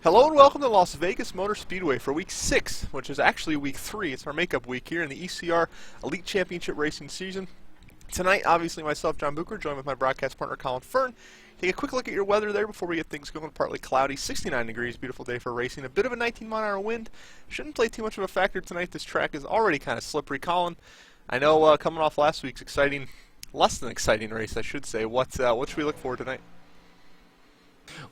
Hello and welcome to Las Vegas Motor Speedway for Week 6, which is actually Week 3. It's our makeup week here in the ECR Elite Championship Racing season. Tonight, obviously myself, John Bucher, joined with my broadcast partner, Colin Fern. Take a quick look at your weather there before we get things going. Partly cloudy, 69 degrees, beautiful day for racing. A bit of a 19-mile-an-hour wind. Shouldn't play too much of a factor tonight. This track is already kind of slippery. Colin, I know coming off last week's exciting, less than exciting race, I should say. What should we look for tonight?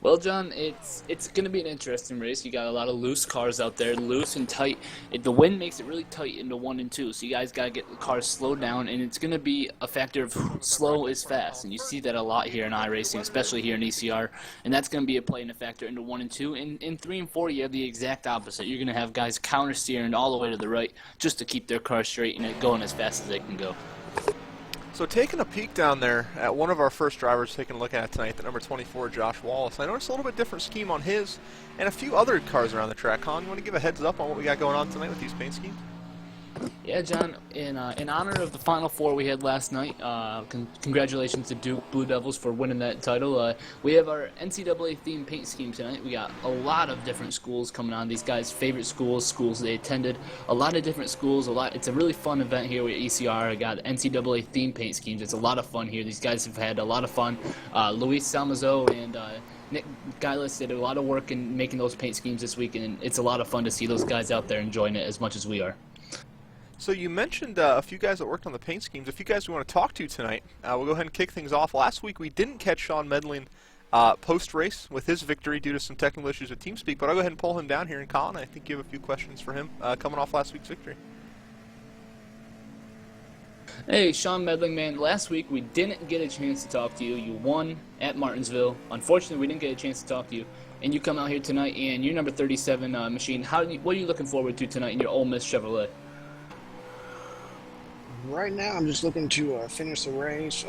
Well, John, it's going to be an interesting race. You got a lot of loose cars out there, loose and tight. The wind makes it really tight into 1 and 2, so you guys got to get the cars slowed down, and it's going to be a factor of slow is fast, and you see that a lot here in iRacing, especially here in ECR, and that's going to be a play and a factor into 1 and 2. In 3 and 4, you have the exact opposite. You're going to have guys counter steering all the way to the right just to keep their car straight and going as fast as they can go. So taking a peek down there at one of our first drivers taking a look at tonight, the number 24, Josh Wallace. I noticed a little bit different scheme on his and a few other cars around the track. Colin, you want to give a heads up on what we got going on tonight with these paint schemes? Yeah, John, in honor of the Final Four we had last night, congratulations to Duke Blue Devils for winning that title. We have our NCAA-themed paint scheme tonight. We got a lot of different schools coming on. These guys' favorite schools they attended. A lot of different schools. It's a really fun event here with ECR. I got NCAA-themed paint schemes. It's a lot of fun here. These guys have had a lot of fun. Luis Salmazo and Nick Geilis did a lot of work in making those paint schemes this week, and it's a lot of fun to see those guys out there enjoying it as much as we are. So you mentioned a few guys that worked on the paint schemes. A few guys we want to talk to tonight. We'll go ahead and kick things off. Last week we didn't catch Sean Medling post-race with his victory due to some technical issues with TeamSpeak, but I'll go ahead and pull him down here. And Colin, I think you have a few questions for him coming off last week's victory. Hey, Sean Medling, man, last week we didn't get a chance to talk to you. You won at Martinsville. Unfortunately, we didn't get a chance to talk to you. And you come out here tonight in your number 37 machine. What are you looking forward to tonight in your Ole Miss Chevrolet? Right now, I'm just looking to finish the race.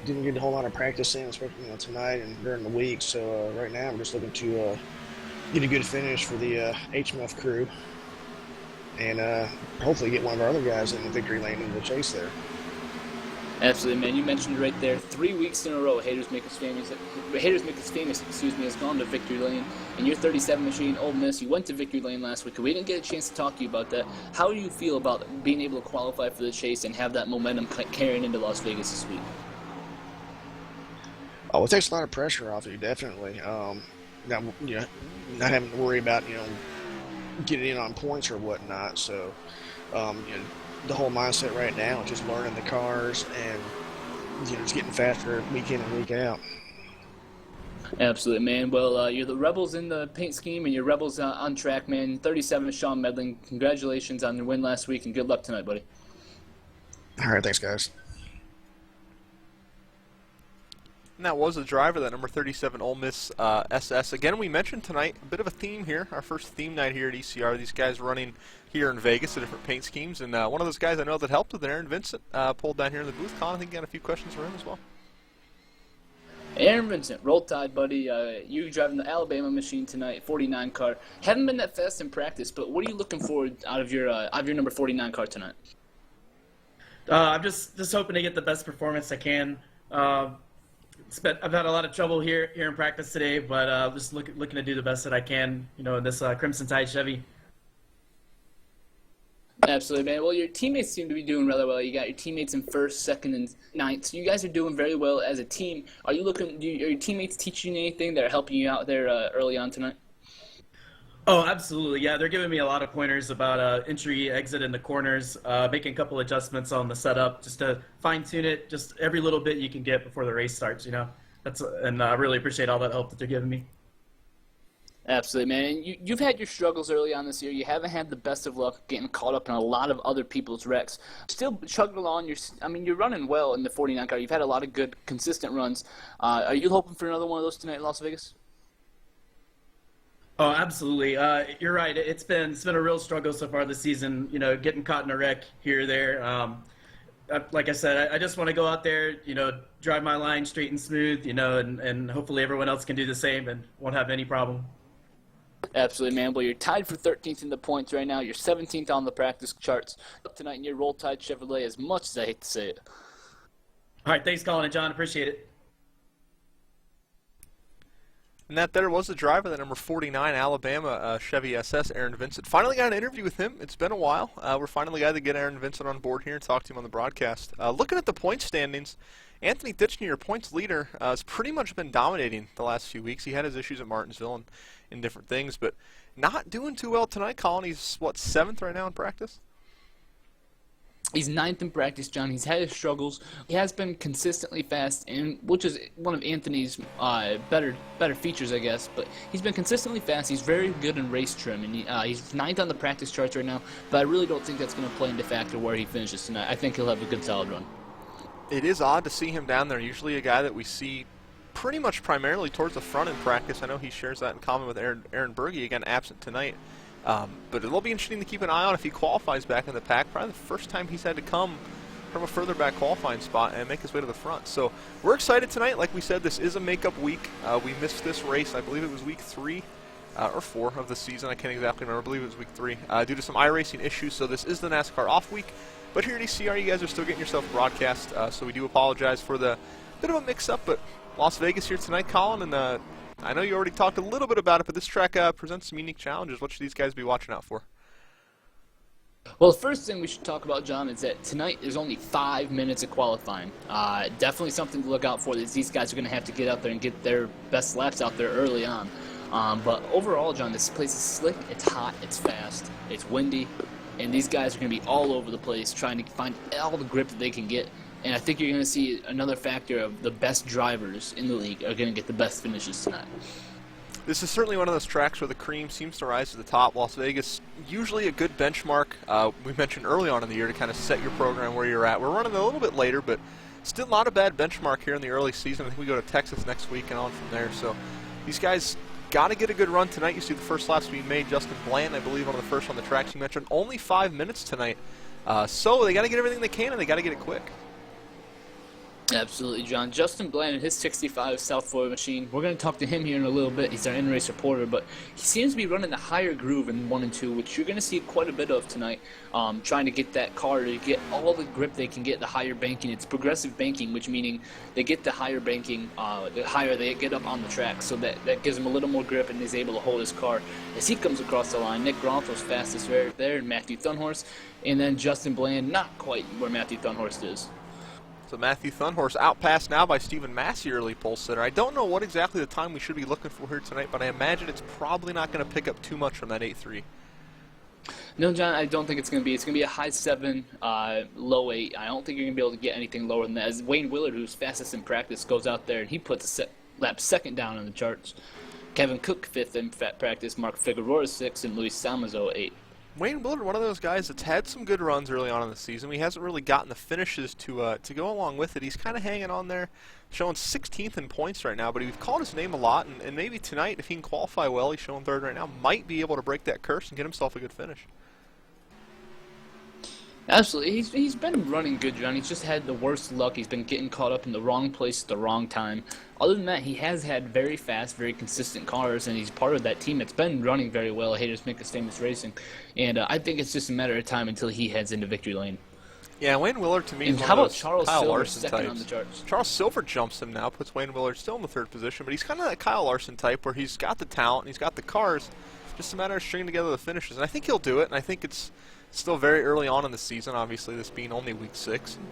Didn't get a whole lot of practice in, especially tonight and during the week. So right now, I'm just looking to get a good finish for the HMF crew, and hopefully get one of our other guys in the victory lane in the chase there. Absolutely, man. You mentioned it right there. 3 weeks in a row, Haters Make Us Famous, has gone to victory lane. And your 37 machine, Ole Miss, you went to victory lane last week. We didn't get a chance to talk to you about that. How do you feel about being able to qualify for the chase and have that momentum carrying into Las Vegas this week? Oh, it takes a lot of pressure off you, definitely. Not having to worry about getting in on points or whatnot. So, the whole mindset right now is just learning the cars and just getting faster week in and week out. Absolutely, man. Well, you're the Rebels in the paint scheme, and you're Rebels on track, man. 37, Sean Medling. Congratulations on your win last week, and good luck tonight, buddy. All right, thanks, guys. And that was the driver, that number 37 Ole Miss SS. Again, we mentioned tonight a bit of a theme here, our first theme night here at ECR. These guys running here in Vegas, the different paint schemes. And one of those guys I know that helped with it, Aaron Vincent, pulled down here in the booth. Colin, I think you got a few questions for him as well. Aaron Vincent, roll tide, buddy. You driving the Alabama machine tonight, 49 car. Haven't been that fast in practice, but what are you looking for out of your number 49 car tonight? I'm just hoping to get the best performance I can. I've had a lot of trouble here in practice today, but just looking to do the best that I can, in this Crimson Tide Chevy. Absolutely, man. Well, your teammates seem to be doing really well. You got your teammates in first, second, and ninth. So you guys are doing very well as a team. Are your teammates teaching you anything that are helping you out there early on tonight? Oh, absolutely. Yeah, they're giving me a lot of pointers about entry, exit in the corners, making a couple adjustments on the setup just to fine-tune it, just every little bit you can get before the race starts, And I really appreciate all that help that they're giving me. Absolutely, man. And you've had your struggles early on this year. You haven't had the best of luck getting caught up in a lot of other people's wrecks. Still chugging along. You're running well in the 49 car. You've had a lot of good, consistent runs. Are you hoping for another one of those tonight in Las Vegas? Oh, absolutely. You're right. It's been a real struggle so far this season. Getting caught in a wreck here or there. Like I said, I just want to go out there, drive my line straight and smooth, and hopefully everyone else can do the same and won't have any problem. Absolutely, man. Well, you're tied for 13th in the points right now. You're 17th on the practice charts. Tonight in your Roll Tide Chevrolet, as much as I hate to say it. All right, thanks, Colin and John. Appreciate it. And that there was the driver, that number 49 Alabama Chevy SS, Aaron Vincent. Finally got an interview with him. It's been a while. We're finally got to get Aaron Vincent on board here and talk to him on the broadcast. Looking at the point standings, Anthony Ditchner, your points leader, has pretty much been dominating the last few weeks. He had his issues at Martinsville and in different things, but not doing too well tonight. Colin, he's, what, 7th right now in practice? He's 9th in practice, John. He's had his struggles. He has been consistently fast, and which is one of Anthony's better features, I guess. But he's been consistently fast. He's very good in race trim, and he's 9th on the practice charts right now. But I really don't think that's going to play into factor where he finishes tonight. I think he'll have a good, solid run. It is odd to see him down there. Usually a guy that we see pretty much primarily towards the front in practice. I know he shares that in common with Aaron Berge, again absent tonight. But it'll be interesting to keep an eye on if he qualifies back in the pack. Probably the first time he's had to come from a further back qualifying spot and make his way to the front. So we're excited tonight. Like we said, this is a makeup week. We missed this race. I believe it was week 3 or 4 of the season. I can't exactly remember. I believe it was week 3 due to some iRacing issues. So this is the NASCAR off week. But here at ECR, you guys are still getting yourself broadcast. So we do apologize for the bit of a mix-up. But Las Vegas here tonight, Colin, and I know you already talked a little bit about it, but this track presents some unique challenges. What should these guys be watching out for? Well, the first thing we should talk about, John, is that tonight there's only 5 minutes of qualifying. Definitely something to look out for. These guys are going to have to get out there and get their best laps out there early on. But overall, John, this place is slick, it's hot, it's fast, it's windy, and these guys are going to be all over the place trying to find all the grip that they can get. And I think you're going to see another factor of the best drivers in the league are going to get the best finishes tonight. This is certainly one of those tracks where the cream seems to rise to the top. Las Vegas, usually a good benchmark. We mentioned early on in the year to kind of set your program where you're at. We're running a little bit later, but still not a bad benchmark here in the early season. I think we go to Texas next week and on from there. So these guys got to get a good run tonight. You see the first laps being made. Justin Bland, I believe, on the first on the tracks. You mentioned only 5 minutes tonight. So they got to get everything they can, and they got to get it quick. Absolutely, John. Justin Bland and his 65 South Florida machine. We're going to talk to him here in a little bit. He's our in-race reporter, but he seems to be running the higher groove in 1 and 2, which you're going to see quite a bit of tonight, trying to get that car to get all the grip they can get, the higher banking. It's progressive banking, which meaning they get the higher banking, the higher they get up on the track, so that gives him a little more grip and is able to hold his car as he comes across the line. Nick Gronfel's fastest right there, and Matthew Thunhorse, and then Justin Bland, not quite where Matthew Thunhorse is. So Matthew Thunhorse outpassed now by Stephen Massey, early pole sitter. I don't know what exactly the time we should be looking for here tonight, but I imagine it's probably not going to pick up too much from that 8.3. No, John, I don't think it's going to be. It's going to be a high 7, low 8. I don't think you're going to be able to get anything lower than that. As Wayne Willard, who's fastest in practice, goes out there and he puts a lap second down on the charts. Kevin Cook 5th in practice, Mark Figueroa 6th, and Luis Salmazo 8th. Wayne Willard, one of those guys that's had some good runs early on in the season. He hasn't really gotten the finishes to go along with it. He's kind of hanging on there, showing 16th in points right now, but we've called his name a lot, and maybe tonight, if he can qualify well, he's showing 3rd right now, might be able to break that curse and get himself a good finish. Absolutely. He's been running good, John. He's just had the worst luck. He's been getting caught up in the wrong place at the wrong time. Other than that, he has had very fast, very consistent cars, and he's part of that team that's been running very well. Haters make us famous racing. And I think it's just a matter of time until he heads into victory lane. Yeah, Wayne Willard to me is And one how of about those Charles Kyle Silver Larson second types. on the charts? Charles Silver jumps him now, puts Wayne Willard still in the 3rd position, but he's kind of that Kyle Larson type where he's got the talent and he's got the cars. Just a matter of stringing together the finishes, and I think he'll do it, and I think it's still very early on in the season, obviously, this being only week 6. And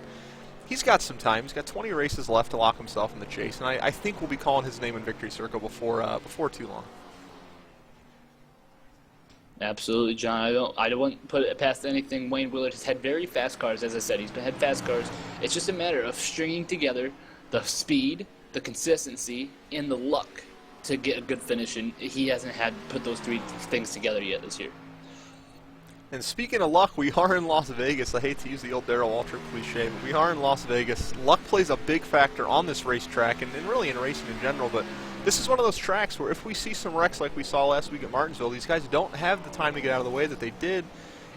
he's got some time. He's got 20 races left to lock himself in the chase, and I think we'll be calling his name in Victory Circle before too long. Absolutely, John. I don't put it past anything. Wayne Willard has had very fast cars, as I said. He's had fast cars. It's just a matter of stringing together the speed, the consistency, and the luck to get a good finish, and he hasn't had put those 3 things together yet this year. And speaking of luck, we are in Las Vegas. I hate to use the old Darrell Waltrip cliche, but we are in Las Vegas. Luck plays a big factor on this racetrack and really in racing in general, but this is one of those tracks where if we see some wrecks like we saw last week at Martinsville, these guys don't have the time to get out of the way that they did,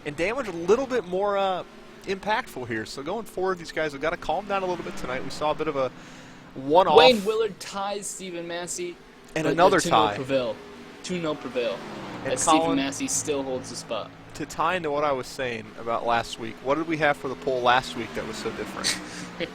and damage a little bit more impactful here. So going forward, these guys have got to calm down a little bit tonight. We saw a bit of a one-off. Wayne Willard ties Stephen Massey. And another tie. 2-0 prevail. And As Stephen Colin, Massey still holds the spot. To tie into what I was saying about last week, what did we have for the poll last week that was so different? Yeah,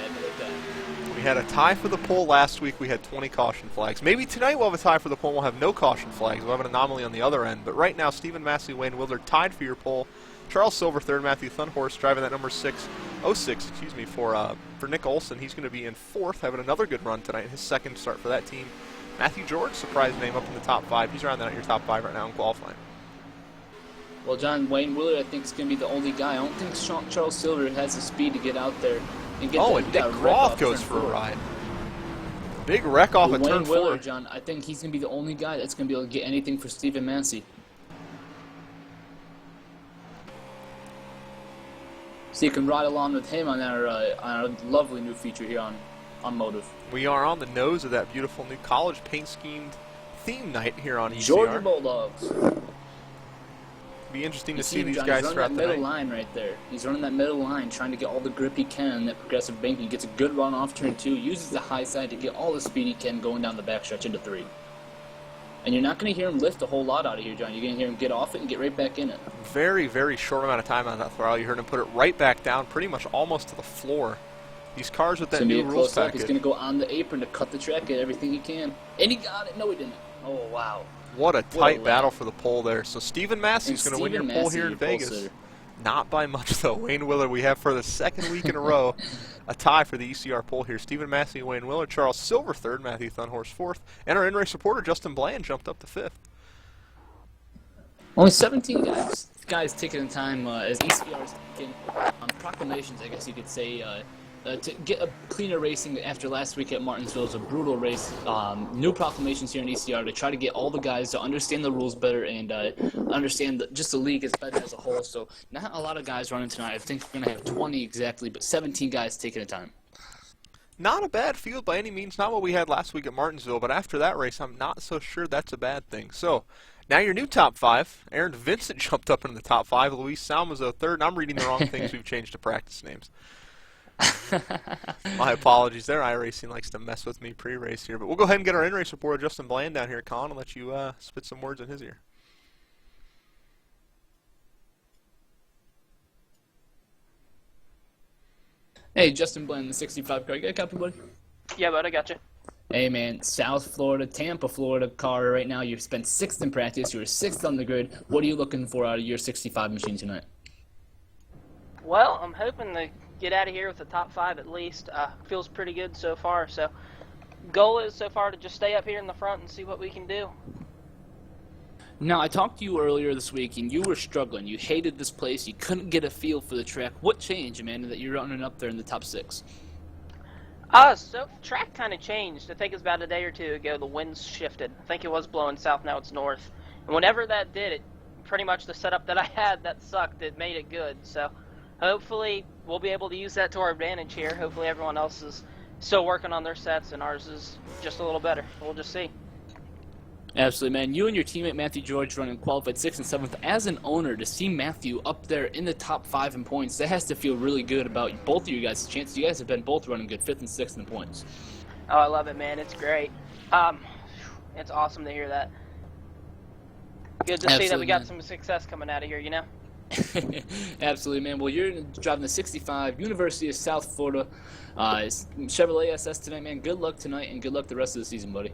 another tie. We had a tie for the pole last week. We had 20 caution flags. Maybe tonight we'll have a tie for the pole. We'll have no caution flags. We'll have an anomaly on the other end. But right now, Stephen Massey, Wayne Willard tied for your pole. Charles Silver third. Matthew Thunhorse driving that number 606, for Nick Olson. He's going to be in fourth, having another good run tonight. His second start for that team. Matthew George, surprise name up in the top 5. He's around that at your top 5 right now in qualifying. Well, John, Wayne Willard, I think, is going to be the only guy. I don't think Charles Silver has the speed to get out there and get and Nick Groff goes for a ride. Big wreck off of turn 4. Wayne Willard, John, I think he's going to be the only guy that's going to be able to get anything for Stephen Massey. So you can ride along with him on our lovely new feature here on MOTV. We are on the nose of that beautiful new college paint-schemed theme night here on ECR. Georgia Bulldogs. Be interesting to see him, these John, guys he's throughout running the that night. middle line right there. He's running that middle line, trying to get all the grip he can in that progressive bank. He gets a good run off turn 2, uses the high side to get all the speed he can going down the backstretch into 3. And you're not going to hear him lift a whole lot out of here, John. You're going to hear him get off it and get right back in it. Very, very short amount of time on that throttle. You heard him put it right back down, pretty much almost to the floor. These cars with that new rules package. He's going to go on the apron to cut the track, get everything he can. And he got it. No, he didn't. Oh, wow. What a tight battle for the pole there. So Stephen Massey's going to win your pole here in Vegas. Not by much, though. Wayne Willard, we have for the second week in a row a tie for the ECR pole here. Stephen Massey, Wayne Willard, Charles Silver third, Matthew Thunhorse fourth, and our in-race reporter Justin Bland jumped up to fifth. Only 17 guys taking the time as ECR's getting proclamations, I guess you could say, to get a cleaner racing after last week at Martinsville. It was a brutal race. New proclamations here in ECR to try to get all the guys to understand the rules better and understand just the league is better as a whole. So not a lot of guys running tonight. I think we're going to have 20 exactly, but 17 guys taking the time. Not a bad field by any means. Not what we had last week at Martinsville, but after that race, I'm not so sure that's a bad thing. So now your new top 5. Aaron Vincent jumped up into the top 5. Luis Salmazo third. And I'm reading the wrong things. We've changed the practice names. My apologies there. iRacing likes to mess with me pre-race here. But we'll go ahead and get our in-race reporter, Justin Bland, down here, Colin, and let you spit some words in his ear. Hey, Justin Bland, the 65 car. You got a copy, buddy? Yeah, bud, I got you. Hey, man, South Florida, Tampa, Florida car right now. You've spent 6th in practice. You were 6th on the grid. What are you looking for out of your 65 machine tonight? Well, I'm hoping to get out of here with the top 5 at least. Feels pretty good so far. So, goal is so far to just stay up here in the front and see what we can do. Now, I talked to you earlier this week, and you were struggling. You hated this place. You couldn't get a feel for the track. What changed, Amanda, that you're running up there in the top 6? So track kind of changed. I think it was about a day or two ago. The winds shifted. I think it was blowing south, now it's north. And whenever that did, it pretty much the setup that I had that sucked, it made it good. So hopefully we'll be able to use that to our advantage here. Hopefully everyone else is still working on their sets and ours is just a little better. We'll just see. Absolutely, man. You and your teammate Matthew George running qualified 6th and 7th. As an owner, to see Matthew up there in the top 5 in points, that has to feel really good about both of you guys' chances. You guys have been both running good 5th and 6th in points. Oh, I love it, man. It's great. It's awesome to hear that. Good to see that we got some success coming out of here, you know? Absolutely, man. Well, you're driving the 65, University of South Florida, Chevrolet SS tonight, man. Good luck tonight, and good luck the rest of the season, buddy.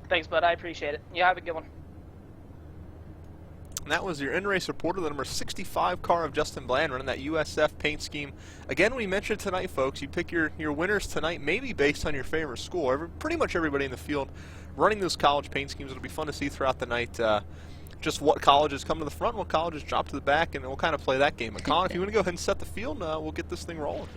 Thanks, bud. I appreciate it. You have a good one. And that was your in-race reporter, the number 65 car of Justin Bland, running that USF paint scheme. Again, we mentioned tonight, folks, you pick your winners tonight, maybe based on your favorite school. Pretty much everybody in the field running those college paint schemes. It'll be fun to see throughout the night just what colleges come to the front, what colleges drop to the back, and we'll kind of play that game. But Colin, if you want to go ahead and set the field, we'll get this thing rolling.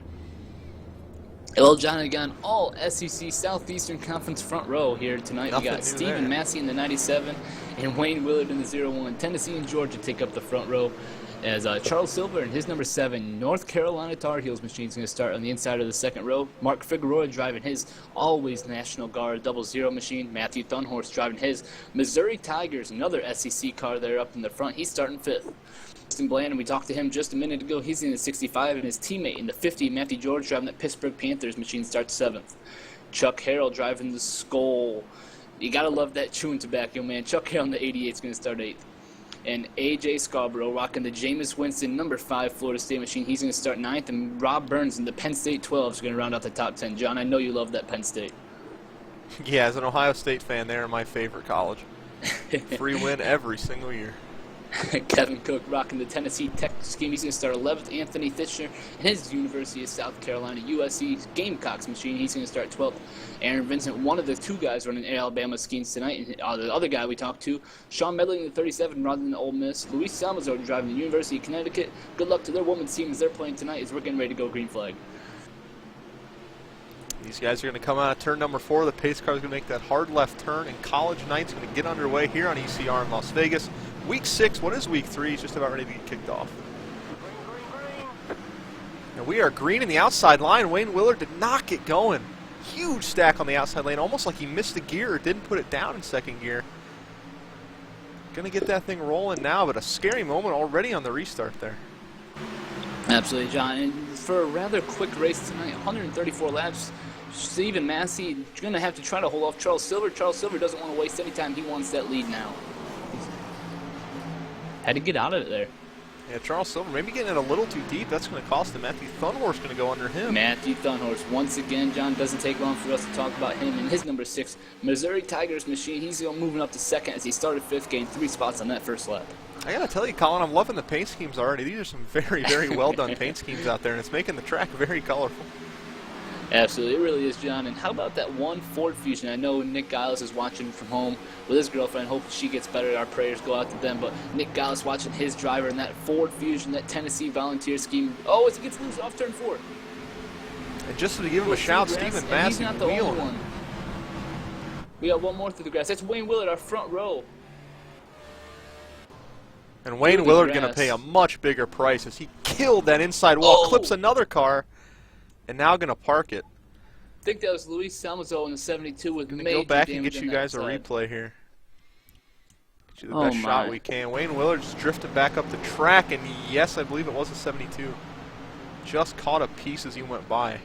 Well, John, again, all SEC Southeastern Conference front row here tonight. Nothing We got new Stephen there. Massey in the 97 and Wayne Willard in the 01. Tennessee and Georgia take up the front row as Charles Silver and his number 7 North Carolina Tar Heels machine is going to start on the inside of the second row. Mark Figueroa driving his always National Guard 00 machine. Matthew Thunhorse driving his Missouri Tigers, another SEC car there up in the front. He's starting 5th. Justin Bland, and we talked to him just a minute ago. He's in the 65, and his teammate in the 50, Matthew George, driving that Pittsburgh Panthers machine, starts 7th. Chuck Harrell driving the Skull. You gotta love that chewing tobacco, man. Chuck Harrell in the 88 is going to start 8th. And A.J. Scarborough rocking the Jameis Winston number 5 Florida State machine. He's going to start 9th. And Rob Burns in the Penn State 12 is going to round out the top 10. John, I know you love that Penn State. Yeah, as an Ohio State fan, they're my favorite college. Free win every single year. Kevin Cook rocking the Tennessee Tech scheme. He's going to start 11th. Anthony Titchener and his University of South Carolina USC Gamecocks machine. He's going to start 12th. Aaron Vincent, one of the 2 guys running Alabama schemes tonight. And the other guy we talked to, Sean Medley in the 37 rather than Ole Miss. Luis Salazar driving the University of Connecticut. Good luck to their women's team as they're playing tonight as we're getting ready to go green flag. These guys are going to come out of turn number 4. The pace car is going to make that hard left turn, and college night's going to get underway here on ECR in Las Vegas. Week 6, what is week 3? Is just about ready to get kicked off. And we are green in the outside line. Wayne Willard did not get going. Huge stack on the outside lane, almost like he missed a gear or didn't put it down in second gear. Going to get that thing rolling now, but a scary moment already on the restart there. Absolutely, John. And for a rather quick race tonight, 134 laps. Stephen Massey going to have to try to hold off Charles Silver. Charles Silver doesn't want to waste any time. He wants that lead now. Had to get out of it there. Yeah, Charles Silver maybe getting it a little too deep. That's going to cost him. Matthew Thunhorse going to go under him. Matthew Thunhorse, once again, John, doesn't take long for us to talk about him and his number 6 Missouri Tigers machine. He's moving up to 2nd as he started 5th, gained 3 spots on that first lap. I got to tell you, Colin, I'm loving the paint schemes already. These are some very, very well done paint schemes out there, and it's making the track very colorful. Absolutely, it really is, John. And how about that one Ford Fusion? I know Nick Giles is watching from home with his girlfriend. Hoping she gets better. Our prayers go out to them. But Nick Giles watching his driver in that Ford Fusion, that Tennessee Volunteer scheme. Oh, as he gets loose off turn 4. And just to give him a shout, Stephen Massey he's not the only wheeling. one. We got one more through the grass. That's Wayne Willard, our front row. And Wayne Willard going to pay a much bigger price as he killed that inside wall, clips another car, and now going to park it. I think that was Luis Salmazo in the 72 with major Go back and damage get on you that guys a side. replay here. Get you the best shot we can. Wayne Willard just drifted back up the track, and yes, I believe it was a 72. Just caught a piece as he went by.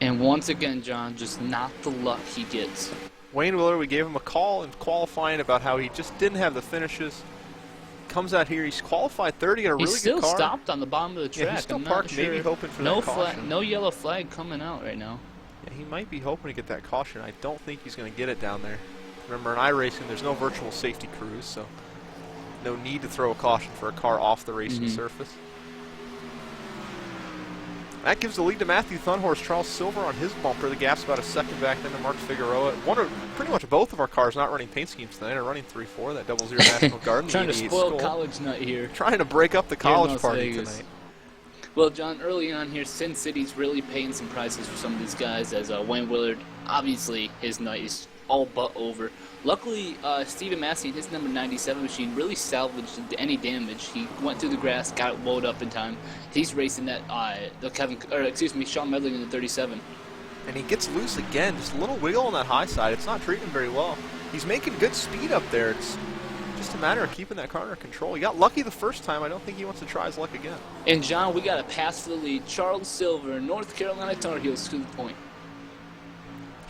And once again, John, just not the luck he gets. Wayne Willard, we gave him a call in qualifying about how he just didn't have the finishes. Comes out here, he's qualified 30 at a really good car. He's still stopped on the bottom of the track. Yeah, he's still I'm parked, not sure. maybe hoping for no that caution. No yellow flag coming out right now. Yeah, he might be hoping to get that caution. I don't think he's going to get it down there. Remember, in iRacing, there's no virtual safety crews, so no need to throw a caution for a car off the racing surface. That gives the lead to Matthew Thunhorse. Charles Silver on his bumper. The gap's about a second back then to Mark Figueroa. Pretty much both of our cars not running paint schemes tonight. Are running 3-4, that 00 National Guard. Trying to spoil college night here. Trying to break up the college party tonight. Well, John, early on here, Sin City's really paying some prices for some of these guys, as Wayne Willard, obviously, his night is all but over. Luckily, Stephen Massey and his number 97 machine really salvaged any damage. He went through the grass, got it wound up in time. He's racing that Sean Medley in the 37. And he gets loose again, just a little wiggle on that high side. It's not treating him very well. He's making good speed up there. It's just a matter of keeping that car under control. He got lucky the first time. I don't think he wants to try his luck again. And John, we got a pass for the lead. Charles Silver, North Carolina Tar Heels to the point.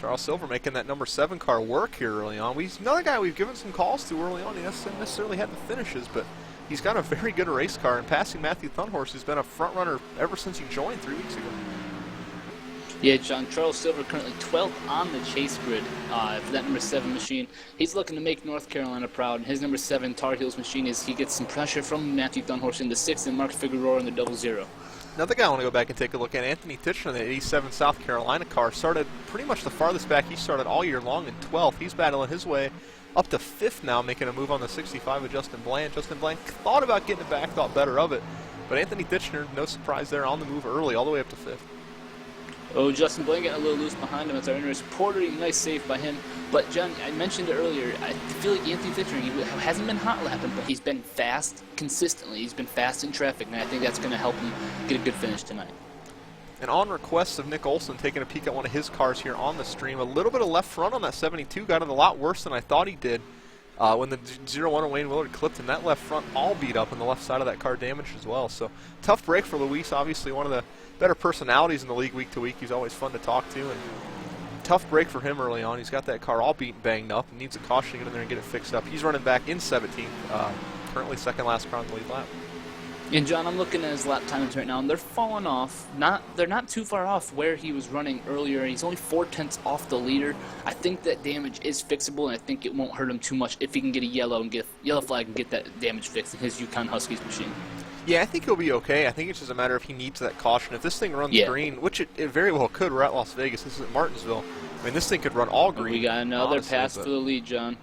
Charles Silver making that number 7 car work here early on. He's another guy we've given some calls to early on. He hasn't necessarily had the finishes, but he's got a very good race car. And passing Matthew Thunhorse, who's been a front runner ever since he joined 3 weeks ago. Yeah, John, Charles Silver currently 12th on the chase grid for that number 7 machine. He's looking to make North Carolina proud. And his number 7 Tar Heels machine is he gets some pressure from Matthew Thunhorse in the 6th and Mark Figueroa in the 00. Another guy I want to go back and take a look at, Anthony Titchener, the 87 South Carolina car. Started pretty much the farthest back he started all year long in 12th. He's battling his way up to 5th now, making a move on the 65 with Justin Bland. Justin Bland thought about getting it back, thought better of it. But Anthony Titchener, no surprise there, on the move early, all the way up to 5th. Oh, Justin Bland getting a little loose behind him. It's our inner supporter. Nice save by him. But, John, I mentioned it earlier. I feel like Anthony Titchener, he hasn't been hot lapping, but he's been fast consistently. He's been fast in traffic, and I think that's going to help him get a good finish tonight. And on request of Nick Olson, taking a peek at one of his cars here on the stream, a little bit of left front on that 72. Got it a lot worse than I thought he did. When the 01 of Wayne Willard clipped him, that left front all beat up, and the left side of that car damaged as well. So, tough break for Luis, obviously one of the better personalities in the league week to week. He's always fun to talk to, and tough break for him early on. He's got that car all beat and banged up and needs a caution to get in there and get it fixed up. He's running back in 17th, currently second last car on the lead lap. And John, I'm looking at his lap times right now, and they're falling off. They're not too far off where he was running earlier. He's only 4/10 off the leader. I think that damage is fixable, and I think it won't hurt him too much if he can get a yellow flag and get that damage fixed in his Yukon Huskies machine. Yeah, I think he'll be okay. I think it's just a matter if he needs that caution. If this thing runs green, which it very well could, we're at Las Vegas. This is at Martinsville. I mean, this thing could run all green. We got another honestly, pass for the lead, John.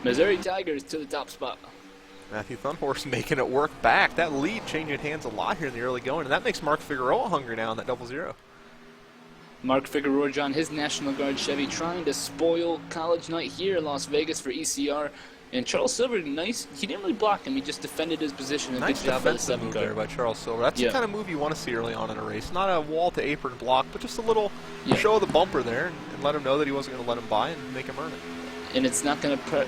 Missouri Tigers to the top spot. Matthew Thunhorse making it work back. That lead changing hands a lot here in the early going, and that makes Mark Figueroa hungry now in that 0-0. Mark Figueroa, John, his National Guard Chevy trying to spoil college night here in Las Vegas for ECR. And Charles Silver, nice. He didn't really block him. He just defended his position. Nice good job by the defensive 7 move car. there by Charles Silver. That's the kind of move you want to see early on in a race. Not a wall-to-apron block, but just a little show of the bumper there and let him know that he wasn't going to let him by and make him earn it. And it's not going to,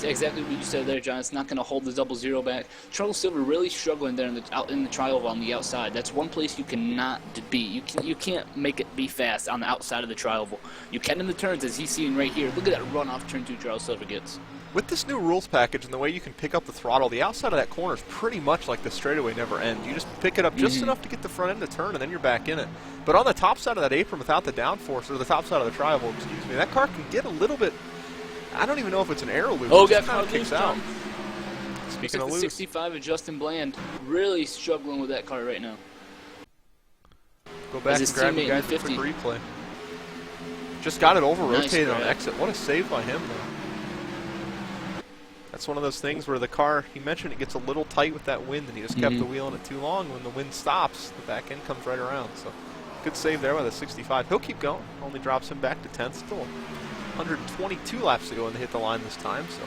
exactly what you said there, John. It's not going to hold the 0-0 back. Charles Silver really struggling there out in the tri-oval on the outside. That's one place you cannot beat. You can't make it be fast on the outside of the tri-oval. You can in the turns, as he's seeing right here. Look at that run off turn 2 Charles Silver gets. With this new rules package and the way you can pick up the throttle, the outside of that corner is pretty much like the straightaway never ends. You just pick it up just enough to get the front end to turn, and then you're back in it. But on the top side of that apron without the downforce, or the top side of the tri-oval, excuse me, that car can get a little bit. I don't even know if it's an aero loop. Oh, it got kind of kicks out. Looks Speaking like of the loose, 65 of Justin Bland really struggling with that car right now. go back his and grab the teammate guy in for the quick 50. replay. Just got it over-rotated Nice on grab. exit. What a save by him, though. That's one of those things where the car, he mentioned it gets a little tight with that wind, and he just kept the wheel on it too long. When the wind stops, the back end comes right around. So good save there by the 65. He'll keep going. Only drops him back to 10th. Still 122 laps to go and they hit the line this time. So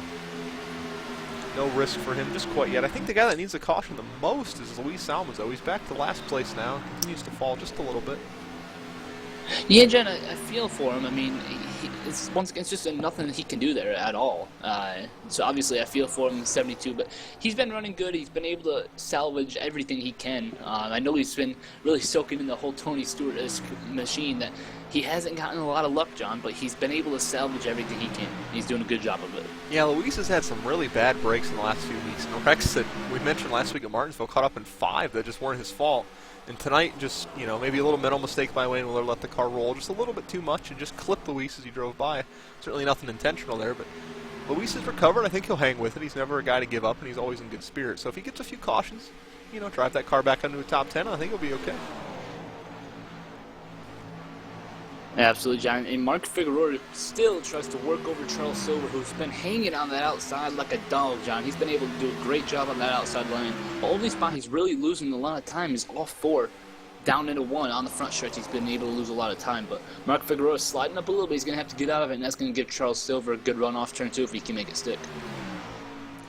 no risk for him just quite yet. I think the guy that needs the caution the most is Luis Almazo. He's back to last place now. Continues to fall just a little bit. Yeah, Jen, I feel for him. I mean, once again, it's just nothing he can do there at all. So obviously I feel for him in 72, but he's been running good. He's been able to salvage everything he can. I know he's been really soaking in the whole Tony Stewart machine that he hasn't gotten a lot of luck, John, but he's been able to salvage everything he can. He's doing a good job of it. Yeah, Luis has had some really bad breaks in the last few weeks. And wrecks that we mentioned last week at Martinsville caught up in 5 that just weren't his fault. And tonight, just, maybe a little mental mistake by Wayne Willer, let the car roll just a little bit too much and just clipped Luis as he drove by. Certainly nothing intentional there, but Luis has recovered. I think he'll hang with it. He's never a guy to give up, and he's always in good spirits. So if he gets a few cautions, drive that car back into the top 10, I think he'll be okay. Absolutely, John. And Mark Figueroa still tries to work over Charles Silver, who's been hanging on that outside like a dog, John. He's been able to do a great job on that outside lane. The only spot he's really losing a lot of time is off 4, down into 1 on the front stretch. He's been able to lose a lot of time. But Mark Figueroa is sliding up a little bit. He's going to have to get out of it, and that's going to give Charles Silver a good run off turn 2 if he can make it stick.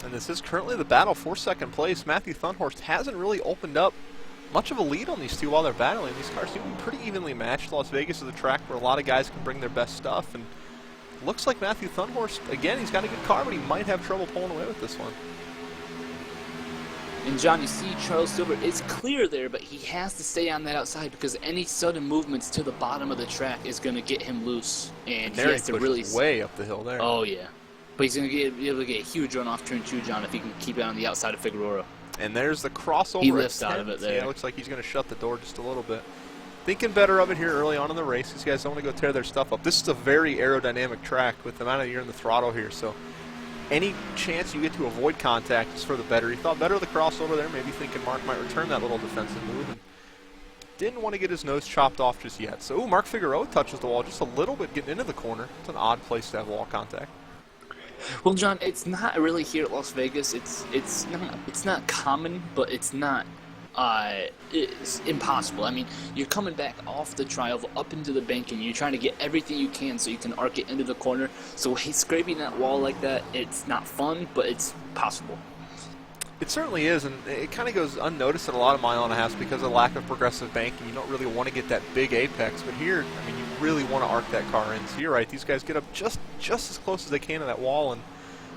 And this is currently the battle for second place. Matthew Thunhorst hasn't really opened up much of a lead on these two while they're battling. These cars seem to be pretty evenly matched. Las Vegas is a track where a lot of guys can bring their best stuff, and looks like Matthew Thunhorst, again, he's got a good car, but he might have trouble pulling away with this one. And John, you see Charles Silver is clear there, but he has to stay on that outside because any sudden movements to the bottom of the track is going to get him loose, and he There has he to really way up the hill there. Oh yeah, but he's going to be able to get a huge run off turn 2, John, if he can keep it on the outside of Figueroa. And there's the crossover. He lifts out of it there. Yeah, it looks like he's going to shut the door just a little bit. Thinking better of it here early on in the race. These guys don't want to go tear their stuff up. This is a very aerodynamic track with the amount of you're in the throttle here. So any chance you get to avoid contact is for the better. He thought better of the crossover there, maybe thinking Mark might return that little defensive move. And didn't want to get his nose chopped off just yet. So Mark Figueroa touches the wall just a little bit getting into the corner. It's an odd place to have wall contact. Well, John, it's not really here at Las Vegas. It's not common, but it's not it's impossible. I mean, you're coming back off the tri-oval up into the bank, and you're trying to get everything you can so you can arc it into the corner. So scraping that wall like that, it's not fun, but it's possible. It certainly is, and it kind of goes unnoticed at a lot of mile-and-a-halves because of lack of progressive banking. You don't really want to get that big apex, but here, I mean, you really want to arc that car in. So you're right, these guys get up just as close as they can to that wall and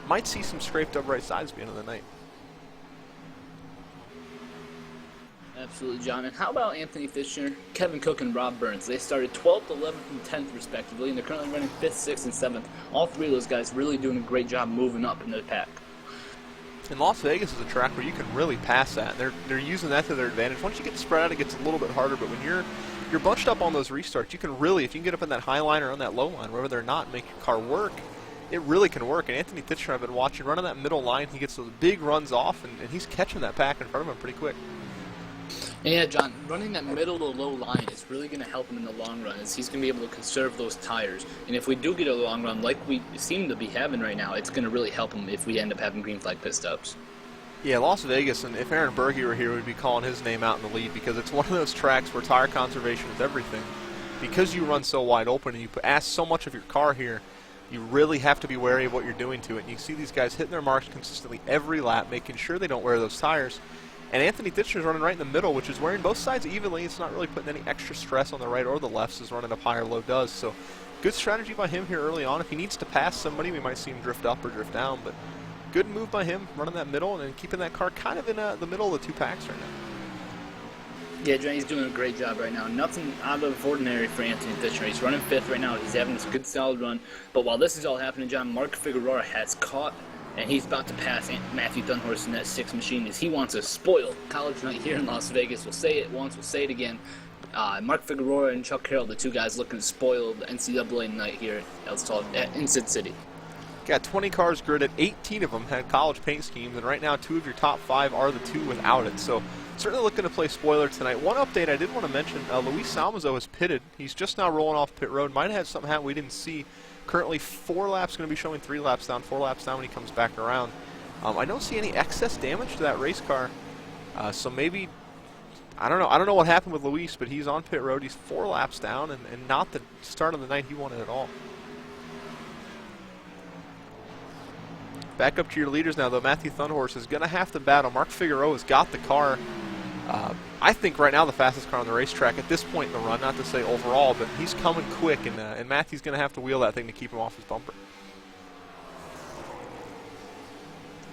might see some scraped up right sides at the end of the night. Absolutely, John. And how about Anthony Fisher, Kevin Cook, and Rob Burns? They started 12th, 11th, and 10th, respectively, and they're currently running 5th, 6th, and 7th. All three of those guys really doing a great job moving up in the pack. And Las Vegas is a track where you can really pass that. They're using that to their advantage. Once you get spread out, it gets a little bit harder, but when you're bunched up on those restarts, you can really, if you can get up in that high line or on that low line, wherever they're not, make your car work, it really can work. And Anthony Fisher, I've been watching, running that middle line, he gets those big runs off, and he's catching that pack in front of him pretty quick. Yeah, John, running that middle to low line is really going to help him in the long run, as he's going to be able to conserve those tires. And if we do get a long run like we seem to be having right now, it's going to really help him if we end up having green flag pit stops. Yeah, Las Vegas, and if Aaron Berge were here, we'd be calling his name out in the lead, because it's one of those tracks where tire conservation is everything. Because you run so wide open and you ask so much of your car here, you really have to be wary of what you're doing to it. And you see these guys hitting their marks consistently every lap, making sure they don't wear those tires. And Anthony Fischer's running right in the middle, which is wearing both sides evenly. It's not really putting any extra stress on the right or the left, as running up high or low does. So good strategy by him here early on. If he needs to pass somebody, we might see him drift up or drift down. But good move by him, running that middle and then keeping that car kind of in the middle of the two packs right now. Yeah, Johnny's doing a great job right now. Nothing out of ordinary for Anthony Fisher. He's running 5th right now. He's having this good, solid run. But while this is all happening, John, Mark Figueroa has caught, and he's about to pass Matthew Dunhorst in that 6 machine, as he wants to spoil college night here in Las Vegas. We'll say it once, we'll say it again. Mark Figueroa and Chuck Carroll, the two guys looking to spoil the NCAA night here in Sid City. Got 20 cars gridded, 18 of them had college paint schemes, and right now 2 of your top 5 are the 2 without it. So certainly looking to play spoiler tonight. One update I did want to mention, Luis Salmazo is pitted. He's just now rolling off pit road. Might have had something happen we didn't see. Currently 4 laps, going to be showing 3 laps down, 4 laps down when he comes back around. I don't see any excess damage to that race car, so maybe, I don't know what happened with Luis, but he's on pit road. He's 4 laps down, and not the start of the night he wanted at all. Back up to your leaders now, though. Matthew Thunhorst is going to have to battle. Mark Figueroa's got the car. I think right now the fastest car on the racetrack at this point in the run, not to say overall, but he's coming quick, and Matthew's going to have to wheel that thing to keep him off his bumper.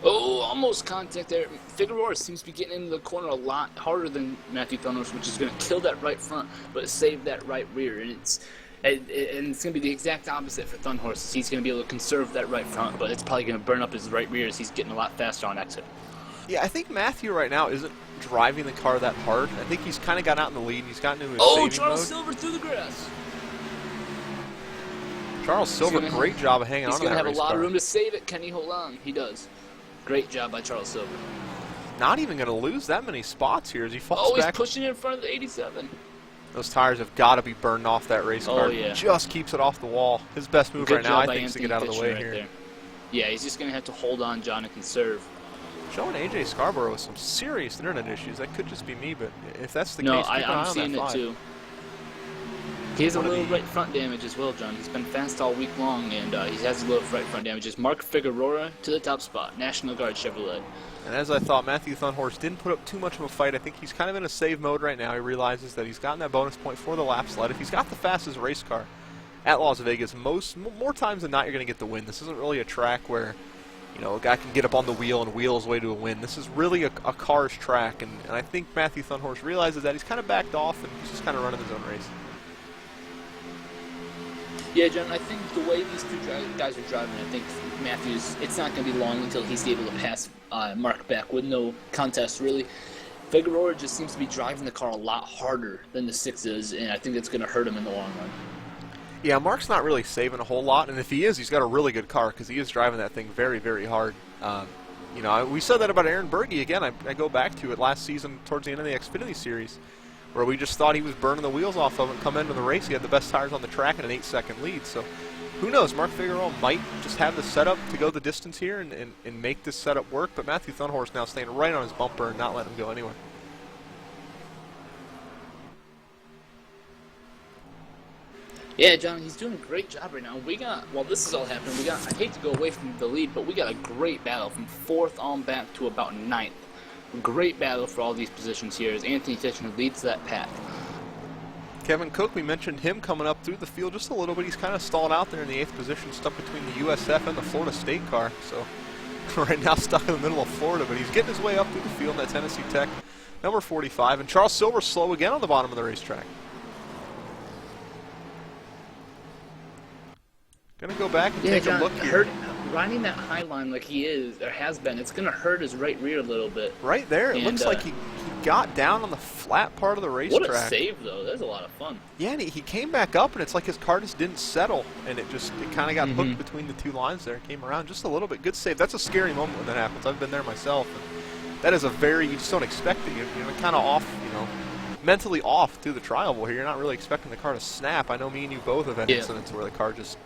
Oh, almost contact there. Figueroa seems to be getting into the corner a lot harder than Matthew Thunhorst, which is going to kill that right front, but save that right rear. And it's going to be the exact opposite for Thunhorst. He's going to be able to conserve that right front, but it's probably going to burn up his right rear as he's getting a lot faster on exit. Yeah, I think Matthew right now isn't driving the car that hard. I think he's kind of got out in the lead, and he's gotten into his saving Charles mode. Silver through the grass. Charles Silver, great job of hanging on to that race car. He's going to have a lot of room to save it. Can he hold on? He does. Great job by Charles Silver. Not even going to lose that many spots here as he falls back. He's pushing in front of the 87. Those tires have got to be burned off that race car. Yeah. Just keeps it off the wall. His best move right now, I think, is to get out of the way here. There. Yeah, he's just going to have to hold on, John, and conserve. Showing AJ Scarborough with some serious internet issues. That could just be me, but if that's the case, keep an eye I'm on seeing that it 5. too. He has a little right front damage as well, John. He's been fast all week long, and he has a little right front damage. It's Mark Figueroa to the top spot, National Guard Chevrolet. And as I thought, Matthew Thunhorst didn't put up too much of a fight. I think he's kind of in a save mode right now. He realizes that he's gotten that bonus point for the lap sled. If he's got the fastest race car at Las Vegas, more times than not, you're going to get the win. This isn't really a track where, you know, a guy can get up on the wheel and wheel his way to a win. This is really a car's track, and I think Matthew Thunhorst realizes that. He's kind of backed off, and he's just kind of running his own race. Yeah, John, I think the way these two guys are driving, I think Matthews, it's not going to be long until he's able to pass Mark back with no contest, really. Figueroa just seems to be driving the car a lot harder than the 6 is, and I think that's going to hurt him in the long run. Yeah, Mark's not really saving a whole lot, and if he is, he's got a really good car because he is driving that thing very, very hard. You know, we said that about Aaron Berge. Again, I go back to it last season towards the end of the Xfinity Series, where we just thought he was burning the wheels off of it and come into the race. He had the best tires on the track and an 8-second lead. So who knows? Mark Figueroa might just have the setup to go the distance here and make this setup work, but Matthew Thunhorst now staying right on his bumper and not letting him go anywhere. Yeah, John, he's doing a great job right now. While this is all happening, I hate to go away from the lead, but we got a great battle from 4th on back to about 9th. Great battle for all these positions here as Anthony Fisher leads that pack. Kevin Cook, we mentioned him coming up through the field just a little bit. He's kind of stalled out there in the 8th position, stuck between the USF and the Florida State car. So right now stuck in the middle of Florida, but he's getting his way up through the field in that Tennessee Tech number 45. And Charles Silver slow again on the bottom of the racetrack. Going to go back and take John, a look here. Riding that high line like he is, or has been, it's going to hurt his right rear a little bit. Right there. It looks like he got down on the flat part of the racetrack. What a save, though. That's a lot of fun. Yeah, and he came back up, and it's like his car just didn't settle, and it kind of got hooked between the two lines there. Came around just a little bit. Good save. That's a scary moment when that happens. I've been there myself. And that is you just don't expect it. You're kind of off, mentally off through the tri oval here. You're not really expecting the car to snap. I know me and you both have had incidents where the car just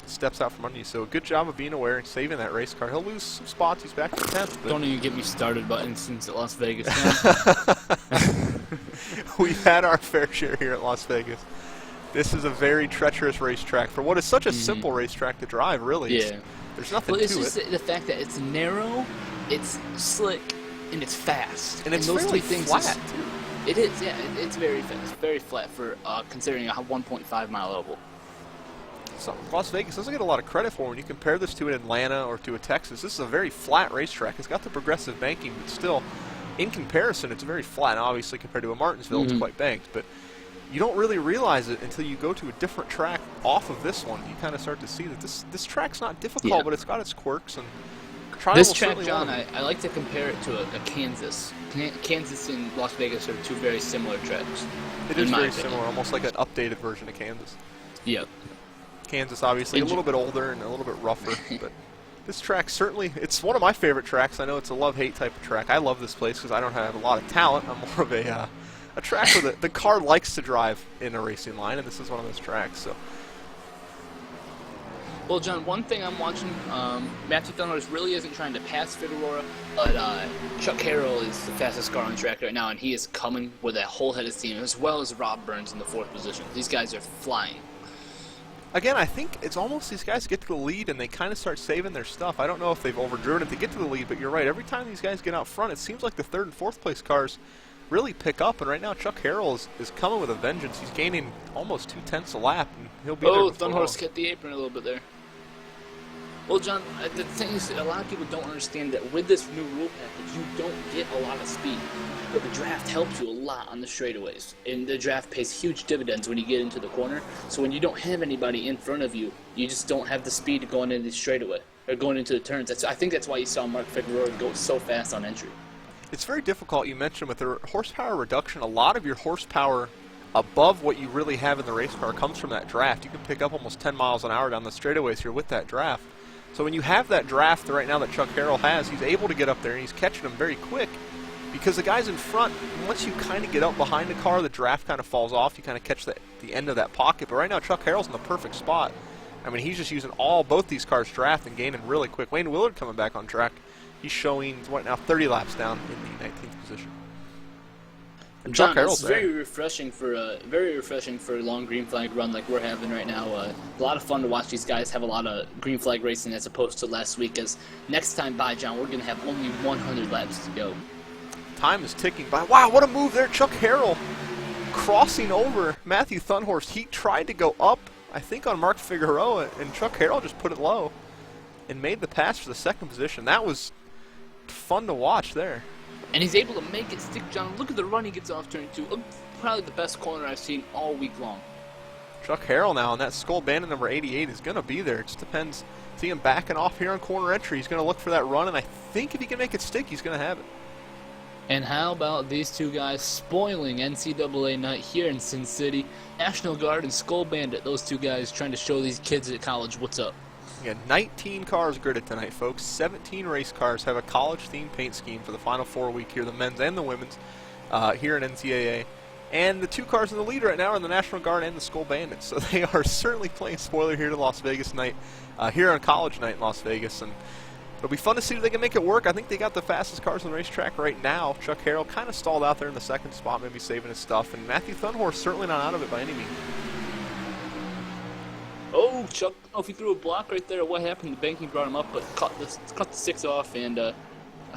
steps out from under you. So good job of being aware and saving that race car. He'll lose some spots. He's back to 10th. Don't even get me started about incidents at Las Vegas. We've had our fair share here at Las Vegas. This is a very treacherous racetrack for what is such a simple racetrack to drive, really. Yeah. There's nothing it's to just it. the fact that it's narrow, it's slick, and it's fast. And it's those fairly three things flat, too. It is, yeah. It's very fast, very flat for considering a 1.5 mile oval. So Las Vegas doesn't get a lot of credit for when you compare this to an Atlanta or to a Texas. This is a very flat racetrack. It's got the progressive banking, but still, in comparison, it's very flat. Now, obviously, compared to a Martinsville, it's quite banked, but you don't really realize it until you go to a different track off of this one. You kind of start to see that this track's not difficult, but it's got its quirks. And this track, John, I like to compare it to a Kansas. Kansas and Las Vegas are two very similar tracks. It is very similar, almost like an updated version of Kansas. Yep. Kansas, obviously, a little bit older and a little bit rougher, but this track certainly, it's one of my favorite tracks. I know it's a love-hate type of track. I love this place because I don't have a lot of talent. I'm more of a track where the car likes to drive in a racing line, and this is one of those tracks. So, well, John, one thing I'm watching, Matthew Thunhorse really isn't trying to pass Figueroa, but Chuck Harrell is the fastest car on track right now, and he is coming with a whole head of steam, as well as Rob Burns in the 4th position. These guys are flying. Again, I think it's almost these guys get to the lead and they kind of start saving their stuff. I don't know if they've overdriven it to get to the lead, but you're right. Every time these guys get out front, it seems like the 3rd and 4th place cars really pick up. And right now, Chuck Harrell is coming with a vengeance. He's gaining almost 2/10 a lap, and he'll be there. Oh, Thunhorse hit the apron a little bit there. Well, John, the thing is that a lot of people don't understand that with this new rule package, you don't get a lot of speed. But the draft helps you a lot on the straightaways. And the draft pays huge dividends when you get into the corner. So when you don't have anybody in front of you, you just don't have the speed going into the straightaway, or going into the turns. I think that's why you saw Mark Figueroa go so fast on entry. It's very difficult, you mentioned, with the horsepower reduction. A lot of your horsepower above what you really have in the race car comes from that draft. You can pick up almost 10 miles an hour down the straightaways here with that draft. So when you have that draft right now that Chuck Harrell has, he's able to get up there, and he's catching them very quick because the guys in front, once you kind of get up behind the car, the draft kind of falls off. You kind of catch the end of that pocket. But right now, Chuck Harrell's in the perfect spot. I mean, he's just using both these cars' draft and gaining really quick. Wayne Willard coming back on track. He's showing, 30 laps down in the 19th position. And John, Chuck Harrell's it's very refreshing for a long green flag run like we're having right now. A lot of fun to watch these guys have a lot of green flag racing as opposed to last week. As next time by, John, we're going to have only 100 laps to go. Time is ticking by. Wow, what a move there. Chuck Harrell crossing over Matthew Thunhorse. He tried to go up, I think, on Mark Figueroa, and Chuck Harrell just put it low and made the pass for the 2nd position. That was fun to watch there. And he's able to make it stick, John. Look at the run he gets off turn 2. Probably the best corner I've seen all week long. Chuck Harrell now, and that Skull Bandit number 88 is going to be there. It just depends. See him backing off here on corner entry. He's going to look for that run, and I think if he can make it stick, he's going to have it. And how about these two guys spoiling NCAA night here in Sin City? National Guard and Skull Bandit, those two guys trying to show these kids at college what's up. Yeah, 19 cars gridded tonight, folks. 17 race cars have a college-themed paint scheme for the Final Four week here, the men's and the women's, here in NCAA. And the 2 cars in the lead right now are the National Guard and the Skull Bandits. So they are certainly playing spoiler here to Las Vegas night, here on college night in Las Vegas. And it'll be fun to see if they can make it work. I think they got the fastest cars on the racetrack right now. Chuck Harrell kind of stalled out there in the 2nd spot, maybe saving his stuff. And Matthew Thunhorse certainly not out of it by any means. Oh, Chuck, I don't know if he threw a block right there or what happened. The banking brought him up, but cut the 6 off, and I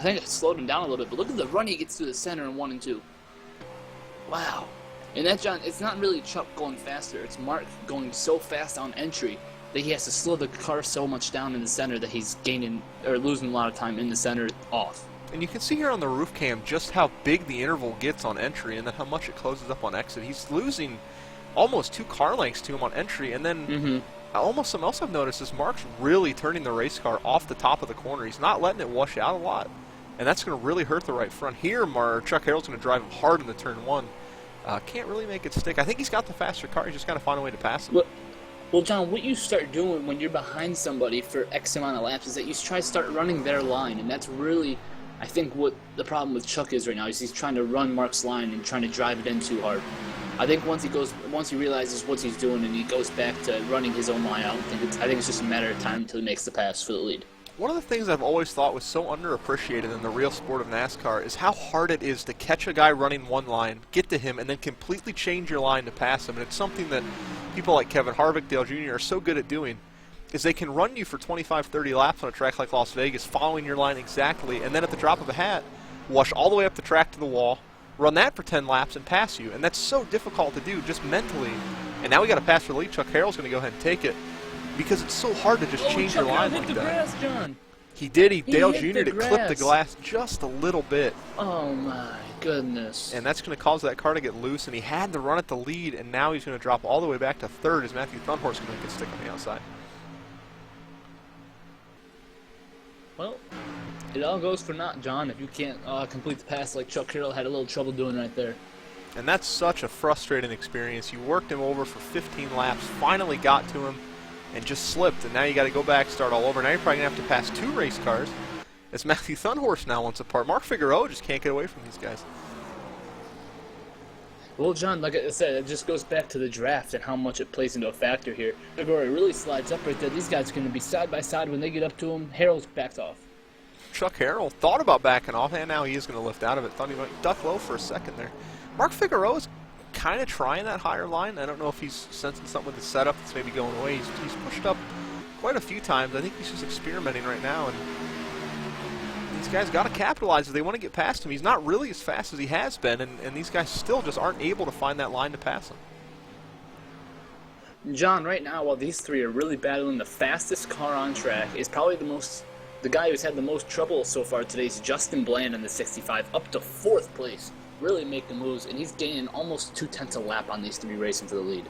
think it slowed him down a little bit. But look at the run he gets to the center in 1 and 2. Wow. And that, John, it's not really Chuck going faster. It's Mark going so fast on entry that he has to slow the car so much down in the center that he's gaining or losing a lot of time in the center off. And you can see here on the roof cam just how big the interval gets on entry and then how much it closes up on exit. He's losing almost 2 car lengths to him on entry, and then almost something else I've noticed is Mark's really turning the race car off the top of the corner. He's not letting it wash out a lot, and that's going to really hurt the right front. Here, Chuck Harrell's going to drive him hard into turn 1. Can't really make it stick. I think he's got the faster car. He's just got to find a way to pass him. Well, John, what you start doing when you're behind somebody for X amount of laps is that you try to start running their line, and that's really, I think, what the problem with Chuck is right now. Is he's trying to run Mark's line and trying to drive it in too hard. I think once he realizes what he's doing and he goes back to running his own line, I think it's just a matter of time until he makes the pass for the lead. One of the things I've always thought was so underappreciated in the real sport of NASCAR is how hard it is to catch a guy running one line, get to him, and then completely change your line to pass him. And it's something that people like Kevin Harvick, Dale Jr. are so good at doing, is they can run you for 25, 30 laps on a track like Las Vegas, following your line exactly, and then at the drop of a hat, wash all the way up the track to the wall, run that for 10 laps, and pass you. And that's so difficult to do just mentally. And now we got to pass for the lead. Chuck Harrell's going to go ahead and take it, because it's so hard to just change your line like that. Grass, John. He did. Dale hit Jr. the to clip the glass just a little bit. Oh my goodness. And that's going to cause that car to get loose, and he had to run at the lead, and now he's going to drop all the way back to third as Matthew Thunhorse is going to get stick on the outside. Well, it all goes for naught, John, if you can't complete the pass like Chuck Harrell had a little trouble doing right there. And that's such a frustrating experience. You worked him over for 15 laps, finally got to him, and just slipped, and now you got to go back, start all over. Now you're probably going to have to pass 2 race cars as Matthew Thunhorse now wants apart. Mark Figueroa just can't get away from these guys. Well, John, like I said, it just goes back to the draft and how much it plays into a factor here. Figueroa really slides up right there. These guys are going to be side by side when they get up to him. Harrell's backed off. Chuck Harrell thought about backing off, and now he is going to lift out of it. Thought he might duck low for a second there. Mark Figueroa's kind of trying that higher line. I don't know if he's sensing something with the setup that's maybe going away. He's pushed up quite a few times. I think he's just experimenting right now, and these guys got to capitalize if they want to get past him. He's not really as fast as he has been, and these guys still just aren't able to find that line to pass him. John, right now, while these three are really battling, the fastest car on track is probably the guy who's had the most trouble so far today is Justin Bland in the 65, up to 4th place. Really making moves, and he's gaining almost 2/10 a lap on these 3 racing for the lead.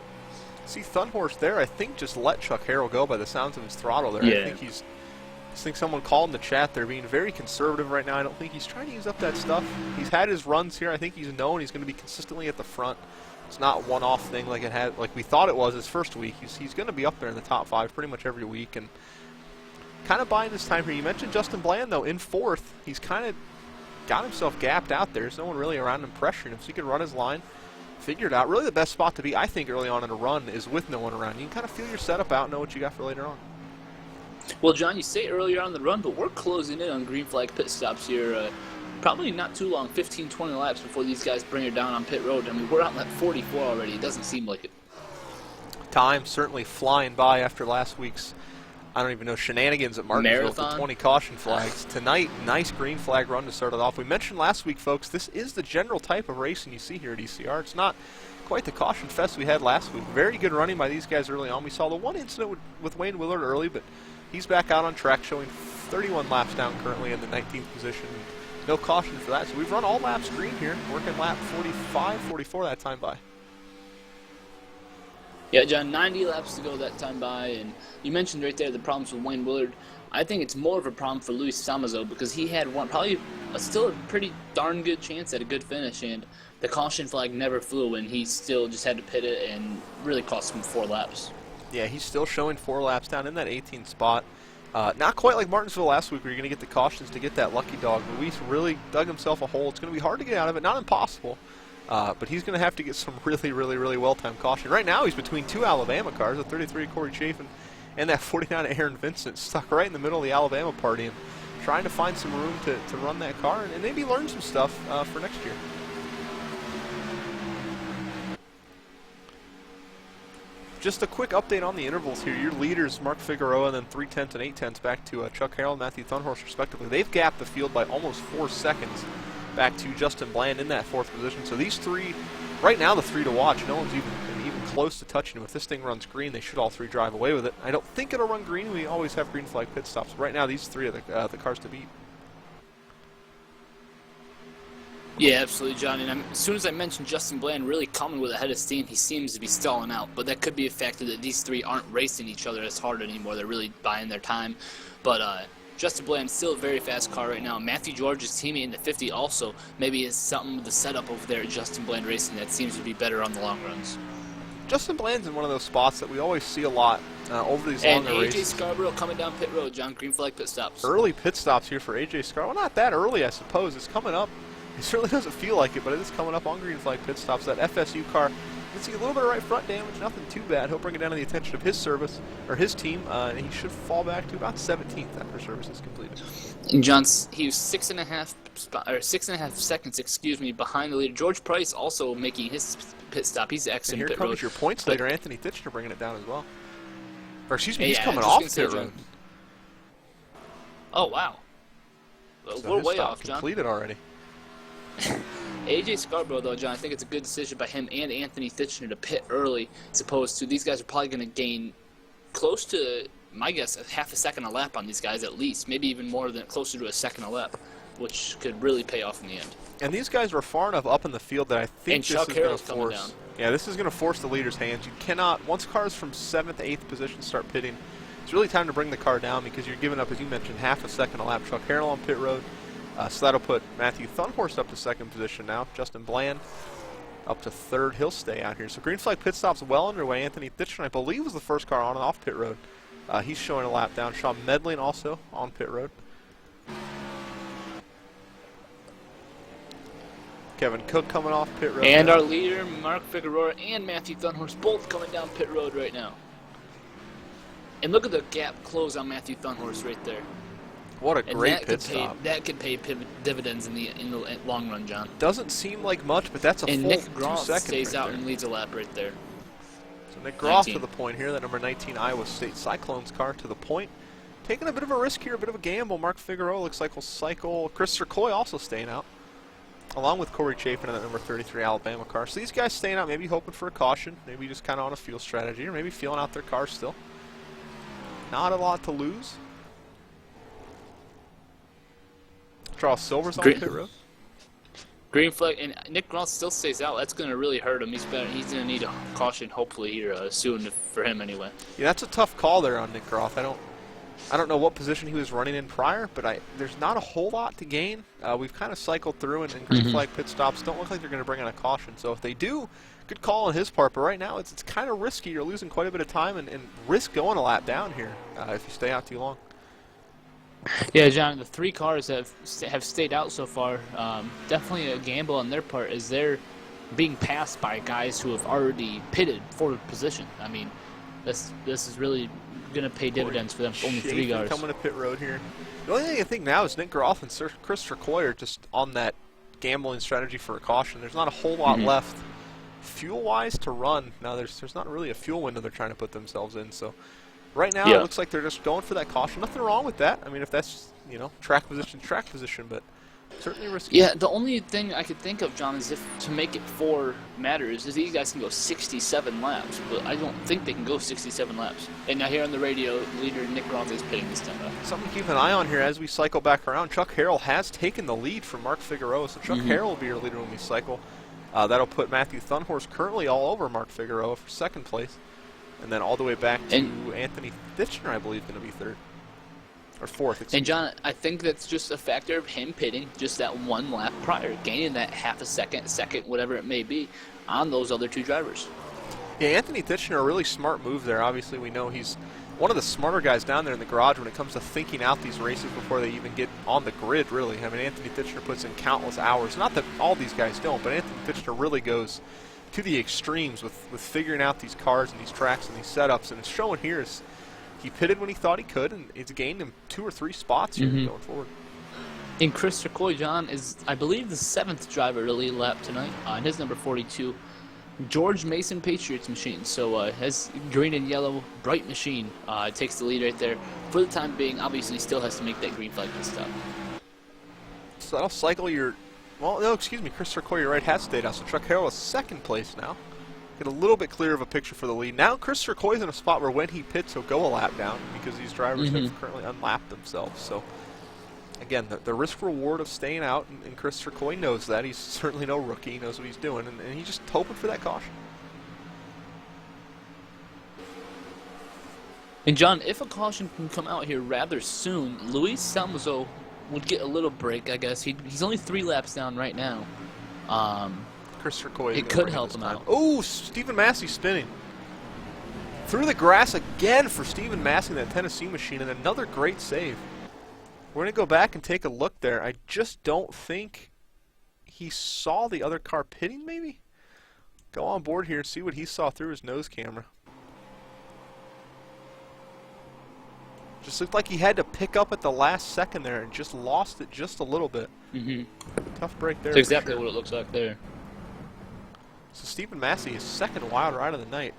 See, Thunhorse there, I think, just let Chuck Harrell go by the sounds of his throttle there. Yeah. I think someone called in the chat they're being very conservative right now. I don't think he's trying to use up that stuff. He's had his runs here. I think he's known he's going to be consistently at the front. It's not a one-off thing like we thought it was his first week. He's going to be up there in the top 5 pretty much every week, and kind of buying his time here. You mentioned Justin Bland, though, in 4th. He's kind of got himself gapped out there. There's no one really around him pressuring him, so he can run his line, figure it out. Really the best spot to be, I think, early on in a run is with no one around. You can kind of feel your setup out and know what you got for later on. Well, John, you say earlier on the run, but we're closing in on green flag pit stops here. Probably not too long, 15, 20 laps before these guys bring it down on pit road. I mean, we're out in that 44 already. It doesn't seem like it. Time certainly flying by after last week's, I don't even know, shenanigans at Martinsville with the 20 caution flags. Tonight, nice green flag run to start it off. We mentioned last week, folks, this is the general type of racing you see here at ECR. It's not quite the caution fest we had last week. Very good running by these guys early on. We saw the one incident with Wayne Willard early, but he's back out on track, showing 31 laps down currently in the 19th position. No caution for that. So we've run all laps green here, working lap 45, 44 that time by. Yeah, John, 90 laps to go that time by, and you mentioned right there the problems with Wayne Willard. I think it's more of a problem for Luis Samazo because he had still a pretty darn good chance at a good finish, and the caution flag never flew, and he still just had to pit it and really cost him 4 laps. Yeah, he's still showing 4 laps down in that 18th spot. Not quite like Martinsville last week where you're going to get the cautions to get that lucky dog. Luis really dug himself a hole. It's going to be hard to get out of it, not impossible. But he's going to have to get some really, really, really well-timed caution. Right now he's between 2 Alabama cars, a 33 Corey Chafin and that 49 Aaron Vincent, stuck right in the middle of the Alabama party and trying to find some room to run that car and maybe learn some stuff for next year. Just a quick update on the intervals here. Your leaders, Mark Figueroa, and then 3/10 and 8/10 back to Chuck Harrell and Matthew Thunhorse, respectively. They've gapped the field by almost 4 seconds back to Justin Bland in that 4th position. So these 3, right now the 3 to watch, no one's even close to touching them. If this thing runs green, they should all 3 drive away with it. I don't think it'll run green. We always have green flag pit stops. Right now these 3 are the cars to beat. Yeah, absolutely, John. And as soon as I mentioned Justin Bland really coming with a head of steam, he seems to be stalling out. But that could be a factor that these three aren't racing each other as hard anymore. They're really buying their time. But Justin Bland's still a very fast car right now. Matthew George's teammate in the 50 also maybe is something with the setup over there at Justin Bland Racing that seems to be better on the long runs. Justin Bland's in one of those spots that we always see a lot over these longer races. And AJ Scarborough coming down pit road, John. Green flag pit stops. Early pit stops here for AJ Scarborough. Well, not that early, I suppose. It's coming up. It certainly doesn't feel like it, but it is coming up on green flag pit stops. That FSU car, you can see a little bit of right front damage, nothing too bad. He'll bring it down to the attention of his service, or his team, and he should fall back to about 17th after service is completed. And John, he was 6.5 seconds, behind the leader. George Price also making his pit stop. He's exiting And here pit road. comes your points leader, Anthony Titchener, bringing it down as well. Or excuse me, Yeah, he's coming I was off just gonna pit say, road. John. Oh, wow. So We're his way stop off, John. completed already. AJ Scarborough, though, John, I think it's a good decision by him and Anthony Titchener to pit early, as opposed to these guys are probably going to gain close to, my guess, a half a second a lap on these guys at least, maybe even more than closer to a second a lap, which could really pay off in the end. And these guys are far enough up in the field that I think And this Chuck is going to Harrell's coming force. down. Yeah, this is going to force the leader's hands. You cannot, once cars from 7th, 8th position start pitting, it's really time to bring the car down because you're giving up, as you mentioned, half a second a lap. Chuck Harrell on pit road. So that'll put Matthew Thunhorst up to 2nd position now. Justin Bland up to 3rd. He'll stay out here. So green flag pit stop's well underway. Anthony Titchener, I believe, was the first car on and off pit road. He's showing a lap down. Sean Medlin also on pit road. Kevin Cook coming off pit road. And now. our leader, Mark Figueroa, and Matthew Thunhorst both coming down pit road right now. And look at the gap close on Matthew Thunhorst right there. What a And great that pit could stop. That could pay dividends in the long run, John. Doesn't seem like much, but that's a And full Nick 2 Groff seconds stays right out there. and leads a lap right there. So Nick Groff 19. to the point here, that number 19 Iowa State Cyclones car to the point. Taking a bit of a risk here, a bit of a gamble. Mark Figueroa looks like will cycle. Chris Coy also staying out, along with Corey Chapin in that number 33 Alabama car. So these guys staying out, maybe hoping for a caution, maybe just kind of on a fuel strategy, or maybe feeling out their cars still. Not a lot to lose. Charles Silver's on pit road. Green flag, and Nick Groff still stays out. That's going to really hurt him. He's going to need a caution, hopefully here soon for him anyway. Yeah, that's a tough call there on Nick Groff. I don't know what position he was running in prior, but there's not a whole lot to gain. We've kind of cycled through, and green flag pit stops don't look like they're going to bring in a caution. So if they do, good call on his part. But right now, it's kind of risky. You're losing quite a bit of time and risk going a lap down here if you stay out too long. Yeah, John, the 3 cars have stayed out so far. Definitely a gamble on their part as they're being passed by guys who have already pitted for position. I mean, this is really going to pay dividends for them. Only 3 cars. Coming to pit road here. The only thing I think now is Nick Groff and Chris Coy are just on that gambling strategy for a caution. There's not a whole lot left fuel-wise to run. Now there's not really a fuel window they're trying to put themselves in. So right now it looks like they're just going for that caution. Nothing wrong with that. I mean, if that's track position, but certainly risky. Yeah, the only thing I could think of, John, is if to make it 4 matters, is these guys can go 67 laps, but I don't think they can go 67 laps. And now here on the radio, leader Nick Groff is pitting this time. Something to keep an eye on here as we cycle back around. Chuck Harrell has taken the lead from Mark Figueroa, so Chuck Harrell will be your leader when we cycle. That'll put Matthew Thunhorst currently all over Mark Figueroa for 2nd place, and then all the way back to Anthony Titchener, I believe, going to be 3rd. Or 4th, And John, I think that's just a factor of him pitting just that 1 lap prior, gaining that half a second, whatever it may be, on those other 2 drivers. Yeah, Anthony Titchener, a really smart move there. Obviously, we know he's one of the smarter guys down there in the garage when it comes to thinking out these races before they even get on the grid, really. I mean, Anthony Titchener puts in countless hours. Not that all these guys don't, but Anthony Titchener really goes to the extremes with figuring out these cars and these tracks and these setups. And it's showing here is he pitted when he thought he could, and it's gained him 2 or 3 spots here going forward. And Chris Coy, John, is, I believe, the 7th driver to lead lap tonight, and his number 42. George Mason Patriots machine. So his green and yellow bright machine takes the lead right there. For the time being, obviously still has to make that green flag pit stop. So that'll cycle your, well, no, excuse me, Chris Coy, you're right, has stayed out. So Chuck Harrell is 2nd place now. Get a little bit clearer of a picture for the lead. Now Chris Coy's in a spot where when he pits, he'll go a lap down because these drivers have currently unlapped themselves. So again, the risk reward of staying out, and Christopher Coy knows that. He's certainly no rookie. He knows what he's doing, and he's just hoping for that caution. And John, if a caution can come out here rather soon, Luis Salmazo would get a little break, I guess. He's only 3 laps down right now. Christopher Coy. It could help him out. Oh, Stephen Massey spinning through the grass again for Stephen Massey, that Tennessee machine, and another great save. We're going to go back and take a look there. I just don't think he saw the other car pitting, maybe? Go on board here and see what he saw through his nose camera. Just looked like he had to pick up at the last second there and just lost it just a little bit. Tough break there. That's exactly what it looks like there. So Stephen Massey, his second wild ride of the night.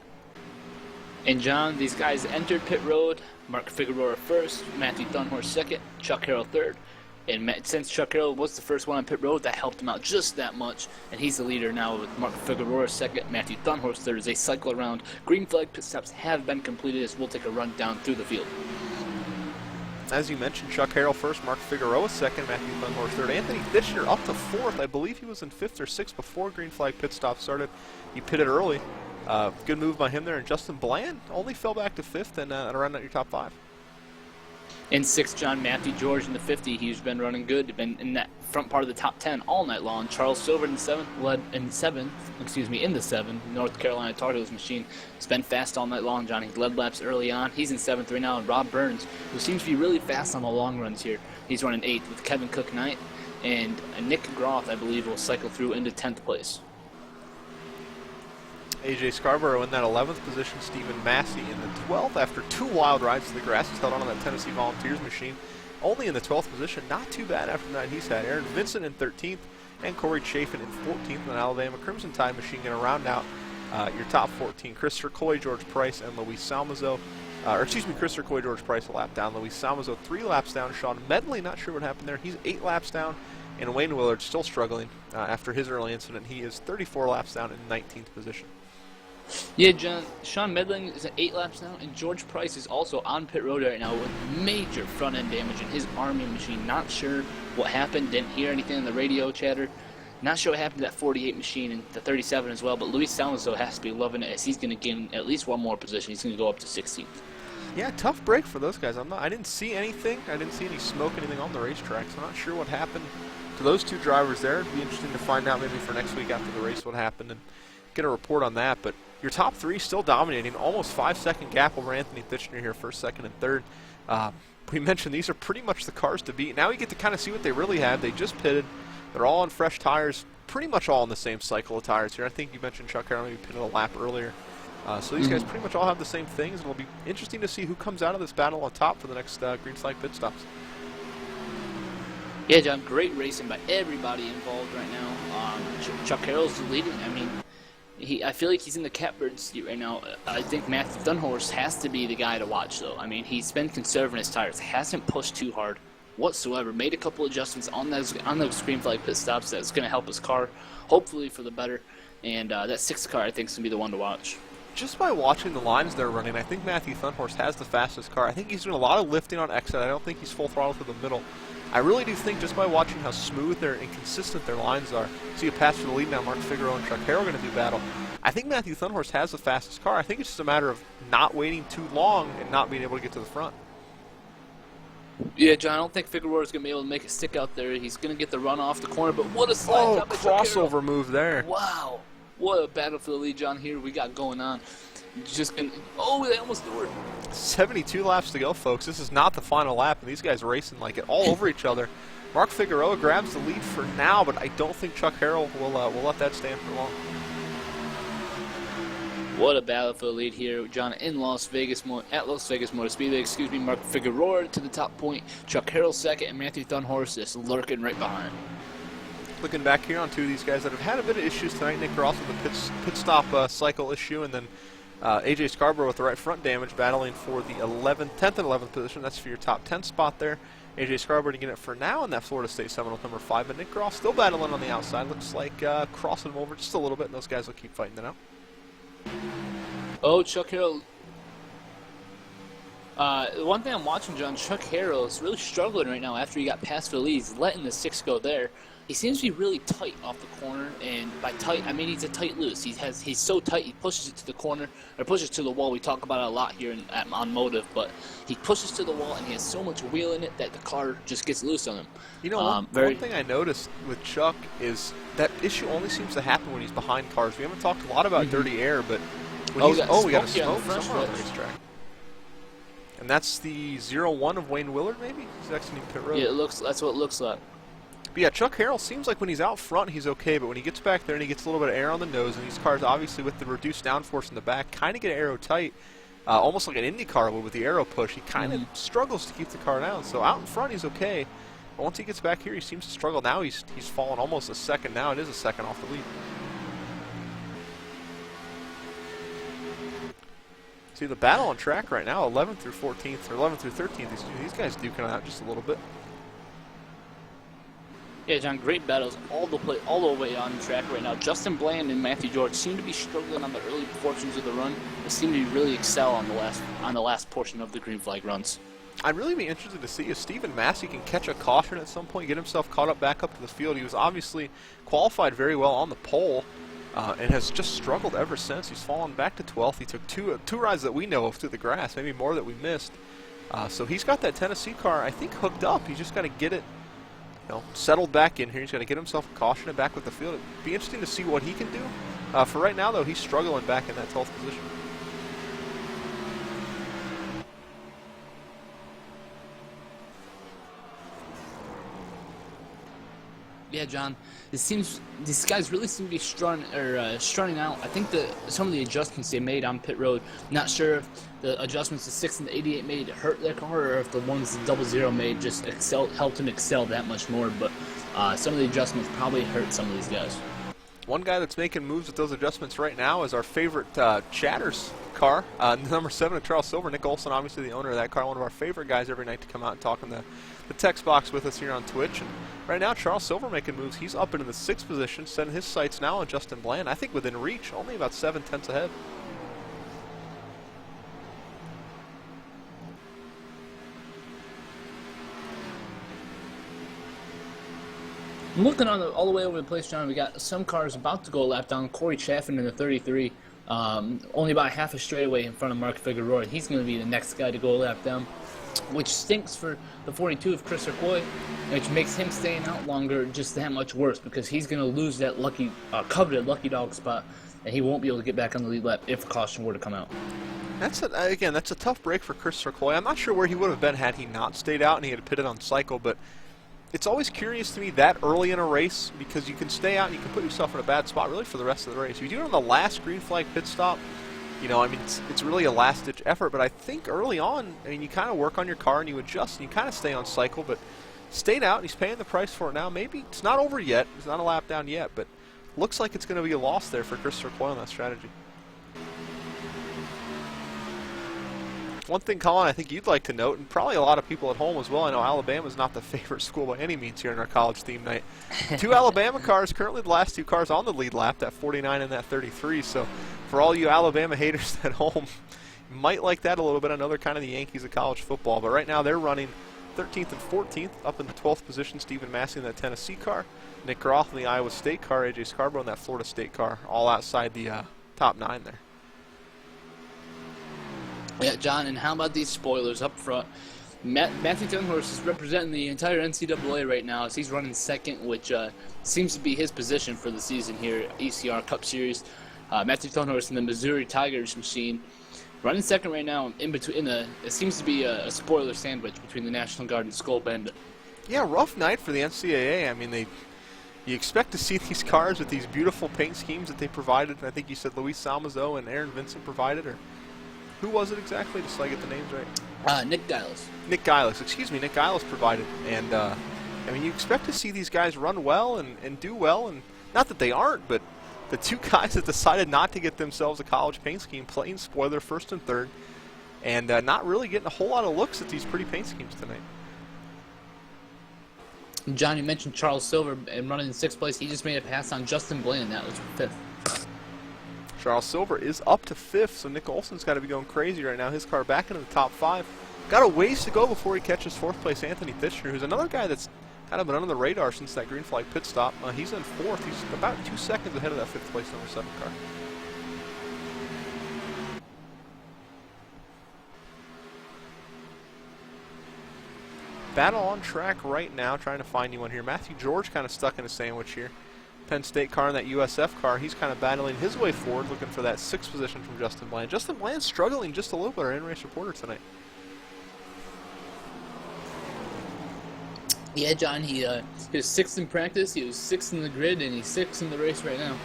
And John, these guys entered pit road. Mark Figueroa first, Matthew Dunhorse second, Chuck Harrell third. And since Chuck Harrell was the first one on pit road, that helped him out just that much. And he's the leader now with Mark Figueroa second, Matthew Dunhorse third as they cycle around. Green flag pit stops have been completed as we'll take a run down through the field. As you mentioned, Chuck Harrell first, Mark Figueroa second, Matthew Dunhorse third. Anthony Ditchner up to fourth. I believe he was in fifth or sixth before green flag pit stop started. He pitted early. Good move by him there. And Justin Bland only fell back to fifth and around out your top 5. In sixth, John, Matthew George in the 50. He's been running good. Been in that front part of the top 10 all night long. Charles Silver in the seventh, in the seventh, North Carolina Tar Heels machine. It's been fast all night long, John. He's led laps early on. He's in seventh right now. And Rob Burns, who seems to be really fast on the long runs here, he's running eighth with Kevin Cook ninth. And Nick Groth, I believe, will cycle through into 10th place. AJ Scarborough in that 11th position, Stephen Massey in the 12th after 2 wild rides to the grass. He's held on that Tennessee Volunteers machine. Only in the 12th position, not too bad after the night he's had. Aaron Vincent in 13th and Corey Chafin in 14th. And Alabama Crimson Tide machine going to round out your top 14. Christopher Coy, George Price, and Luis Salmazo. Christopher Coy, George Price a lap down. Luis Salmazo 3 laps down. Sean Medley, not sure what happened there. He's 8 laps down. And Wayne Willard still struggling after his early incident. He is 34 laps down in 19th position. Yeah, John, Sean Medling is at 8 laps now, and George Price is also on pit road right now with major front-end damage in his Army machine. Not sure what happened, didn't hear anything in the radio chatter. Not sure what happened to that 48 machine and the 37 as well, but Luis Salmazo has to be loving it as he's going to gain at least one more position. He's going to go up to 16th. Yeah, tough break for those guys. I didn't see anything. I didn't see any smoke, anything on the racetrack, so I'm not sure what happened to those 2 drivers there. It'd be interesting to find out maybe for next week after the race what happened and get a report on that. But your top 3 still dominating, almost 5-second gap over Anthony Ditchner here, first, second, and third. We mentioned these are pretty much the cars to beat. Now you get to kind of see what they really have. They just pitted. They're all on fresh tires, pretty much all on the same cycle of tires here. I think you mentioned Chuck Harrell maybe pitted a lap earlier. So these guys pretty much all have the same things, and it'll be interesting to see who comes out of this battle on top for the next green flag pit stops. Yeah, John, great racing by everybody involved right now. Chuck Harrell's leading. I mean, I feel like he's in the catbird seat right now. I think Matthew Dunhorse has to be the guy to watch, though. I mean, he's been conserving his tires. Hasn't pushed too hard whatsoever. Made a couple adjustments on those green flag pit stops that's going to help his car, hopefully for the better. And that 6th car, I think, is going to be the one to watch. Just by watching the lines they're running, I think Matthew Dunhorse has the fastest car. I think he's doing a lot of lifting on exit. I don't think he's full throttle through the middle. I really do think just by watching how smooth and consistent their lines are. See a pass for the lead now. Mark Figueroa and Chuck Harrell going to do battle. I think Matthew Dunhorse has the fastest car. I think it's just a matter of not waiting too long and not being able to get to the front. Yeah, John, I don't think Figueroa is going to be able to make a stick out there. He's going to get the run off the corner, but what a slide job by Chuck Harrell. Crossover move there. Wow. What a battle for the lead, John, here we got going on. Just gonna, they almost do it. 72 laps to go, folks. This is not the final lap, and these guys racing like it all over each other. Mark Figueroa grabs the lead for now, but I don't think Chuck Harrell will let that stand for long. What a battle for the lead here, John, at Las Vegas Motor Speedway. Mark Figueroa to the top point, Chuck Harrell second, and Matthew Dunhorse just lurking right behind. Looking back here on 2 of these guys that have had a bit of issues tonight. Nick Ross with the pit stop cycle issue, and then AJ Scarborough with the right front damage, battling for the 10th and 11th position. That's for your top 10 spot there. AJ Scarborough to get it for now in that Florida State Seminole number 5, but Nick Ross still battling on the outside. Looks like crossing him over just a little bit, and those guys will keep fighting it out. Oh, Chuck Harrell. One thing I'm watching, John, Chuck Harrell is really struggling right now after he got past the lead. He's letting the 6 go there. He seems to be really tight off the corner, and by tight, I mean he's a tight loose. He's so tight, he pushes it to the corner, or pushes to the wall. We talk about it a lot here on MOTV, but he pushes to the wall, and he has so much wheel in it that the car just gets loose on him. You know, one thing I noticed with Chuck is that issue only seems to happen when he's behind cars. We haven't talked a lot about dirty air, but when we got a smoke somewhere on the racetrack. And that's the 0-1 of Wayne Willard, maybe? He's exiting pit road. Yeah, that's what it looks like. But yeah, Chuck Harrell seems like when he's out front, he's okay, but when he gets back there and he gets a little bit of air on the nose, and these cars, obviously, with the reduced downforce in the back, kind of get aero tight, almost like an Indy car would with the aero push. He kind of struggles to keep the car down. So out in front, he's okay. But once he gets back here, he seems to struggle. Now he's fallen almost a second. Now it is a second off the lead. See, the battle on track right now, 11th through 14th, or 11th through 13th, these guys duking it out just a little bit. Yeah, John, great battles all the way on the track right now. Justin Bland and Matthew George seem to be struggling on the early portions of the run, but seem to really excel on the last portion of the green flag runs. I'd really be interested to see if Stephen Massey can catch a caution at some point, get himself caught up back up to the field. He was obviously qualified very well on the pole, and has just struggled ever since. He's fallen back to 12th. He took two rides that we know of through the grass, maybe more that we missed. So he's got that Tennessee car, I think, hooked up. He's just got to get it settled back in here. He's got to get himself a caution and back with the field. It'd be interesting to see what he can do. For right now, though, he's struggling back in that 12th position. Yeah, John, these guys really seem to be strutting out. I think some of the adjustments they made on pit road, not sure if the adjustments the 6 and the 88 made hurt their car, or if the ones the 00 made just helped him excel that much more. But some of the adjustments probably hurt some of these guys. One guy that's making moves with those adjustments right now is our favorite Chatters car, number 7 of Charles Silver. Nick Olson, obviously the owner of that car, one of our favorite guys every night to come out and talk in the text box with us here on Twitch. And right now, Charles Silver making moves. He's up into the 6th position, setting his sights now on Justin Bland. I think within reach, only about 7/10 ahead. Looking all the way over the place, John, we got some cars about to go a lap down. Corey Chaffin in the 33, only about half a straightaway in front of Mark Figueroa. He's going to be the next guy to go a lap down, which stinks for the 42 of Chris Roy, which makes him staying out longer just that much worse, because he's going to lose that coveted lucky dog spot, and he won't be able to get back on the lead lap if caution were to come out. That's a tough break for Chris Roy. I'm not sure where he would have been had he not stayed out and he had pitted on cycle, but it's always curious to me that early in a race, because you can stay out and you can put yourself in a bad spot really for the rest of the race. If you do it on the last green flag pit stop, it's really a last-ditch effort, but I think early on, you kind of work on your car and you adjust and you kind of stay on cycle, but stayed out and he's paying the price for it now. Maybe it's not over yet. It's not a lap down yet, but looks like it's going to be a loss there for Chris Roy on that strategy. One thing, Colin, I think you'd like to note, and probably a lot of people at home as well, I know Alabama's not the favorite school by any means here in our college theme night. 2 Alabama cars, currently the last 2 cars on the lead lap, that 49 and that 33, so for all you Alabama haters at home, you might like that a little bit. I know they're kind of the Yankees of college football, but right now they're running 13th and 14th, up in the 12th position, Stephen Massey in that Tennessee car, Nick Groff in the Iowa State car, AJ Scarborough in that Florida State car, all outside the top 9 there. Yeah, John, and how about these spoilers up front? Matthew Tunhorse is representing the entire NCAA right now as he's running second, which seems to be his position for the season here, ECR Cup Series. Matthew Tunhorse in the Missouri Tigers machine, running second right now. In between, it seems to be a spoiler sandwich between the National Guard and Skull Bend. Yeah, rough night for the NCAA. You expect to see these cars with these beautiful paint schemes that they provided, and I think you said Luis Salmazo and Aaron Vincent provided, or who was it exactly, just so I get the names right? Nick Giles. Nick Giles provided. And, you expect to see these guys run well and do well, and not that they aren't, but the 2 guys that decided not to get themselves a college paint scheme, playing spoiler 1st and 3rd, and not really getting a whole lot of looks at these pretty paint schemes tonight. John, you mentioned Charles Silver and running in 6th place. He just made a pass on Justin Bland. That was 5th. Charles Silver is up to 5th, so Nick Olson's got to be going crazy right now. His car back into the top 5. Got a ways to go before he catches 4th place Anthony Titchener, who's another guy that's kind of been under the radar since that green flag pit stop. He's in 4th. He's about 2 seconds ahead of that 5th place number 7 car. Battle on track right now, trying to find anyone here. Matthew George kind of stuck in a sandwich here. Penn State car and that USF car, he's kind of battling his way forward, looking for that 6th position from Justin Bland. Justin Bland struggling just a little bit, our in-race reporter tonight. Yeah, John, he was 6th in practice, he was 6th in the grid, and he's 6th in the race right now.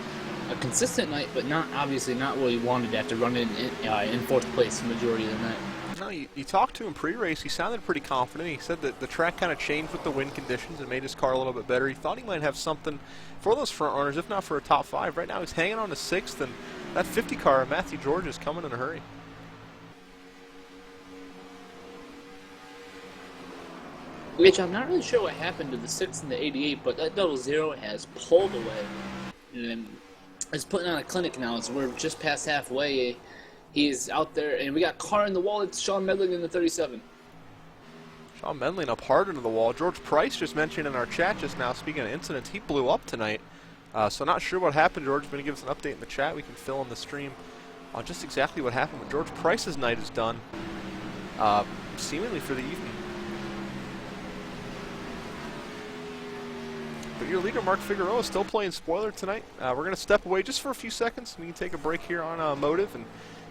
A consistent night, but obviously not what he wanted after running in 4th place the majority of the night. No, you talked to him pre-race. He sounded pretty confident. He said that the track kind of changed with the wind conditions and made his car a little bit better. He thought he might have something for those front runners, if not for a top 5. Right now he's hanging on to 6th, and that 50 car, Matthew George, is coming in a hurry. Which I'm not really sure what happened to the 6 and the 88, but that double zero has pulled away. And is putting on a clinic now, so we're just past halfway. He's out there, and we got car in the wall. It's Sean Medley in the 37. Sean Medley up hard into the wall. George Price just mentioned in our chat just now, speaking of incidents, he blew up tonight. So not sure what happened. George is going to give us an update in the chat. We can fill in the stream on just exactly what happened. But George Price's night is done, seemingly for the evening. But your leader, Mark Figueroa, is still playing spoiler tonight. We're going to step away just for a few seconds. We can take a break here on MOTV and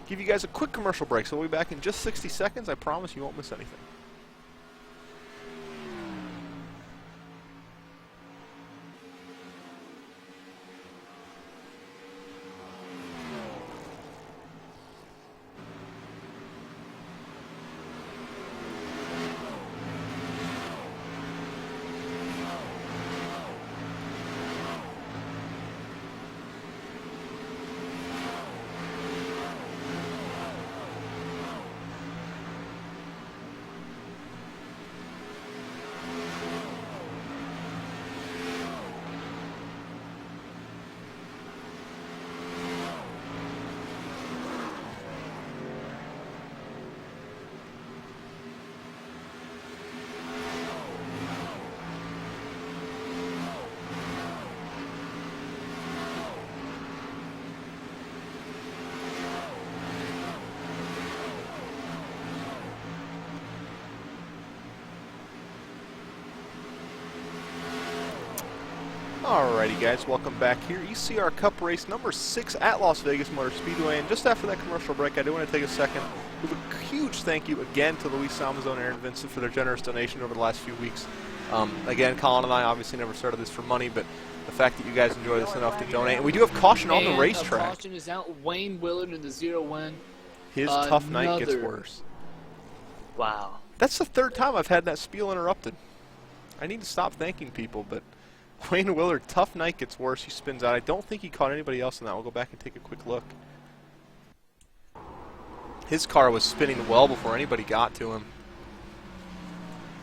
give you guys a quick commercial break. So we'll be back in just 60 seconds. I promise you won't miss anything. Alrighty guys, welcome back here. ECR Cup race number 6 at Las Vegas Motor Speedway. And just after that commercial break, I do want to take a second to give a huge thank you again to Luis Salmazo and Aaron Vincent for their generous donation over the last few weeks. Again, Colin and I obviously never started this for money, but the fact that you guys enjoy this enough to donate. And we do have caution on the racetrack. Caution is out. Wayne Willard in the 0-1. His tough night gets worse. Wow. That's the 3rd time I've had that spiel interrupted. I need to stop thanking people, but Wayne Willard, tough night gets worse. He spins out. I don't think he caught anybody else in that. We'll go back and take a quick look. His car was spinning well before anybody got to him.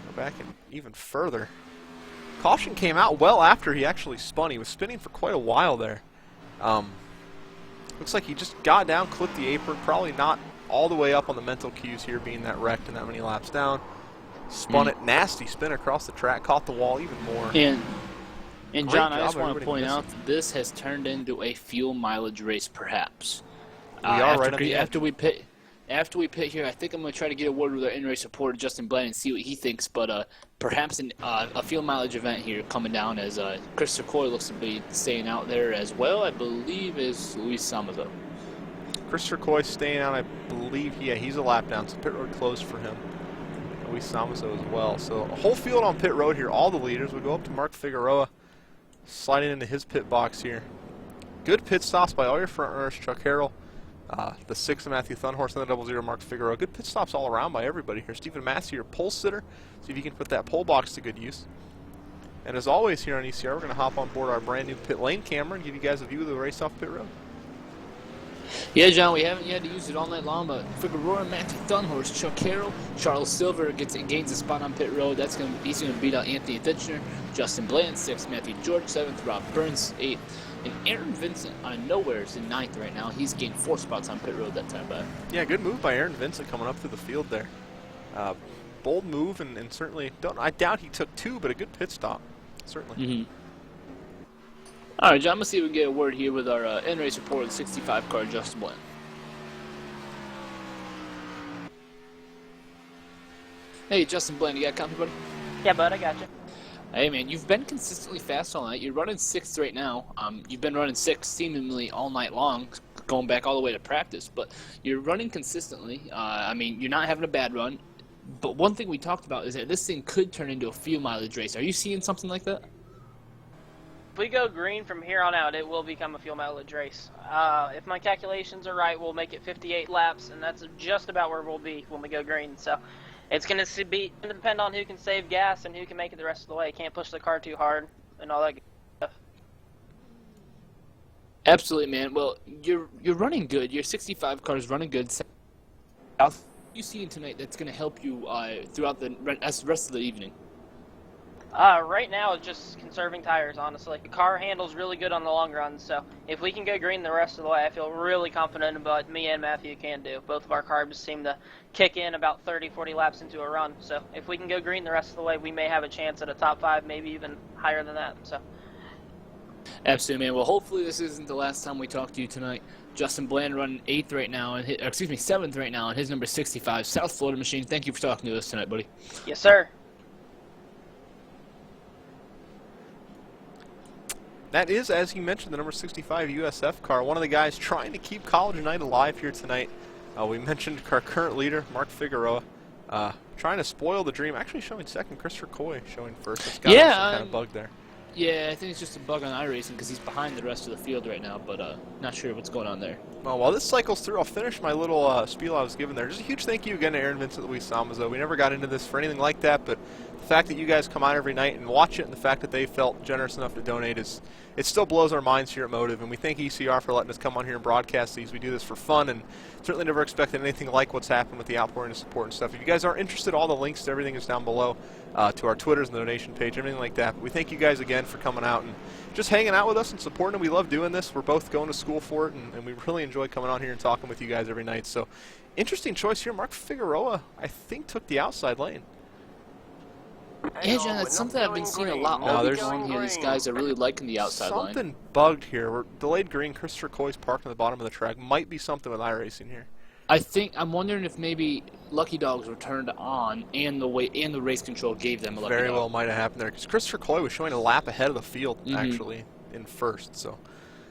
Go back and even further. Caution came out well after he actually spun. He was spinning for quite a while there. Looks like he just got down, clipped the apron. Probably not all the way up on the mental cues here, being that wrecked and that many laps down. Spun it, nasty spin across the track, caught the wall even more. And John, I just want to point out that this has turned into a fuel mileage race, perhaps. We are right on the edge. After we pit here, I think I'm going to try to get a word with our in-race reporter, Justin Bland, and see what he thinks. But perhaps a fuel mileage event here coming down, as Chris Coy looks to be staying out there as well, I believe, is Luis Salmazo. Chris Coy staying out, I believe. Yeah, he's a lap down, so pit road closed for him. Luis Salmazo as well. So a whole field on pit road here. All the leaders. We go up to Mark Figueroa, sliding into his pit box here. Good pit stops by all your front runners. Chuck Harrell, the 6th Matthew Thunhorse, and the 00 Mark Figueroa. Good pit stops all around by everybody here. Stephen Massey, your pole sitter. See if you can put that pole box to good use. And as always here on ECR, we're going to hop on board our brand new pit lane camera and give you guys a view of the race off pit road. Yeah, John, we haven't yet to use it all night long, but Figueroa, Matthew Thunhorse, Chuck Harrell, Charles Silver gains a spot on pit road. He's going to beat out Anthony Titchener, Justin Bland, 6th, Matthew George, 7th, Rob Burns, 8th, and Aaron Vincent out of nowhere is in 9th right now. He's gained 4 spots on pit road that time back. Yeah, good move by Aaron Vincent coming up through the field there. Bold move, and certainly I doubt he took 2, but a good pit stop, certainly. All right, John, let's see if we can get a word here with our in-race report, 65 car Justin Bland. Hey, Justin Bland, you got a copy, buddy? Yeah, bud, I got you. Hey, man, you've been consistently fast all night. You're running 6th right now. You've been running 6th seemingly all night long, going back all the way to practice. But you're running consistently. I mean, you're not having a bad run. But one thing we talked about is that this thing could turn into a fuel mileage race. Are you seeing something like that? If we go green from here on out, it will become a fuel mileage race. If my calculations are right, we'll make it 58 laps, and that's just about where we'll be when we go green. So it's going to depend on who can save gas and who can make it the rest of the way. Can't push the car too hard and all that good stuff. Absolutely, man. Well, you're running good. Your 65 car is running good. What you seeing tonight that's going to help you throughout the rest of the evening? Right now, it's just conserving tires, honestly. The car handles really good on the long run, so if we can go green the rest of the way, I feel really confident about me and Matthew can do. Both of our carbs seem to kick in about 30, 40 laps into a run, so if we can go green the rest of the way, we may have a chance at a top 5, maybe even higher than that. So. Absolutely, man. Well, hopefully this isn't the last time we talk to you tonight. Justin Bland running 8th right now, and 7th right now, and his number 65, South Florida Machine. Thank you for talking to us tonight, buddy. Yes, sir. That is, as he mentioned, the number 65 USF car. One of the guys trying to keep College Night alive here tonight. We mentioned our current leader, Mark Figueroa, trying to spoil the dream. Actually showing second, Christopher Coy showing first. It's got some kind of bug there. Yeah, I think it's just a bug on iRacing because he's behind the rest of the field right now, but not sure what's going on there. Well, while this cycles through, I'll finish my little spiel I was given there. Just a huge thank you again to Aaron Vincent, Luis Samazo. We never got into this for anything like that, but the fact that you guys come out every night and watch it, and the fact that they felt generous enough to donate it still blows our minds here at MOTV, and we thank ECR for letting us come on here and broadcast these. We do this for fun, and certainly never expected anything like what's happened with the outpouring of support and stuff. If you guys are interested, all the links to everything is down below, to our Twitters and the donation page, everything like that. But we thank you guys again for coming out and just hanging out with us and supporting it. We love doing this. We're both going to school for it, and we really enjoy coming on here and talking with you guys every night. So, interesting choice here. Mark Figueroa, I think, took the outside lane. Yeah, John, that's something I've been seeing a lot all week long here. These guys are really liking the outside line. Something bugged here. We're delayed green. Christopher Coy's parked on the bottom of the track. Might be something with iRacing here. I'm wondering if maybe Lucky Dogs were turned on and the race control gave them a lucky Very dog. well might have happened there because Christopher Coy was showing a lap ahead of the field actually in first. So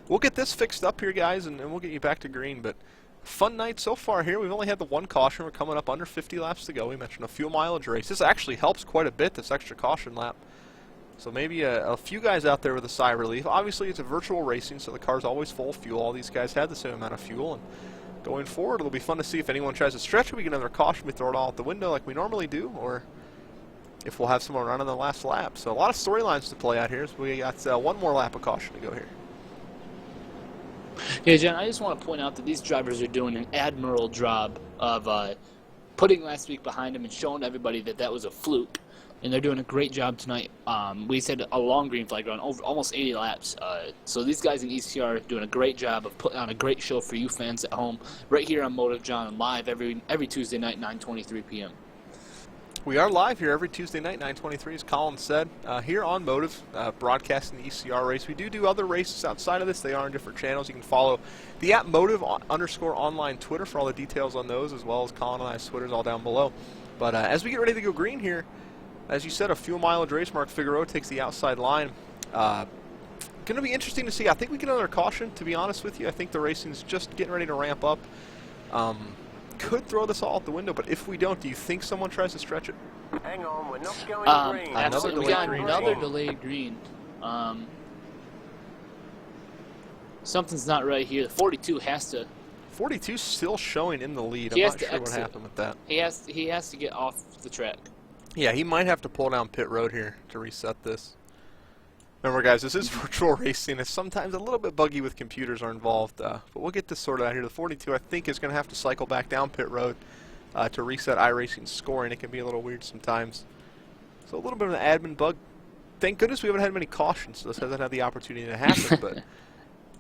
we'll get this fixed up here, guys, and we'll get you back to green. But fun night so far here. We've only had the one caution. We're coming up under 50 laps to go. We mentioned a fuel mileage race. This actually helps quite a bit, this extra caution lap. So maybe a few guys out there with a sigh of relief. Obviously, it's a virtual racing, so the car's always full of fuel. All these guys had the same amount of fuel. And going forward, it'll be fun to see if anyone tries to stretch it. We get another caution. We throw it all out the window like we normally do, or if we'll have someone run on the last lap. So a lot of storylines to play out here. So we got one more lap of caution to go here. Yeah, John, I just want to point out that these drivers are doing an admirable job of putting last week behind them and showing everybody that that was a fluke. And they're doing a great job tonight. We said a long green flag run, over almost 80 laps. So these guys in ECR are doing a great job of putting on a great show for you fans at home, right here on MOTV, John, live every Tuesday night, 9:23 p.m. We are live here every Tuesday night, 9:23, as Colin said, here on MOTV, broadcasting the ECR race. We do other races outside of this. They are on different channels. You can follow the app MOTV_online Twitter for all the details on those, as well as Colin and I's Twitter's all down below. But as we get ready to go green here, as you said, a fuel mileage race. Mark Figueroa takes the outside line. Going to be interesting to see. I think we get another caution, to be honest with you. I think the racing's just getting ready to ramp up. Could throw this all out the window, but if we don't, do you think someone tries to stretch it? Hang on, we're not going green. Absolutely, we got another delayed green. Something's not right here. The 42 has to. 42 still showing in the lead. I'm not sure what happened with that. He has to get off the track. Yeah, he might have to pull down pit road here to reset this. Remember, guys, this is virtual racing. It's sometimes a little bit buggy with computers are involved, but we'll get this sorted out here. The 42, I think, is going to have to cycle back down pit road to reset iRacing scoring. It can be a little weird sometimes. So a little bit of an admin bug. Thank goodness we haven't had many cautions, so this hasn't had the opportunity to happen. But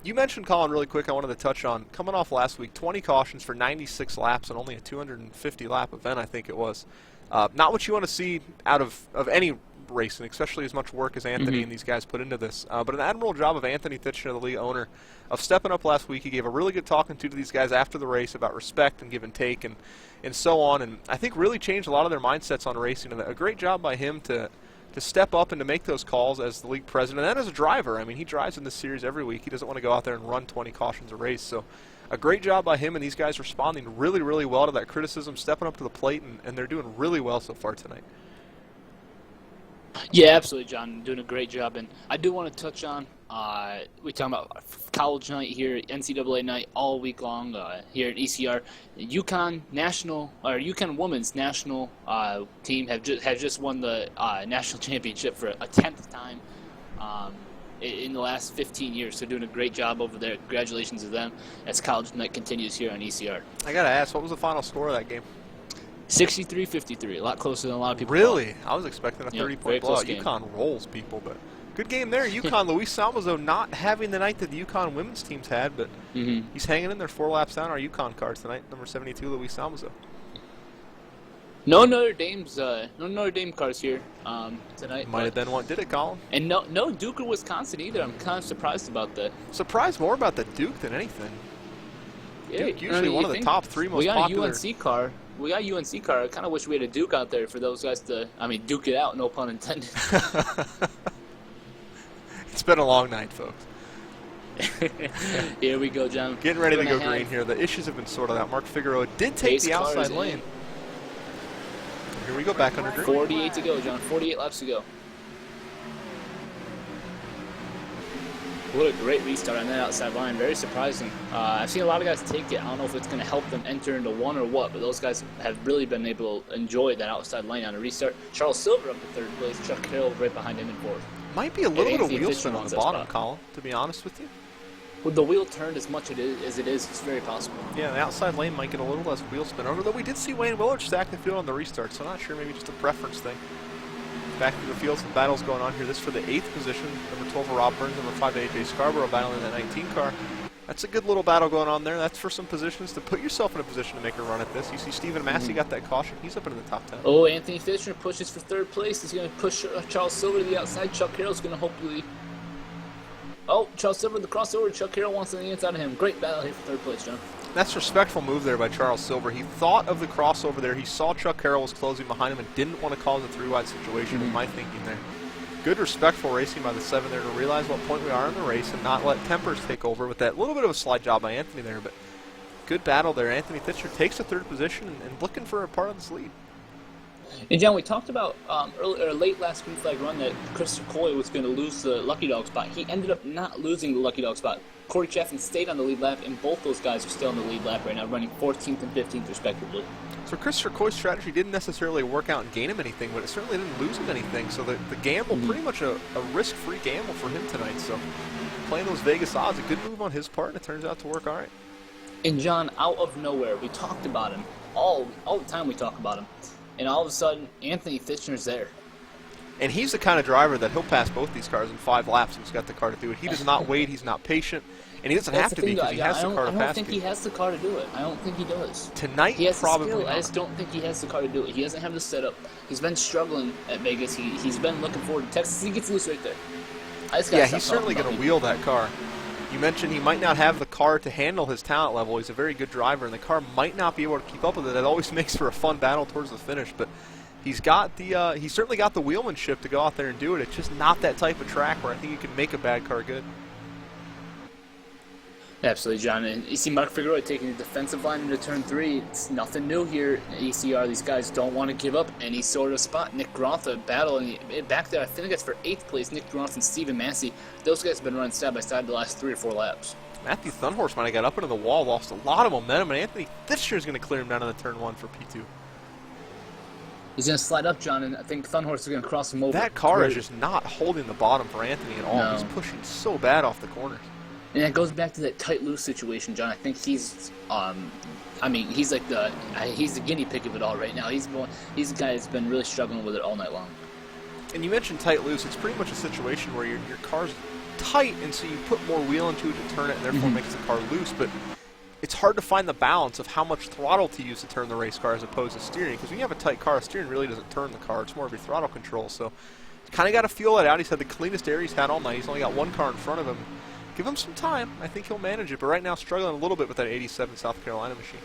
You mentioned, Colin, really quick, I wanted to touch on, coming off last week, 20 cautions for 96 laps and only a 250-lap event, I think it was. Not what you want to see out of any racing, especially as much work as Anthony and these guys put into this. But an admirable job of Anthony Titchener, the league owner, of stepping up last week. He gave a really good talking to these guys after the race about respect and give and take and so on, and I think really changed a lot of their mindsets on racing. And a great job by him to step up and to make those calls as the league president and as a driver. I mean, he drives in this series every week. He doesn't want to go out there and run 20 cautions a race. So a great job by him and these guys responding really, really well to that criticism, stepping up to the plate, and they're doing really well so far tonight. Yeah, absolutely, John. Doing a great job. And I do want to touch on, we talking about college night here, NCAA night all week long here at ECR. UConn women's national team have just won the national championship for a 10th time in the last 15 years. So doing a great job over there. Congratulations to them as college night continues here on ECR. I got to ask, what was the final score of that game? 63-53, a lot closer than a lot of people Really? thought. I was expecting a 30-point close blowout. game. UConn rolls people, but good game there. UConn, Luis Salmazo not having the night that the UConn women's teams had, but he's hanging in there 4 laps down our UConn car tonight, number 72, Luis Salmazo. No Notre Dame cars here tonight. Might have been one. Did it, Colin? And no Duke or Wisconsin either. I'm kind of surprised about that. Surprised more about the Duke than anything. Yeah, Duke usually one of the top 3 most popular. We got a UNC car. I kind of wish we had a Duke out there for those guys to, duke it out, no pun intended. It's been a long night, folks. Here we go, John. Getting ready to go green here. The issues have been sorted out. Mark Figueroa did take the outside lane. Here we go, back under green. 48 to go, John. 48 laps to go. What a great restart on that outside line. Very surprising. I've seen a lot of guys take it. I don't know if it's going to help them enter into one or what, but those guys have really been able to enjoy that outside lane on a restart. Charles Silver up to 3rd place. Chuck Carroll right behind him in 4th. Might be a little bit of wheel spin on the bottom, Colin, to be honest with you. With the wheel turned as much as it is, it's very possible. Yeah, the outside lane might get a little less wheel spin, although we did see Wayne Willard stack the field on the restart, so I'm not sure, maybe just a preference thing. Back to the field, some battles going on here. This for the 8th position. Number 12 for Rob Burns, number 5 AJ Scarborough battling that 19 car. That's a good little battle going on there. That's for some positions to put yourself in a position to make a run at this. You see Stephen Massey got that caution. He's up into the top 10. Oh, Anthony Fisher pushes for 3rd place. He's going to push Charles Silver to the outside. Chuck Carroll's going to hopefully... Oh, Charles Silver, the crossover. Chuck Carroll wants the inside of him. Great battle here for 3rd place, John. That's a respectful move there by Charles Silver. He thought of the crossover there. He saw Chuck Carroll was closing behind him and didn't want to cause a 3-wide situation, was my thinking there. Good respectful racing by the 7 there to realize what point we are in the race and not let tempers take over with that little bit of a slide job by Anthony there. But good battle there. Anthony Titchener takes the 3rd position and looking for a part of this lead. And John, we talked about late last green flag run that Christopher Coy was going to lose the Lucky Dog spot. He ended up not losing the Lucky Dog spot. Corey Chaffin stayed on the lead lap, and both those guys are still on the lead lap right now, running 14th and 15th respectively. So Christopher Coy's strategy didn't necessarily work out and gain him anything, but it certainly didn't lose him anything. So the gamble, pretty much a risk-free gamble for him tonight. So playing those Vegas odds, a good move on his part, and it turns out to work all right. And John, out of nowhere, we talked about him. All the time we talk about him. And all of a sudden, Anthony Titchener's there. And he's the kind of driver that he'll pass both these cars in 5 laps if he's got the car to do it. He does not wait. He's not patient. And he doesn't have to be because he has the car to pass. I don't think he has the car to do it. I don't think he does. Tonight, he has probably the skill. not. I just don't think he has the car to do it. He doesn't have the setup. He's been struggling at Vegas. He's been looking forward to Texas. He gets loose right there. Yeah, he's certainly going to wheel that car. You mentioned he might not have the car to handle his talent level. He's a very good driver, and the car might not be able to keep up with it. That always makes for a fun battle towards the finish, but he's got the he's certainly got the wheelmanship to go out there and do it. It's just not that type of track where I think you can make a bad car good. Absolutely, John. And you see Mark Figueroa taking the defensive line into turn 3. It's nothing new here at ECR. These guys don't want to give up any sort of spot. Nick Grotha battling back there. I think that's for 8th place. Nick Grotha and Stephen Massey. Those guys have been running side by side the last 3 or 4 laps. Matthew Thunhorse might have got up into the wall, lost a lot of momentum, and Anthony Titchener is going to clear him down in the turn 1 for P2. He's going to slide up, John, and I think Thunhorse is going to cross him over. That car is just not holding the bottom for Anthony at all. No. He's pushing so bad off the corners. And it goes back to that tight loose situation, John. I think he's, he's like he's the guinea pig of it all right now. He's the guy that's been really struggling with it all night long. And you mentioned tight loose. It's pretty much a situation where your car's tight, and so you put more wheel into it to turn it, and therefore makes the car loose. But it's hard to find the balance of how much throttle to use to turn the race car as opposed to steering. Because when you have a tight car, steering really doesn't turn the car. It's more of your throttle control. So kind of got to feel that out. He's had the cleanest air he's had all night. He's only got one car in front of him. Give him some time. I think he'll manage it. But right now, struggling a little bit with that 87 South Carolina machine.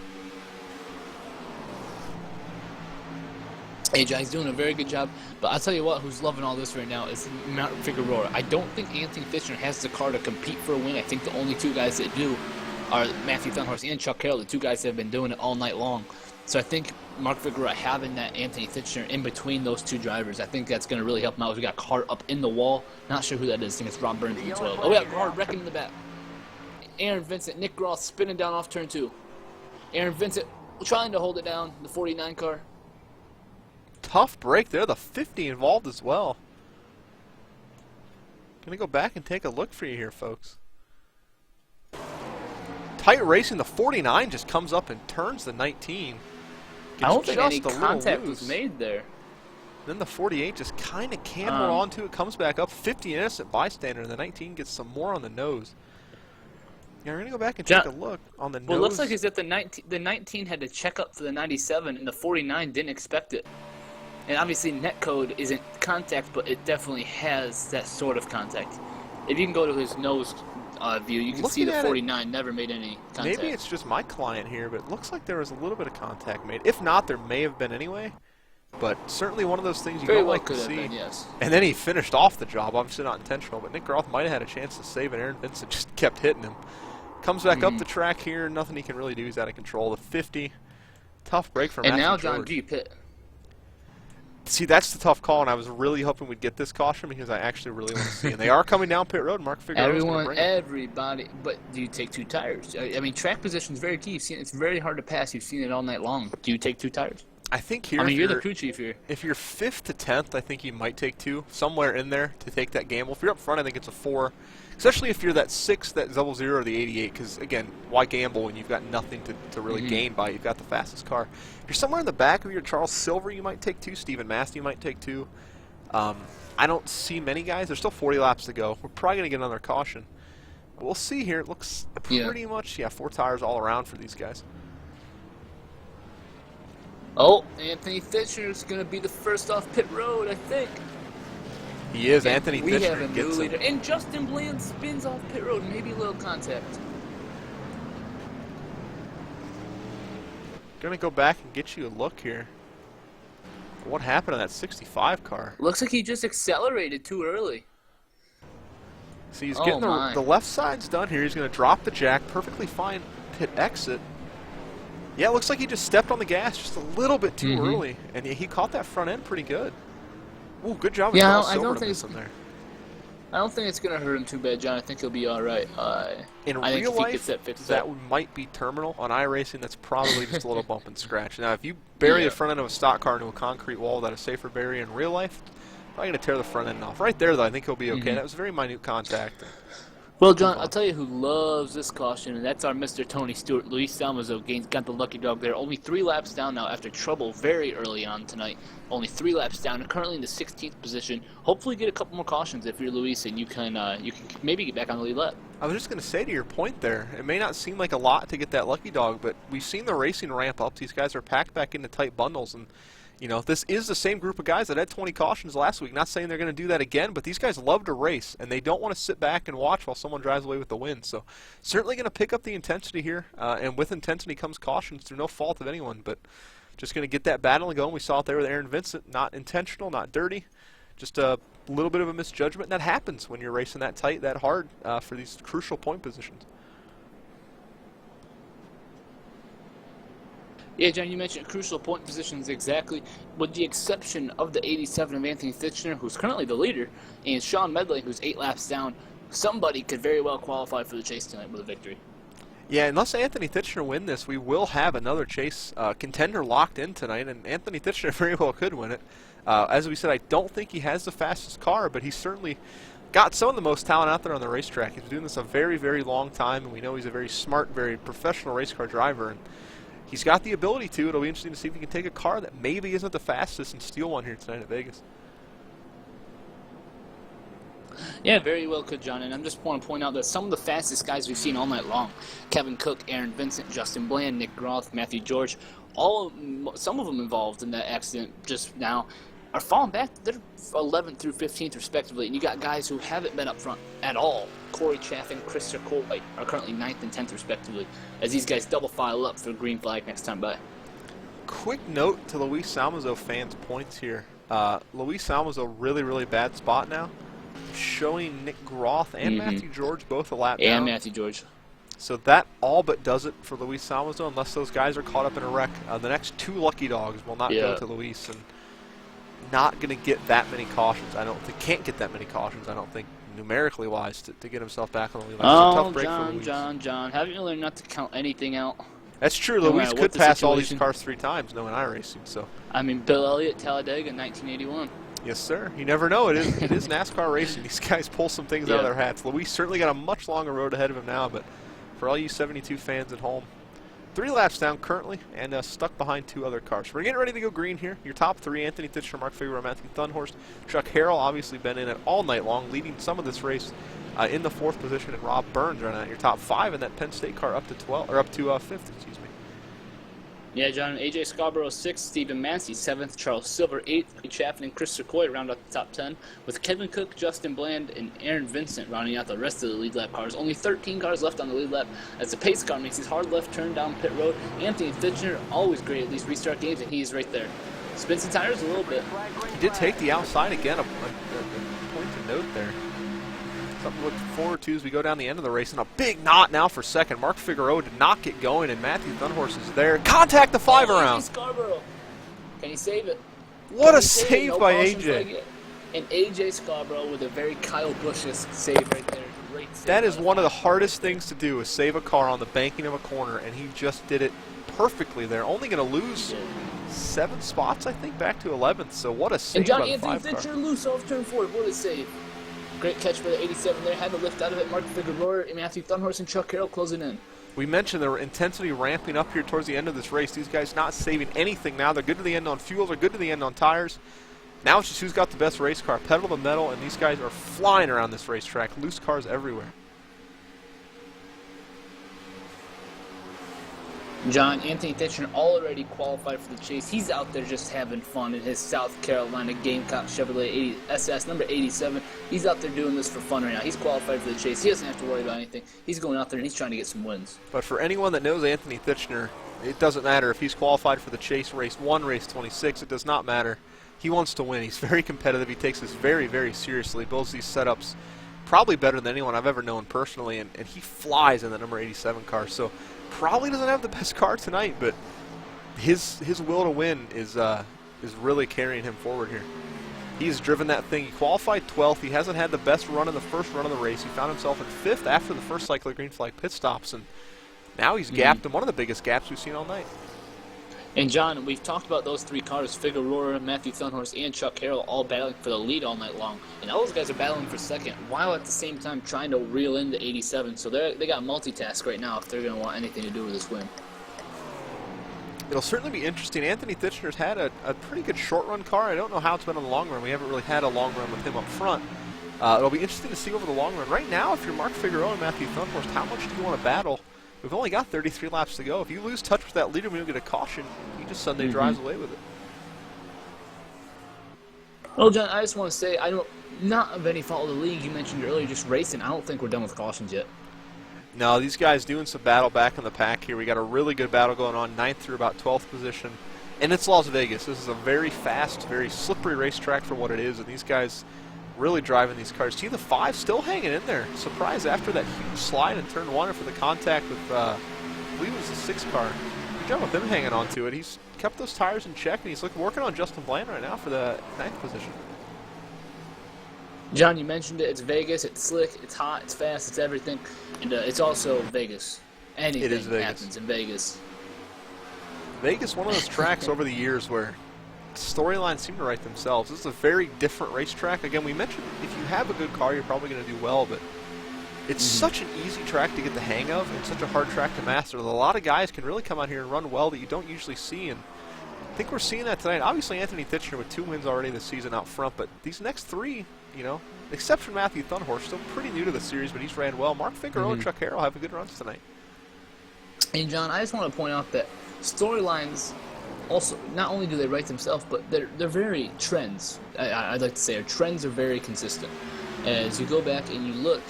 Hey, John, he's doing a very good job. But I'll tell you what, who's loving all this right now is Matt Figueroa. I don't think Anthony Fitchner has the car to compete for a win. I think the only two guys that do are Matthew Thunhorse and Chuck Carroll, the two guys that have been doing it all night long. So I think Mark Figueroa having that Anthony Fitchner in between those two drivers, I think that's going to really help him out. We got Carr up in the wall. Not sure who that is. I think it's Rob Burns in the 12. Oh, we got Carr wrecking in the back. Aaron Vincent, Nick Gross spinning down off turn 2. Aaron Vincent trying to hold it down, the 49 car. Tough break there. The 50 involved as well. Going to go back and take a look for you here, folks. Tight racing. The 49 just comes up and turns the 19. I don't think any just a contact little was loose. made there. Then the 48 just kind of cantered onto it, comes back up. 50 innocent bystander, and the 19 gets some more on the nose. Yeah, we're going to go back and take a look on the nose. Well, it looks like it's that the 19 had to check up for the 97, and the 49 didn't expect it. And obviously netcode isn't contact, but it definitely has that sort of contact. If you can go to his nose view, you can see the 49 never made any contact. Maybe it's just my client here, but it looks like there was a little bit of contact made. If not, there may have been anyway. But certainly one of those things you don't like to see. Been, yes. And then he finished off the job, obviously not intentional, but Nick Roth might have had a chance to save it. Aaron Vincent just kept hitting him. Comes back up the track here, nothing he can really do. He's out of control. The 50, tough break for Matthew And now George. John G. Pit. See, that's the tough call, and I was really hoping we'd get this caution because I actually really want to see. And they are coming down pit road. Mark Figueroa. Everybody. But do you take 2 tires? I mean, track position is very key. You've seen it's very hard to pass. You've seen it all night long. Do you take 2 tires? I think here. I mean, you're the crew chief here. If you're 5th to 10th, I think you might take 2 somewhere in there to take that gamble. If you're up front, I think it's a 4. Especially if you're that 6, that 00, or the 88, because, again, why gamble when you've got nothing to really gain by it? You've got the fastest car. If you're somewhere in the back of your Charles Silver, you might take 2. Stephen Mast, you might take 2. I don't see many guys. There's still 40 laps to go. We're probably going to get another caution. We'll see here. It looks pretty much, 4 tires all around for these guys. Oh, Anthony Fitchner is going to be the first off pit road, I think. He is. Anthony We have a Fitchner new gets leader. him. And Justin Bland spins off pit road, maybe a little contact. Going to go back and get you a look here. What happened to that 65 car? Looks like he just accelerated too early. See, he's getting the left side's done here. He's going to drop the jack. Perfectly fine pit exit. Yeah, it looks like he just stepped on the gas just a little bit too early. And he caught that front end pretty good. Ooh, good job with Charles Silver to miss him there. I don't think it's going to hurt him too bad, John. I think he'll be all right. In real life, that might be terminal. On iRacing, that's probably just a little bump and scratch. Now, if you bury the front end of a stock car into a concrete wall without a safer barrier in real life, probably going to tear the front end off. Right there, though, I think he'll be okay. That was very minute contact. Well, John, I'll tell you who loves this caution, and that's our Mr. Tony Stewart. Luis Salmazo got the lucky dog there. Only 3 laps down now after trouble very early on tonight. Only 3 laps down, currently in the 16th position. Hopefully get a couple more cautions if you're Luis, and you can maybe get back on the lead lap. I was just going to say to your point there, it may not seem like a lot to get that lucky dog, but we've seen the racing ramp up. These guys are packed back into tight bundles, and you know, this is the same group of guys that had 20 cautions last week. Not saying they're going to do that again, but these guys love to race, and they don't want to sit back and watch while someone drives away with the win. So certainly going to pick up the intensity here, and with intensity comes cautions through no fault of anyone, but just going to get that battle going. We saw it there with Aaron Vincent. Not intentional, not dirty, just a little bit of a misjudgment. And that happens when you're racing that tight, that hard for these crucial point positions. Yeah, John, you mentioned crucial point positions exactly, with the exception of the 87 of Anthony Fitchner, who's currently the leader, and Sean Medley, who's 8 laps down. Somebody could very well qualify for the chase tonight with a victory. Yeah, unless Anthony Fitchner win this, we will have another chase contender locked in tonight, and Anthony Fitchner very well could win it. As we said, I don't think he has the fastest car, but he's certainly got some of the most talent out there on the racetrack. He's been doing this a very, very long time, and we know he's a very smart, very professional race car driver. And he's got the ability to. It'll be interesting to see if he can take a car that maybe isn't the fastest and steal one here tonight at Vegas. Yeah, very well could, John. And I just want to point out that some of the fastest guys we've seen all night long, Kevin Cook, Aaron Vincent, Justin Bland, Nick Groth, Matthew George, some of them involved in that accident just now, are falling back. They're 11th through 15th respectively. And you got guys who haven't been up front at all. Corey Chaffin, Chris Coy are currently 9th and 10th respectively, as these guys double file up for the green flag next time by. Quick note to Luis Salmazo fans' points here. Luis Salmazo really, really bad spot now. Showing Nick Groth and Matthew George both a lap down. And Matthew George. So that all but does it for Luis Salmazo, unless those guys are caught up in a wreck. The next 2 lucky dogs will not go to Luis, and not going to get that many cautions. I don't think, can't get that many cautions, I don't think, numerically wise, to get himself back on the lead. Oh, it's a tough break for Luis. John, haven't you learned not to count anything out? That's true. No Luis matter could what the pass all these situation. cars 3 times knowing iRacing. So. I mean, Bill Elliott, Talladega, 1981. Yes, sir. You never know. It is NASCAR racing. These guys pull some things out of their hats. Luis certainly got a much longer road ahead of him now, but for all you 72 fans at home, 3 laps down currently, and stuck behind 2 other cars. We're getting ready to go green here. Your top 3, Anthony Titchener, Mark Figueroa, Matthew Thunhorst. Chuck Harrell obviously been in it all night long, leading some of this race in the 4th position, and Rob Burns running out your top 5 in that Penn State car up to 5th, excuse me. Yeah, John, AJ Scarborough 6th, Stephen Massey 7th, Charles Silver 8th, Corey Chaffin and Chris Coy round out the top 10, with Kevin Cook, Justin Bland, and Aaron Vincent rounding out the rest of the lead lap cars. Only 13 cars left on the lead lap as the pace car makes his hard left turn down pit road. Anthony Titchener, always great at these restart games, and he's right there. Spins some tires a little bit. He did take the outside again, a point to note there. Something to look forward to as we go down the end of the race. And a big knot now for second. Mark Figueroa did not get going, and Matthew Thunhorst is there. Contact the 5 around. Scarborough. Can he save it? What a save by AJ. And AJ Scarborough with a very Kyle Busch-esque save right there. Great save. That is one of the hardest things to do, is save a car on the banking of a corner, and he just did it perfectly there. Only going to lose 7 spots, I think, back to 11th. So what a save and John by the Anthony 5 car. Titchener loose off turn 4. What a save. Great catch for the 87 there. Had to lift out of it. Mark Figueroa, Matthew Thunhorst, and Chuck Harrell closing in. We mentioned the intensity ramping up here towards the end of this race. These guys not saving anything now. They're good to the end on fuel. They're good to the end on tires. Now it's just who's got the best race car. Pedal to the metal, and these guys are flying around this racetrack. Loose cars everywhere. John, Anthony Titchener already qualified for the chase. He's out there just having fun in his South Carolina Gamecock Chevrolet SS number 87. He's out there doing this for fun right now. He's qualified for the chase. He doesn't have to worry about anything. He's going out there and he's trying to get some wins. But for anyone that knows Anthony Titchener, it doesn't matter if he's qualified for the chase race 1, race 26. It does not matter. He wants to win. He's very competitive. He takes this very, very seriously. Builds these setups probably better than anyone I've ever known personally, and he flies in the number 87 car. So probably doesn't have the best car tonight, but his will to win is really carrying him forward here. He's driven that thing. He qualified 12th. He hasn't had the best run in the first run of the race. He found himself in 5th after the first cycle of green flag pit stops, and now he's gapped in one of the biggest gaps we've seen all night. And John, we've talked about those 3 cars, Figueroa, Matthew Thunhorst, and Chuck Harrell, all battling for the lead all night long. And all those guys are battling for second, while at the same time trying to reel in the 87. So they got multitask right now if they're going to want anything to do with this win. It'll certainly be interesting. Anthony Titchener's had a pretty good short-run car. I don't know how it's been in the long run. We haven't really had a long run with him up front. It'll be interesting to see over the long run. Right now, if you're Mark Figueroa and Matthew Thunhorst, how much do you want to battle? We've only got 33 laps to go. If you lose touch with that leader when you get a caution, he just Sunday drives away with it. Well, John, I just want to say, not of any fault of the league. You mentioned earlier just racing. I don't think we're done with cautions yet. No, these guys doing some battle back in the pack here. We got a really good battle going on, 9th through about 12th position. And it's Las Vegas. This is a very fast, very slippery racetrack for what it is, and these guys really driving these cars. See the 5 still hanging in there. Surprised after that huge slide in turn 1 for the contact with, I believe it was the 6 car. Good job with him hanging on to it. He's kept those tires in check, and he's working on Justin Bland right now for the 9th position. John, you mentioned it. It's Vegas. It's slick. It's hot. It's fast. It's everything. And it's also Vegas. Anything happens in Vegas. Vegas, one of those tracks over the years where storylines seem to write themselves. This is a very different racetrack. Again, we mentioned if you have a good car, you're probably going to do well, but it's such an easy track to get the hang of and such a hard track to master. A lot of guys can really come out here and run well that you don't usually see, and think we're seeing that tonight. Obviously, Anthony Titchener with 2 wins already this season out front, but these next 3, you know, except for Matthew Thunhorst, still pretty new to the series, but he's ran well. Mark Figueroa and Chuck Harrell having good runs tonight. And John, I just want to point out that storylines also, not only do they write themselves, but they're very trends. I'd like to say our trends are very consistent. As you go back and you look,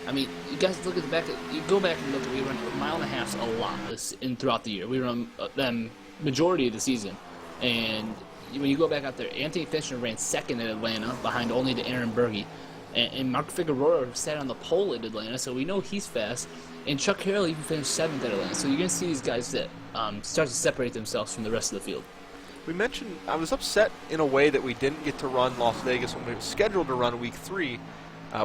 I mean, you guys look at the back. You go back and look at, we run 1.5 miles a lot throughout the year. We run them majority of the season, and when you go back out there, Anthony Titchener ran second at Atlanta, behind only to Aaron Berge, and Mark Figueroa sat on the pole at Atlanta, so we know he's fast. And Chuck Harrell even finished 7th at Atlanta. So you're going to see these guys that start to separate themselves from the rest of the field. We mentioned, I was upset in a way that we didn't get to run Las Vegas when we were scheduled to run week 3.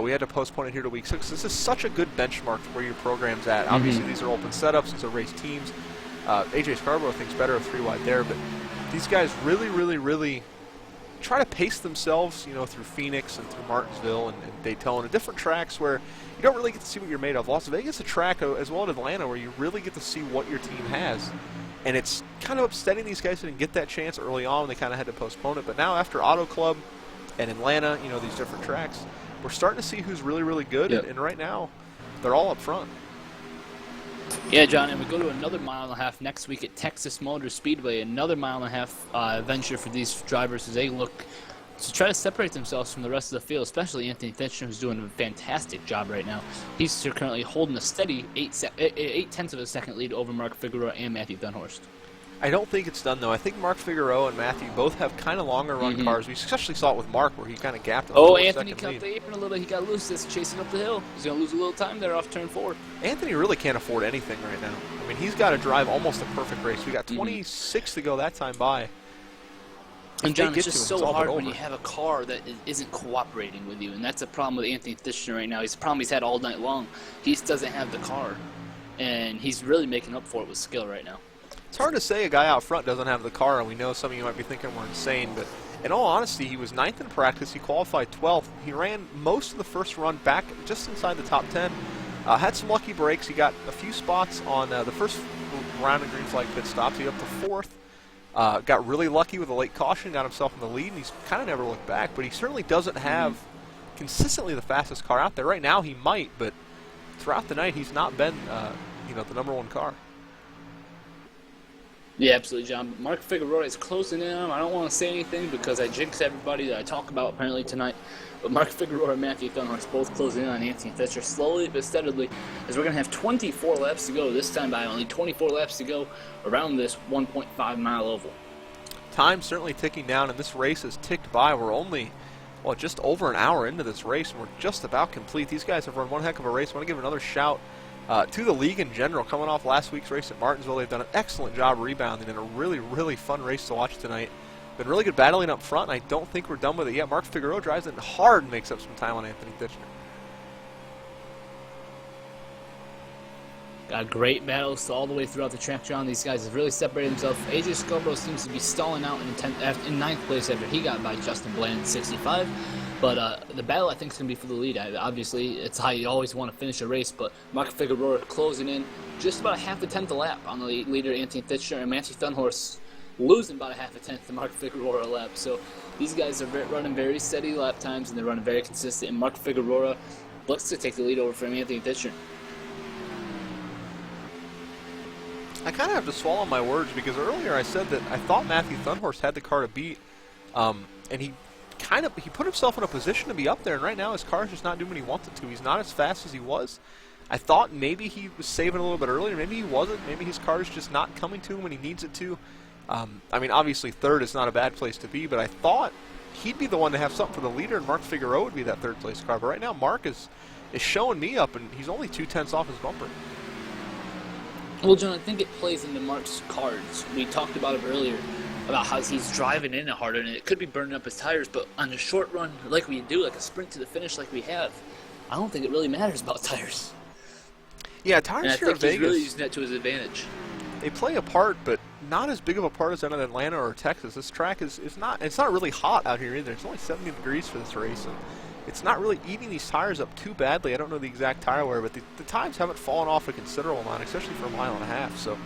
We had to postpone it here to week 6. This is such a good benchmark for where your program's at. Obviously, these are open setups. These are race teams. AJ Scarborough thinks better of 3 wide there, but these guys really try to pace themselves, you know, through Phoenix and through Martinsville and Daytona, different tracks where you don't really get to see what you're made of. Las Vegas is a track, as well as Atlanta, where you really get to see what your team has. And it's kind of upsetting these guys didn't get that chance early on. They kind of had to postpone it. But now after Auto Club and Atlanta, you know, these different tracks, we're starting to see who's really good. Yep. And right now, they're all up front. Yeah, John, and we go to another 1.5 miles next week at Texas Motor Speedway, another 1.5 mile venture for these drivers as they look to try to separate themselves from the rest of the field, especially Anthony Titchener, who's doing a fantastic job right now. He's currently holding a steady 8/10 of a second lead over Mark Figueroa and Matthew Thunhorst. I don't think it's done, though. I think Mark Figueroa and Matthew both have kind of longer run cars. We especially saw it with Mark where he kind of gapped him. Oh, Anthony cut the apron a little bit. He got loose just chasing up the hill. He's going to lose a little time there off turn 4. Anthony really can't afford anything right now. I mean, he's got to drive almost a perfect race. We got 26 to go that time by. And John, it's just so hard when you have a car that isn't cooperating with you, and that's a problem with Anthony Titchener right now. It's a problem he's had all night long. He just doesn't have the car, and he's really making up for it with skill right now. It's hard to say a guy out front doesn't have the car, and we know some of you might be thinking we're insane, but in all honesty, he was 9th in practice. He qualified 12th. He ran most of the first run back just inside the top 10. Had some lucky breaks. He got a few spots on the first round of green flag pit stops. He got up to 4th. Got really lucky with a late caution, got himself in the lead, and he's kind of never looked back, but he certainly doesn't have consistently the fastest car out there. Right now he might, but throughout the night he's not been the #1 car. Yeah, absolutely, John. Mark Figueroa is closing in on him. I don't want to say anything because I jinx everybody that I talk about apparently tonight. But Mark Figueroa and Matthew Thunhorst both closing in on Anthony Titchener slowly but steadily, as we're going to have 24 laps to go, this time by only 24 laps to go around this 1.5 mile oval. Time's certainly ticking down, and this race has ticked by. We're only, just over an hour into this race, and we're just about complete. These guys have run one heck of a race. I want to give another shout to the league in general. Coming off last week's race at Martinsville, they've done an excellent job rebounding in a really fun race to watch tonight. Been really good battling up front, and I don't think we're done with it yet. Mark Figueroa drives it hard and makes up some time on Anthony Titchener. Got great battles all the way throughout the track, John. These guys have really separated themselves. AJ Scarborough seems to be stalling out in 9th place after he got by Justin Bland in 65. But the battle, I think, is going to be for the lead. Obviously, it's how you always want to finish a race, but Mark Figueroa closing in just about a 1/2 a lap on the leader, Anthony Titchener, and Matthew Thunhorst losing about a 1/2 to Mark Figueroa a lap. So these guys are running very steady lap times, and they're running very consistent, and Mark Figueroa looks to take the lead over from Anthony Titchener. I kind of have to swallow my words because earlier I said that I thought Matthew Thunhorst had the car to beat, and he put himself in a position to be up there, and right now his car's just not doing what he wanted to. He's not as fast as he was. I thought maybe he was saving a little bit earlier. Maybe he wasn't. Maybe his car is just not coming to him when he needs it to. I mean, obviously 3rd is not a bad place to be, but I thought he'd be the one to have something for the leader, and Mark Figueroa would be that 3rd place car. But right now Mark is showing me up, and he's only 2/10 off his bumper. Well, John, I think it plays into Mark's cards. We talked about it earlier, about how he's driving in it harder, and it could be burning up his tires, but on a short run, like we do, like a sprint to the finish like we have, I don't think it really matters about tires. Yeah, tires here in Vegas, he's really using that to his advantage. They play a part, but not as big of a part as in Atlanta or Texas. This track is not really hot out here either. It's only 70 degrees for this race, and it's not really eating these tires up too badly. I don't know the exact tire wear, but the times haven't fallen off a considerable amount, especially for a 1.5 miles. So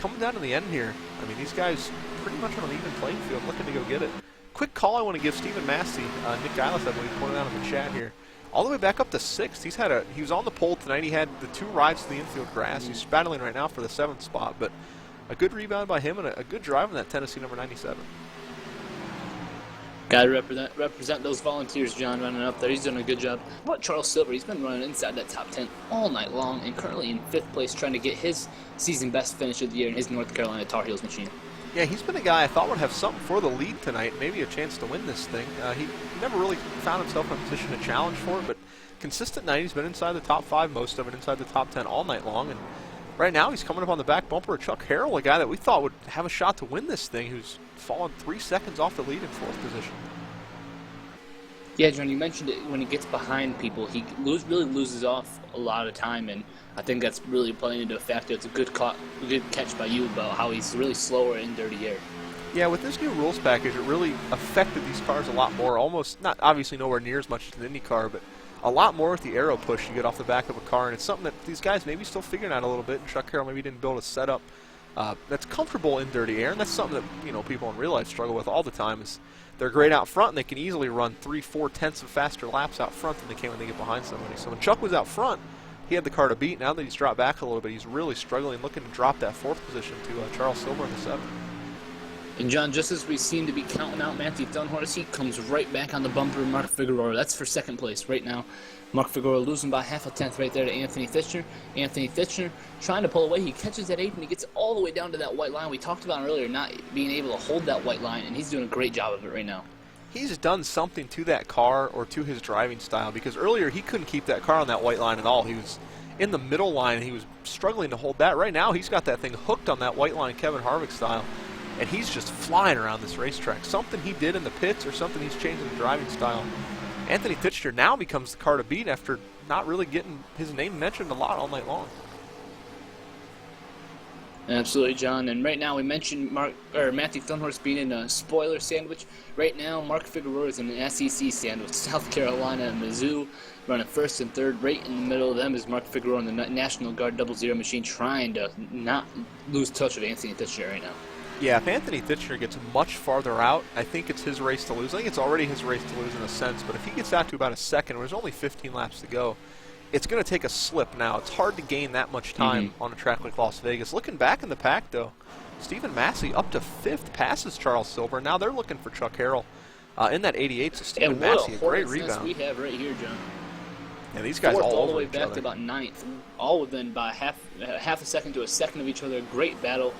coming down to the end here. I mean, these guys pretty much on an even playing field, looking to go get it. Quick call I want to give Stephen Massey, Nick Geilis, I believe, pointed out in the chat here. All the way back up to 6th. He was on the pole tonight. He had the 2 rides to the infield grass. He's battling right now for the 7th spot, but a good rebound by him and a good drive in that Tennessee number 97. Got to represent those volunteers, John, running up there. He's doing a good job. What about Charles Silver? He's been running inside that top 10 all night long and currently in 5th place trying to get his season best finish of the year in his North Carolina Tar Heels machine. Yeah, he's been a guy I thought would have something for the lead tonight, maybe a chance to win this thing. He never really found himself in a position to challenge for it, but consistent night. He's been inside the top 5, most of it inside the top 10 all night long, and right now he's coming up on the back bumper of Chuck Harrell, a guy that we thought would have a shot to win this thing, who's fallen 3 seconds off the lead in 4th position. Yeah, John, you mentioned it. When he gets behind people, he really loses off a lot of time, and I think that's really playing into a factor. It's a good catch by you about how he's really slower in dirty air. Yeah, with this new rules package, it really affected these cars a lot more. Almost, not obviously nowhere near as much as the Indy car, but a lot more with the aero push you get off the back of a car, and it's something that these guys maybe still figuring out a little bit, and Chuck Harrell maybe didn't build a setup that's comfortable in dirty air, and that's something that people in real life struggle with all the time. Is they're great out front, and they can easily run 3-4 tenths of faster laps out front than they can when they get behind somebody. So when Chuck was out front, he had the car to beat. Now that he's dropped back a little bit, he's really struggling, looking to drop that 4th position to Charles Silver in the 7th. And John, just as we seem to be counting out Matthew Dunhorse, he comes right back on the bumper of Mark Figueroa. That's for 2nd place right now. Mark Figueroa losing by half a tenth right there to Anthony Fitchner. Anthony Fitchner trying to pull away. He catches that 8th, and he gets all the way down to that white line. We talked about earlier not being able to hold that white line, and he's doing a great job of it right now. He's done something to that car or to his driving style, because earlier he couldn't keep that car on that white line at all. He was in the middle line, and he was struggling to hold that. Right now he's got that thing hooked on that white line Kevin Harvick style, and he's just flying around this racetrack. Something he did in the pits or something he's changed in the driving style. Anthony Fitchner now becomes the car to beat after not really getting his name mentioned a lot all night long. Absolutely, John. And right now we mentioned Matthew Dunhorse being in a spoiler sandwich. Right now, Mark Figueroa is in an SEC sandwich. South Carolina and Mizzou running 1st and 3rd. Right in the middle of them is Mark Figueroa in the National Guard 00 machine, trying to not lose touch of Anthony Fitchner right now. Yeah, if Anthony Fitchner gets much farther out, I think it's his race to lose. I think it's already his race to lose in a sense, but if he gets out to about a 2nd, where there's only 15 laps to go, it's going to take a slip now. It's hard to gain that much time on a track like Las Vegas. Looking back in the pack, though, Stephen Massey up to 5th, passes Charles Silver. Now they're looking for Chuck Harrell in that 88, so Stephen Massey, a great rebound. We have right here, John. Yeah, these guys 4th all the over way each back other. to about 9th, all within by half a second to a second of each other. Great battle.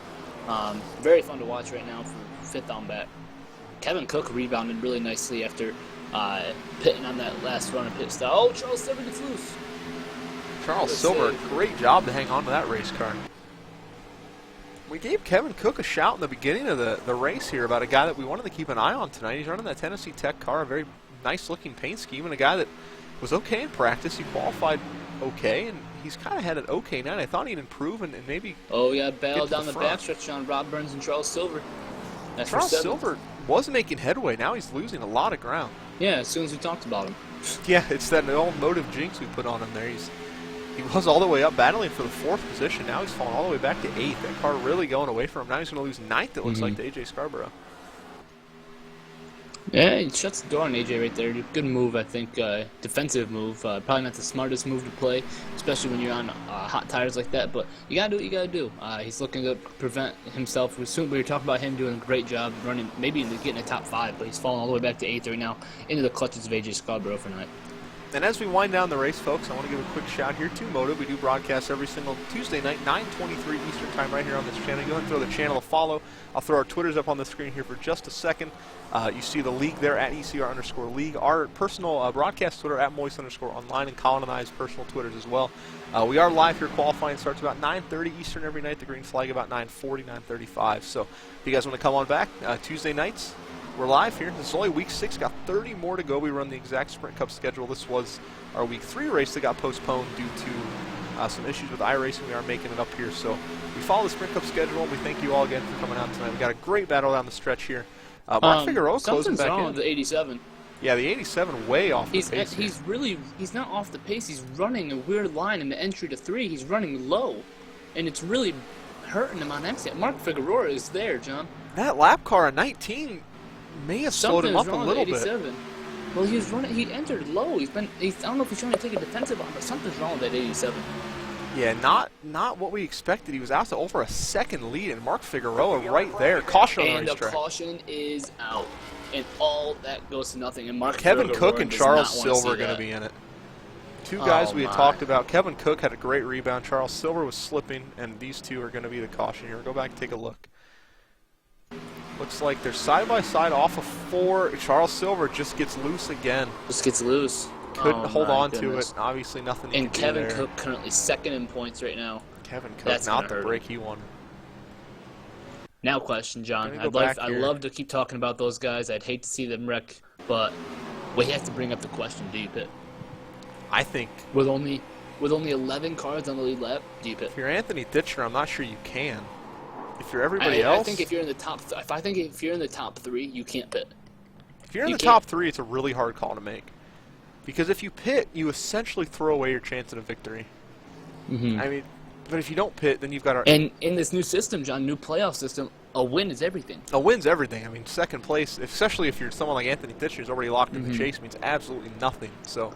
Very fun to watch right now for 5th on back. Kevin Cook rebounded really nicely after pitting on that last run of pit stop. Oh, Charles Silver gets loose. Charles Silver, great job to hang on to that race car. We gave Kevin Cook a shout in the beginning of the race here about a guy that we wanted to keep an eye on tonight. He's running that Tennessee Tech car, a very nice-looking paint scheme, and a guy that was okay in practice. He qualified okay, and he's kind of had an okay night. I thought he'd improve and maybe Battle down the backstretch on Rob Burns and Charles Silver. That's Charles Silver was making headway. Now he's losing a lot of ground. Yeah, as soon as we talked about him. Yeah, it's that old motive jinx we put on him there. He was all the way up battling for the 4th position. Now he's fallen all the way back to 8th. That car really going away from him. Now he's going to lose 9th, it looks like, to A.J. Scarborough. Yeah, he shuts the door on AJ right there. Good move, I think. Defensive move. Probably not the smartest move to play, especially when you're on hot tires like that. But you gotta do what you gotta do. He's looking to prevent himself. We were talking about him doing a great job running, maybe even getting a top 5, but he's falling all the way back to 8th right now into the clutches of AJ Scarborough for tonight. And as we wind down the race, folks, I want to give a quick shout here to MOTV. We do broadcast every single Tuesday night, 9:23 Eastern Time, right here on this channel. Go ahead and throw the channel a follow. I'll throw our Twitters up on the screen here for just a second. You see the league there at ECR_league. Our personal broadcast Twitter at Moist_online, and Colin and I's personal Twitters as well. We are live here. Qualifying starts about 9:30 Eastern every night. The green flag about 9:40, 9:35. So if you guys want to come on back, Tuesday nights, we're live here. This is only week 6. Got 30 more to go. We run the exact Sprint Cup schedule. This was our week 3 race that got postponed due to some issues with iRacing. We are making it up here. So we follow the Sprint Cup schedule, and we thank you all again for coming out tonight. We got a great battle down the stretch here. Mark Figueroa closing back in. Something's wrong with the 87. Yeah, the 87 way off the pace. He's not off the pace. He's running a weird line in the entry to 3. He's running low, and it's really hurting him on exit. Mark Figueroa is there, John. That lap car at 19 may have slowed him up a little bit. Well, he was running. He entered low. I don't know if he's trying to take a defensive on, but something's wrong with that 87. Yeah, not what we expected. He was out to over a second lead, and Mark Figueroa right there. Caution on the And the racetrack. caution is out, and all that goes to nothing. And Mark Kevin Figueroa Cook and does Charles not wanna Silver are see going to that. be in it. Two guys we had my. talked about. Kevin Cook had a great rebound. Charles Silver was slipping, and these two are going to be the caution here. Go back and take a look. Looks like they're side-by-side off of 4. Charles Silver just gets loose again. Just gets loose. Couldn't hold my on goodness. to it. Obviously, nothing you And can Kevin do there. Cook currently second in points right now. Kevin Cook, That's not gonna the hurt break him. he wanted. Now, question, John. Let me go back I'd here. love to keep talking about those guys. I'd hate to see them wreck, but we have to bring up the question: do you pit? I think With only 11 cars on the lead lap, do you pit? if you're Anthony Ditcher, I'm not sure you can. If you're everybody else, I think if you're in the top, if you're in the top 3, you can't pit. if you're in you the can't. top 3, it's a really hard call to make. Because if you pit, you essentially throw away your chance at a victory. Mm-hmm. I mean, but if you don't pit, then you've got And in this new system, John, new playoff system, a win is everything. a win's everything. I mean, second place, especially if you're someone like Anthony Ditcher who's already locked in Mm-hmm. the chase, means absolutely nothing. So,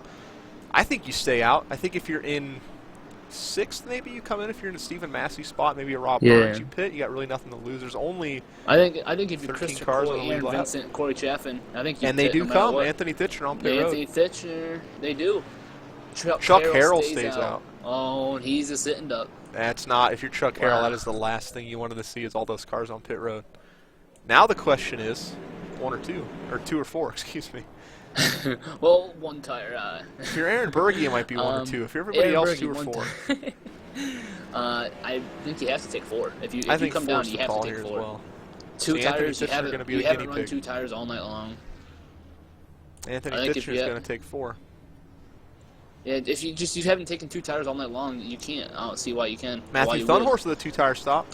I think you stay out. I think if you're in 6th, maybe you come in. If you're in a Stephen Massey spot, maybe a Rob Yeah. Burns, you pit. You got really nothing to lose. There's only I think if you're 13 Christopher cars on Coy, the lead Aaron lap. Vincent, Corey Chaffin, I think you and they pit do no matter come. what. Anthony Ditcher on pit Anthony road. Ditcher, they do. Chuck Harrell stays out. Oh, and he's a sitting duck. That's not. If you're Chuck Harrell, Wow. that is the last thing you wanted to see is all those cars on pit road. Now the question is, 1 or 2, or 2 or 4, excuse me. Well, one tire. If you're Aaron Berge, it might be 1 or 2. If you're everybody Aaron else, Berge, 2 or one 4. I think you have to take 4. If you I think come down, 4's you the have call to take here 4. as well. Two See, Anthony tires, you Ditcher's haven't, gonna be you the haven't guinea run pig. 2 tires all night long. Anthony I think if Ditcher you is have- going to take 4. Yeah, if you haven't taken 2 tires all night long, you can't. I don't see why you can. Why Matthew you would. Thunhorse with a 2-tire stop.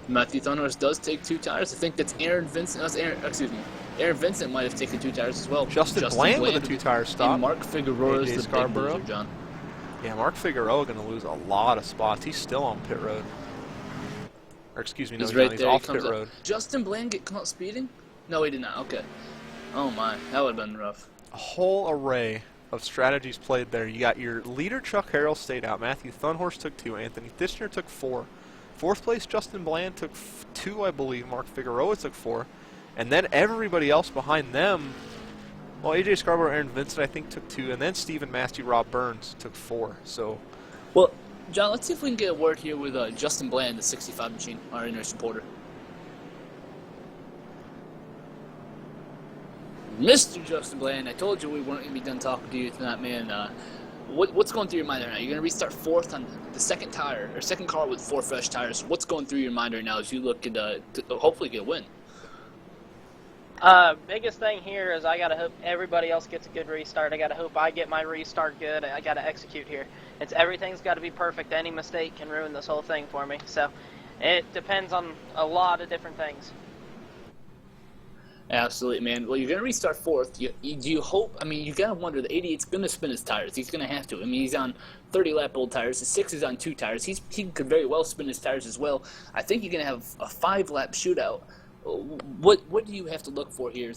Matthew Thunhorse does take 2 tires. I think that's Aaron Vincent. Aaron Vincent might have taken 2 tires as well. Justin Bland with a 2-tire stop. And Mark Figueroa is AJ the Scarborough. big loser, John. Yeah, Mark Figueroa going to lose a lot of spots. He's still on pit road. Or excuse me, no, He's he's, right not. He's there. He off comes pit up. road. Justin Bland get caught speeding? No, he did not. Okay. Oh my, that would have been rough. A whole array of strategies played there. You got your leader, Chuck Harrell, stayed out. Matthew Thunhorse took 2. Anthony Ditcher took 4. 4th place, Justin Bland took 2, I believe. Mark Figueroa took 4. And then everybody else behind them, well, AJ Scarborough, Aaron Vincent, I think, took 2. And then Stephen Massey, Rob Burns took 4. So, Well, John, let's see if we can get a word here with Justin Bland, the 65 machine, our inner supporter. Mr. Justin Bland, I told you we weren't going to be done talking to you tonight, man. What's going through your mind right now? You're going to restart 4th on the second tire, or second car with 4 fresh tires. What's going through your mind right now as you look to hopefully get a win? Biggest thing here is I gotta hope everybody else gets a good restart. I gotta hope I get my restart good. I gotta execute here. Everything's got to be perfect. Any mistake can ruin this whole thing for me. So it depends on a lot of different things. Absolutely, man. Well, you're going to restart 4th. You hope, I mean, you got to wonder, the 88's going to spin his tires. He's going to have to. I mean, he's on 30-lap old tires. The 6 is on 2 tires. He could very well spin his tires as well. I think you're going to have a 5-lap shootout. What do you have to look for here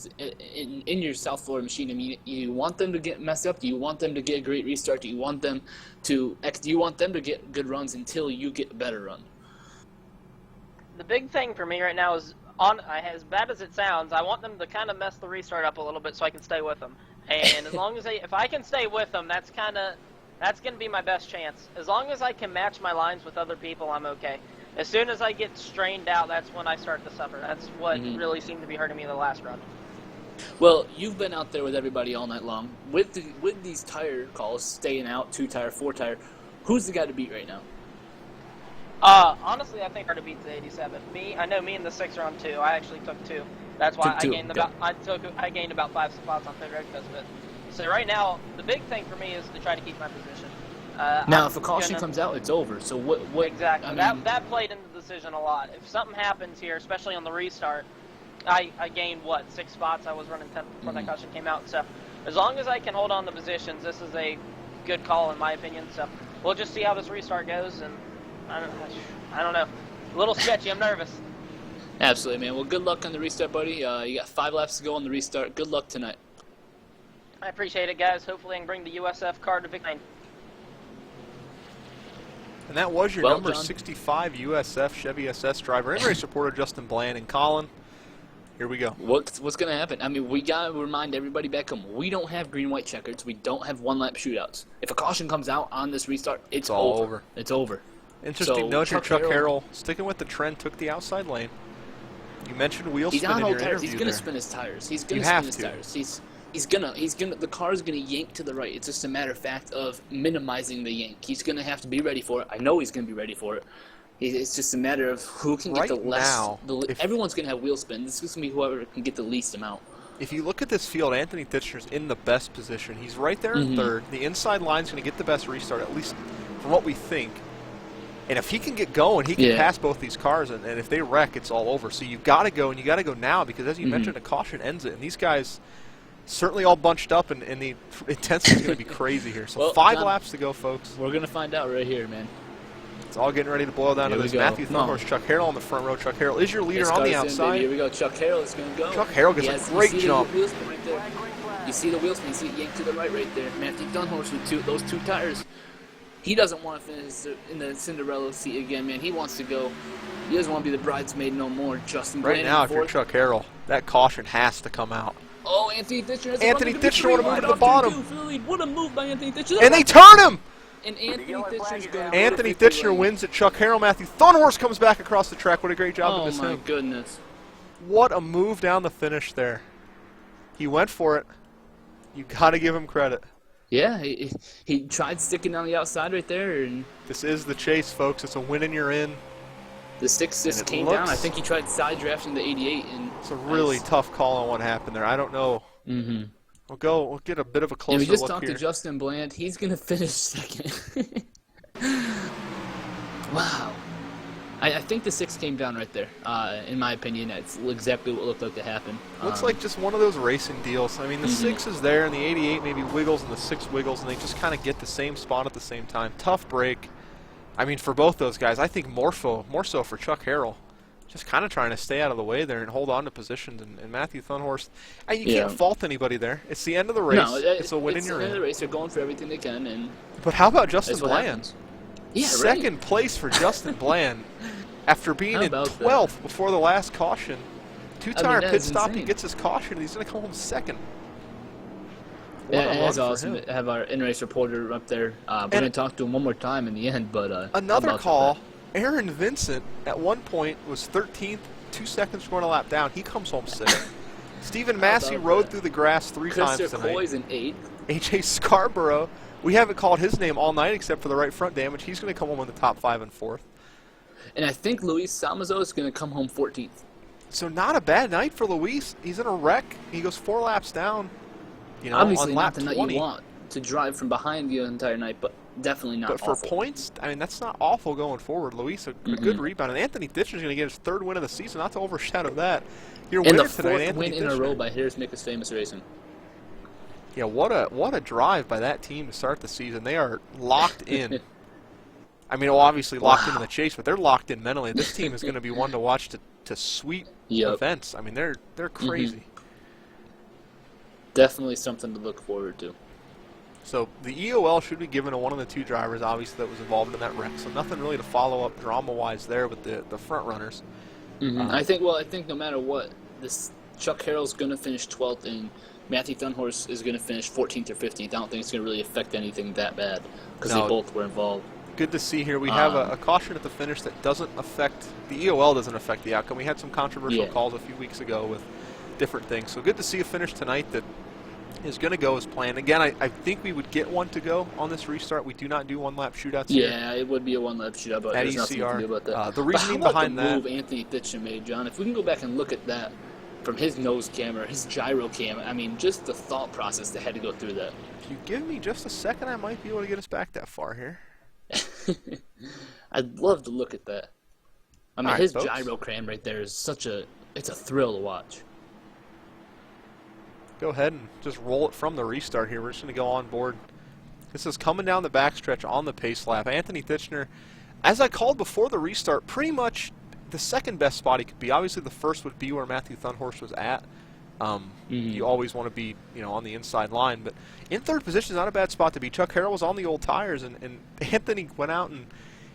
in your South Florida machine? I mean, you want them to get messed up? Do you want them to get a great restart? Do you want them to get good runs until you get a better run? The big thing for me right now is, as bad as it sounds, I want them to kind of mess the restart up a little bit so I can stay with them. And as long as if I can stay with them, that's going to be my best chance. As long as I can match my lines with other people, I'm okay. As soon as I get strained out, that's when I start to suffer. That's what really seemed to be hurting me in the last run. Well, you've been out there with everybody all night long. With these tire calls, staying out, 2-tire, 4-tire, who's the guy to beat right now? Honestly, I think hard to beat the 87. I know me and the 6 are on 2. I actually took 2. That's why I gained about 5 spots on pit road because of it. So right now, the big thing for me is to try to keep my position. Now, if a caution comes out, it's over. So what? Exactly. I mean, that played into the decision a lot. If something happens here, especially on the restart, I gained 6 spots. I was running 10 before that caution came out. So as long as I can hold on to positions, this is a good call in my opinion. So we'll just see how this restart goes, and I don't know. A little sketchy. I'm nervous. Absolutely, man. Well, good luck on the restart, buddy. You got 5 laps to go on the restart. Good luck tonight. I appreciate it, guys. Hopefully I can bring the USF card to victory. And that was your Well, number John. 65 USF Chevy SS driver and race reporter Justin Bland. And Colin, here we go. What's going to happen? I mean, we got to remind everybody back home, we don't have green-white checkers. We don't have one-lap shootouts. If a caution comes out on this restart, it's all over. It's over. Interesting So, note here, Chuck Harrell, Harrell, sticking with the trend, took the outside lane. You mentioned wheel he's spin on in old your tires. interview He's going to there. spin his tires. He's going You to spin have his to. tires. He's gonna, the car's going to yank to the right. It's just a matter of fact of minimizing the yank. He's going to have to be ready for it. I know he's going to be ready for it. It's just a matter of who can get the Right less. now, Everyone's going to have wheel spin. This is going to be whoever can get the least amount. If you look at this field, Anthony Titchener's in the best position. He's right there Mm-hmm. in third. The inside line's going to get the best restart, at least from what we think. And if he can get going, he can pass both these cars, and if they wreck, it's all over. So you've got to go, and you got to go now, because as you mentioned, a caution ends it. And these guys certainly all bunched up, and the intensity is going to be crazy here. So Well, 5 John, laps to go, folks. We're going to find out right here, man. It's all getting ready to boil down Here to we this. go. Matthew Come on. Thornhorse, Chuck Harrell on the front row. Chuck Harrell is your leader This on the car's in, outside. baby. Here we go. Chuck Harrell is going to go. Chuck Harrell gets a great jump. You see the wheel spin right there. You see the wheel spin. You see it yank to the right there. Matthew Dunhorse with those two tires. He doesn't want to finish in the Cinderella seat again, man. He wants to go. He doesn't want to be the bridesmaid no more. Justin Right Bland now, in if you're fourth. Chuck Harrell, that caution has to come out. Oh, Anthony Titchener has Anthony a run to Titchener would have moved to the off bottom. turn 2 for the lead. What a move by Anthony Titchener. And they turn him! And Anthony Titchener's going to Anthony Titchener wins at Chuck Harrell. Matthew Thornhorse comes back across the track. What a great job to Oh, miss my him. goodness. What a move down the finish there. He went for it. You got to give him credit. Yeah, he tried sticking on the outside right there, and This is the chase, folks. It's a win and you're in. the 6 just And it came down. I looks- think he tried side drafting the 88, and It's a really tough call on what happened there. I don't know. Mm-hmm. We'll get a bit of a And closer we just look talked here. to Justin Bland. He's gonna finish second. Wow. I think the 6 came down right there. In my opinion, that's exactly what looked like to happen. Looks like just one of those racing deals. I mean, the 6 is there, and the 88 maybe wiggles, and the 6 wiggles, and they just kind of get the same spot at the same time. Tough break. I mean, for both those guys, I think more so for Chuck Harrell. Just kind of trying to stay out of the way there and hold on to positions. And Matthew Thunhorst, you can't fault anybody there. It's the end of the race. No, it's a win and it's you're the end of the in. race. They're going for everything they can, and But how about Justin that's what Bland? happens. Yeah, Second place for Justin Bland after being How in about that? 12th before the last caution. Two-tire that pit is stop, he insane. gets his caution, and he's going to come home second. Yeah, What a and run that's for awesome him. to have our in-race reporter up there. We're going to talk to him one more time in the end, but how Another about call, that? Aaron Vincent at one point was 13th, 2 seconds from going a lap down. He comes home second. Stephen Massey about rode that? through the grass 3 times Christopher tonight. Coy's in 8th. AJ Scarborough, we haven't called his name all night except for the right front damage. He's going to come home in the top 5 and 4th. And I think Luis Salmazo is going to come home 14th. So not a bad night for Luis. He's in a wreck. He goes 4 laps down. You know, Obviously on not lap the 20. night you want to drive from behind the entire night, but definitely not But for awful. points, I mean, that's not awful going forward. Luis, a good rebound. And Anthony Titchener's going to get his 3rd win of the season, not to overshadow that. Your And the winner tonight, 4th Anthony win in a Titchener. row by Harris Mickus Famous Racing. Yeah, what a drive by that team to start the season. They are locked in. I mean, well, obviously locked in the chase, but they're locked in mentally. This team is going to be one to watch to sweep events. I mean, they're crazy. Definitely something to look forward to. So the EOL should be given to one of the 2 drivers, obviously, that was involved in that wreck. So nothing really to follow up drama-wise there with the front runners. I think no matter what, this Chuck Harrell's going to finish 12th, and Matthew Thunhorse is going to finish 14th or 15th. I don't think it's going to really affect anything that bad because they both were involved. Good to see here. We have a caution at the finish that doesn't affect the EOL. Doesn't affect the outcome. We had some controversial calls a few weeks ago with different things. So good to see a finish tonight that is going to go as planned. Again, I think we would get one to go on this restart. We do not do 1-lap shootouts here. Yeah, it would be a 1-lap shootout, but At there's nothing you ECR. can do about that. The But reasoning how about behind the that- move Anthony Titchener made, John? If we can go back and look at that from his nose camera, his gyro cam, I mean, just the thought process that had to go through that. If you give me just a second, I might be able to get us back that far here. I'd love to look at that. I mean, All right, his folks. gyro cam right there is it's a thrill to watch. Go ahead and just roll it from the restart here. We're just going to go on board. This is coming down the backstretch on the pace lap. Anthony Titchener, as I called before the restart, pretty much the second best spot he could be. Obviously, the first would be where Matthew Thunhorst was at. You always want to be, on the inside line, but in third position is not a bad spot to be. Chuck Harrell was on the old tires, and Anthony went out and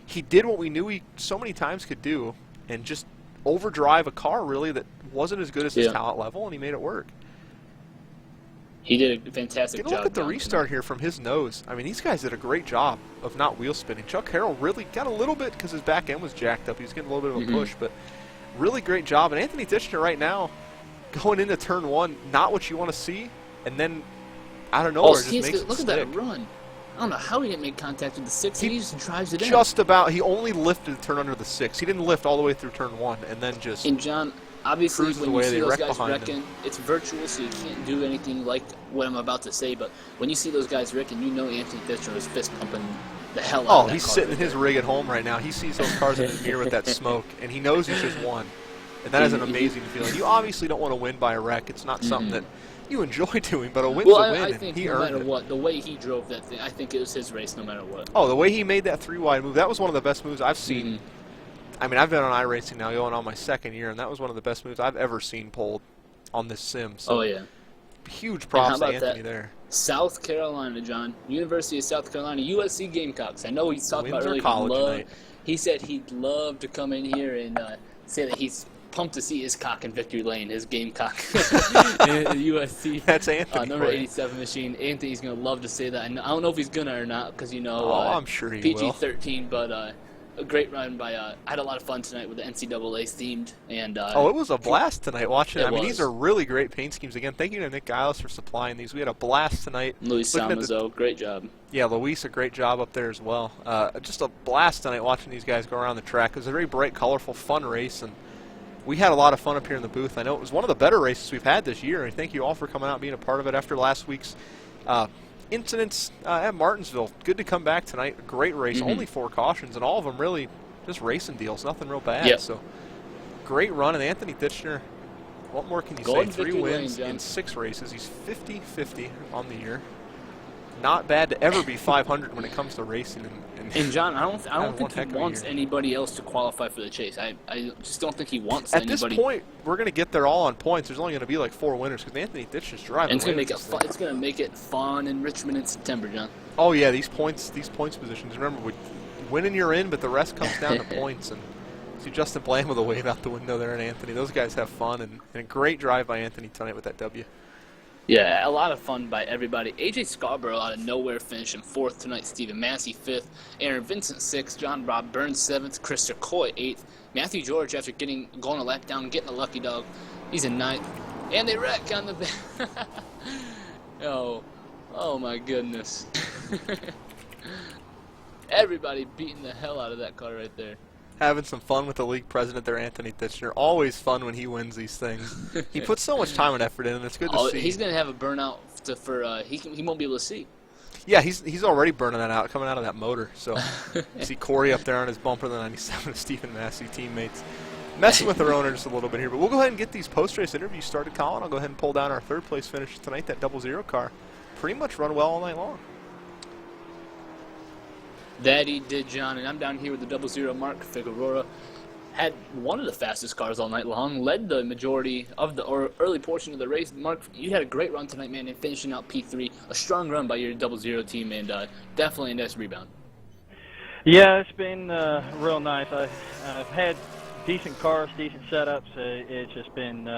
he did what we knew he so many times could do, and just overdrive a car really that wasn't as good as his talent level, and he made it work. He did a fantastic job. Look at the restart here from his nose. I mean, these guys did a great job of not wheel spinning. Chuck Harrell really got a little bit because his back end was jacked up. He was getting a little bit of a push, but really great job. And Anthony Titchener right now, going into turn one, not what you want to see, and then out of nowhere just makes it look stick. at that run. I don't know how he didn't make contact with the 6. He just drives it in. Just about. He only lifted the turn under the 6. He didn't lift all the way through turn one, and then just. And John, obviously, when you see those guys wrecking, him. it's virtual, so you can't do anything like what I'm about to say. But when you see those guys wrecking, you know Anthony Titchener is fist pumping the hell out of that car. Oh, he's sitting in his rig at home right now. He sees those cars in the mirror with that smoke, and he knows he's just won. And that is an amazing feeling. You obviously don't want to win by a wreck. It's not something that you enjoy doing, but a win's a win, I think he no earned matter it. what, the way he drove that thing, I think it was his race no matter what. Oh, the way he made that 3-wide move, that was one of the best moves I've seen. I mean, I've been on iRacing now going on my second year, and that was one of the best moves I've ever seen pulled on this sim. So huge props to Anthony there. South Carolina, John. University of South Carolina, USC Gamecocks. I know he's talking about Windsor earlier. College He said he'd love to come in here and say that he's pumped to see his cock in victory lane, his Gamecock. USC. That's Anthony. Number 87 machine. Anthony's going to love to say that. And I don't know if he's going to or not because, I'm sure he will. PG-13, but a great run by I had a lot of fun tonight with the NCAA themed. And it was a blast tonight watching it. I mean, was. these are really great paint schemes. Again, thank you to Nick Giles for supplying these. We had a blast tonight. Luis Salmazo, great job. Yeah, Luis, a great job up there as well. Just a blast tonight watching these guys go around the track. It was a very bright, colorful, fun race, and we had a lot of fun up here in the booth. I know it was one of the better races we've had this year, and thank you all for coming out and being a part of it after last week's incidents at Martinsville. Good to come back tonight. A great race. Only 4 cautions, and all of them really just racing deals. Nothing real bad. So great run, and Anthony Titchener, what more can you say? 3 wins in 6 races. He's 50-50 on the year. Not bad to ever be 500 when it comes to racing. And John, I don't think he wants anybody else to qualify for the chase. I just don't think he wants anybody. At this point, we're going to get there all on points. There's only going to be like 4 winners because Anthony Titchener's driving. And it's going to make it fun. It's going to make it fun in Richmond in September, John. Oh yeah, these points positions. Remember, winning you're in, but the rest comes down to points. And see Justin Bland with a wave out the window there, and Anthony. Those guys have fun, and a great drive by Anthony tonight with that W. Yeah, a lot of fun by everybody. AJ Scarborough out of nowhere finishing 4th tonight. Stephen Massey 5th. Aaron Vincent 6th. John Rob Burns 7th. Chris Coy 8th. Matthew George, after going a lap down, getting a lucky dog, he's in 9th. And they wreck on the oh my goodness. Everybody beating the hell out of that car right there. Having some fun with the league president there, Anthony Titchener. Always fun when he wins these things. He puts so much time and effort in, and it's good to see. He's going to have a burnout he won't be able to see. Yeah, he's already burning that out, coming out of that motor. So you see Corey up there on his bumper, the 97 Stephen Massey teammates. Messing with their owner just a little bit here. But we'll go ahead and get these post-race interviews started, Colin. I'll go ahead and pull down our 3rd place finish tonight, that 00 car. Pretty much run well all night long. That he did, John, and I'm down here with the 00 Mark Figueroa. Had one of the fastest cars all night long, led the majority of the early portion of the race. Mark, you had a great run tonight, man, and finishing out P3. A strong run by your 00 team, and definitely a nice rebound. Yeah, it's been real nice. I've had decent cars, decent setups. It's just been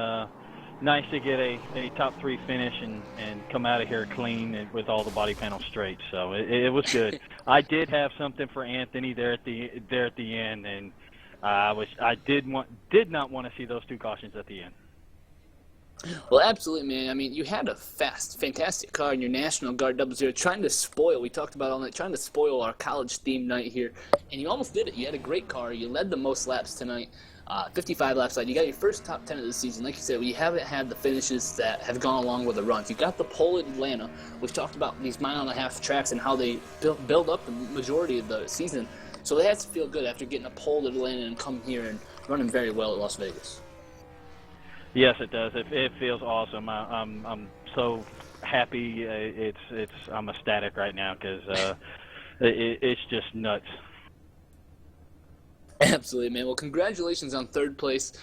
nice to get a top 3 finish and come out of here clean with all the body panels straight. So it was good. I did have something for Anthony there at the end, and I did not want to see those 2 cautions at the end. Well, absolutely, man. I mean, you had a fantastic car in your National Guard 00, trying to spoil. We talked about all night, trying to spoil our college-themed night here, and you almost did it. You had a great car. You led the most laps tonight. 55 laps led. You got your first top 10 of the season. Like you said, we haven't had the finishes that have gone along with the runs. You got the pole at Atlanta. We've talked about these mile-and-a-half tracks and how they build up the majority of the season. So it has to feel good after getting a pole at Atlanta and come here and running very well at Las Vegas. Yes, it does. It feels awesome. I'm so happy. I'm ecstatic right now because it's just nuts. Absolutely, man. Well, congratulations on third place.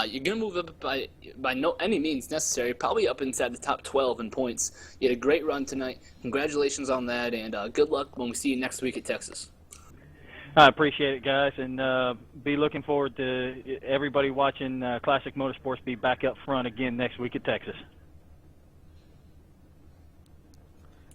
You're gonna move up by no any means necessary, probably up inside the top 12 in points. You had a great run tonight. Congratulations on that, and good luck when we see you next week at Texas. I appreciate it, guys, and be looking forward to everybody watching Classic Motorsports be back up front again next week at Texas.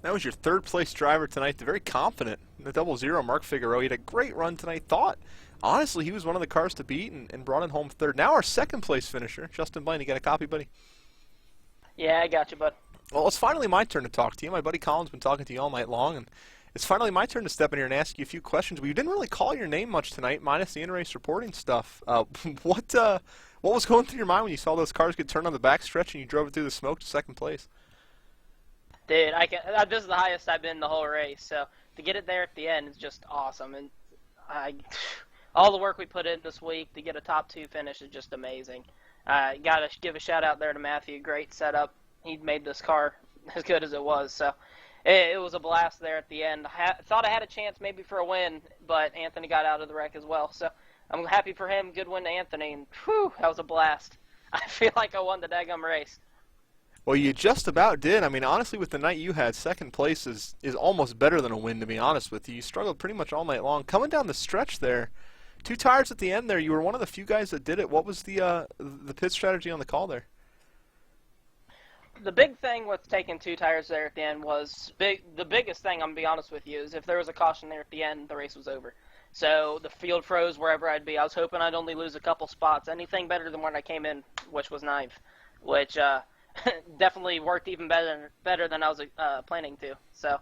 That was your third place driver tonight, very confident in the 00 Mark Figueroa. He had a great run tonight. Thought, honestly, he was one of the cars to beat and brought it home third. Now our second place finisher, Justin Blaine. You got a copy, buddy? Yeah, I got you, bud. Well, it's finally my turn to talk to you. My buddy Colin's been talking to you all night long, and it's finally my turn to step in here and ask you a few questions. But you didn't really call your name much tonight, minus the in-race reporting stuff. What was going through your mind when you saw those cars get turned on the backstretch and you drove it through the smoke to second place? Dude, this is the highest I've been the whole race, so to get it there at the end is just awesome. And all the work we put in this week to get a top 2 finish is just amazing. Got to give a shout out there to Matthew. Great setup. He made this car as good as it was. So it was a blast there at the end. Thought I had a chance maybe for a win, but Anthony got out of the wreck as well. So I'm happy for him. Good win to Anthony. And whew, that was a blast. I feel like I won the daggum race. Well, you just about did. I mean, honestly, with the night you had, second place is almost better than a win, to be honest with you. You struggled pretty much all night long. Coming down the stretch there, 2 tires at the end there, you were one of the few guys that did it. What was the pit strategy on the call there? The big thing with taking 2 tires there at the end was the biggest thing, I'm going to be honest with you, is if there was a caution there at the end, the race was over. So the field froze wherever I'd be. I was hoping I'd only lose a couple spots. Anything better than when I came in, which was 9th, which definitely worked even better than I was planning to. So,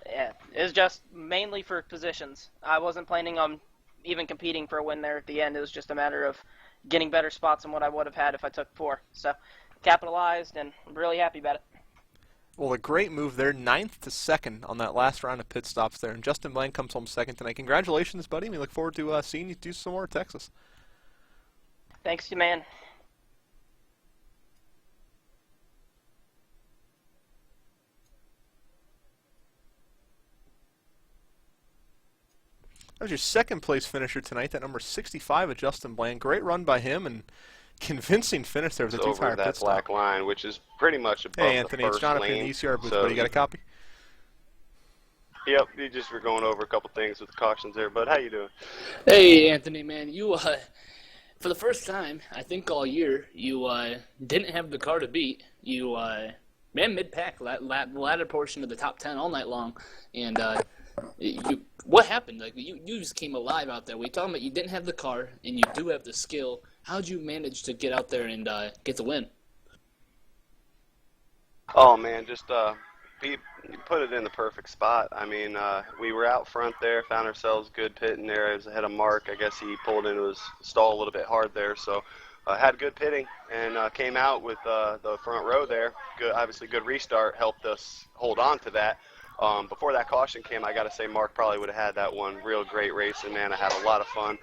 yeah, it was just mainly for positions. I wasn't planning on even competing for a win there at the end. It was just a matter of getting better spots than what I would have had if I took 4. So, capitalized, and I'm really happy about it. Well, a great move there, 9th to 2nd on that last round of pit stops there. And Justin Blaine comes home 2nd tonight. Congratulations, buddy. We look forward to seeing you do some more at Texas. Thanks, you man. That was your second place finisher tonight, that number 65 of Justin Bland. Great run by him and convincing finish there with a 2-tire that pit stop. black line, which is pretty much above Hey, Anthony, the it's first Jonathan lane. in the ECR booth, So buddy. You got a copy? Yep, you just were going over a couple things with the cautions there, but how you doing? Hey, Anthony, man, you for the first time, I think all year, you didn't have the car to beat. You ran mid-pack, the latter portion of the top 10 all night long, and what happened? Like you just came alive out there. We talking about you didn't have the car, and you do have the skill. How'd you manage to get out there and get the win? Oh man, just you put it in the perfect spot. I mean, we were out front there, found ourselves good pitting there. I was ahead of Mark. I guess he pulled into his stall a little bit hard there, so had good pitting and came out with the front row there. Good, obviously good restart helped us hold on to that. Before that caution came, I got to say Mark probably would have had that one. Real great racing, man. I had a lot of fun.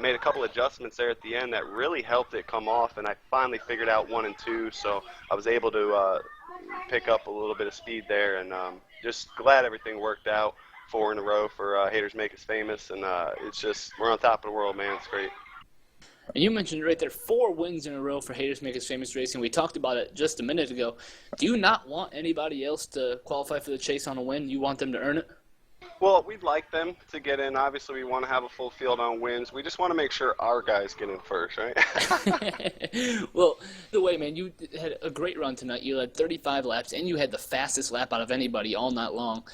Made a couple adjustments there at the end that really helped it come off, and I finally figured out 1 and 2, so I was able to pick up a little bit of speed there, and just glad everything worked out. 4 in a row for Haters Make Us Famous, and it's just, we're on top of the world, man. It's great. And you mentioned right there 4 wins in a row for Haters Make Us Famous Racing. We talked about it just a minute ago. Do you not want anybody else to qualify for the chase on a win? You want them to earn it? Well, we'd like them to get in. Obviously, we want to have a full field on wins. We just want to make sure our guys get in first, right? Well, the way, man, you had a great run tonight. You led 35 laps, and you had the fastest lap out of anybody all night long.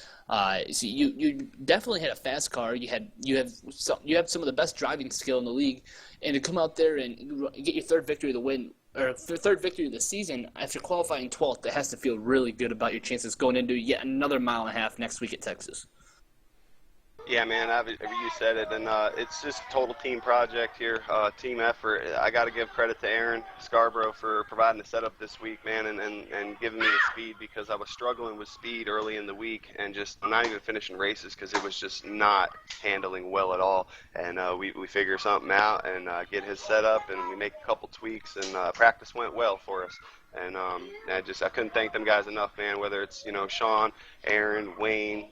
So you definitely had a fast car. You have some of the best driving skill in the league, and to come out there and get your third victory of the win, or third victory of the season after qualifying 12th, that has to feel really good about your chances going into yet another mile and a half next week at Texas. Yeah, man, you said it, and it's just a total team project here, team effort. I got to give credit to Aaron Scarborough for providing the setup this week, man, and giving me the speed, because I was struggling with speed early in the week and just not even finishing races because it was just not handling well at all. And we figure something out and get his setup, and we make a couple tweaks, and practice went well for us. And I couldn't thank them guys enough, man. Whether it's Sean, Aaron, Wayne,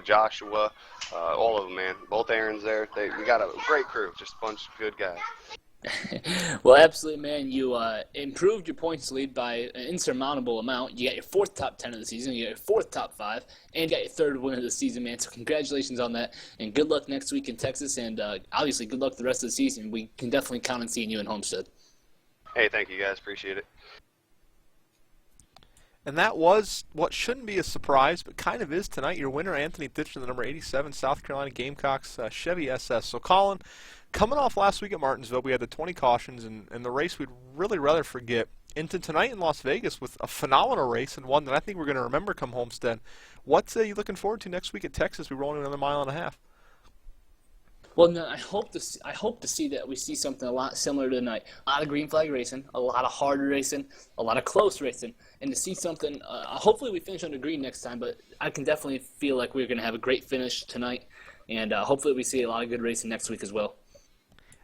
Joshua, all of them, man. Both Aarons there. We got a great crew, just a bunch of good guys. Well, absolutely, man. You improved your points lead by an insurmountable amount. You got your 4th top 10 of the season, you got your 4th top 5, and you got your 3rd win of the season, man. So congratulations on that, and good luck next week in Texas, and obviously good luck the rest of the season. We can definitely count on seeing you in Homestead. Hey, thank you guys. Appreciate it. And that was what shouldn't be a surprise, but kind of is tonight. Your winner, Anthony Ditcher, the number 87 South Carolina Gamecocks Chevy SS. So, Colin, coming off last week at Martinsville, we had the 20 cautions, and the race we'd really rather forget. Into tonight in Las Vegas with a phenomenal race, and one that I think we're going to remember come Homestead. What are you looking forward to next week at Texas? We roll in another mile and a half. Well, no, I hope to see that we see something a lot similar to tonight. A lot of green flag racing, a lot of hard racing, a lot of close racing, and to see something. Hopefully, we finish under green next time. But I can definitely feel like we're going to have a great finish tonight, and hopefully, we see a lot of good racing next week as well.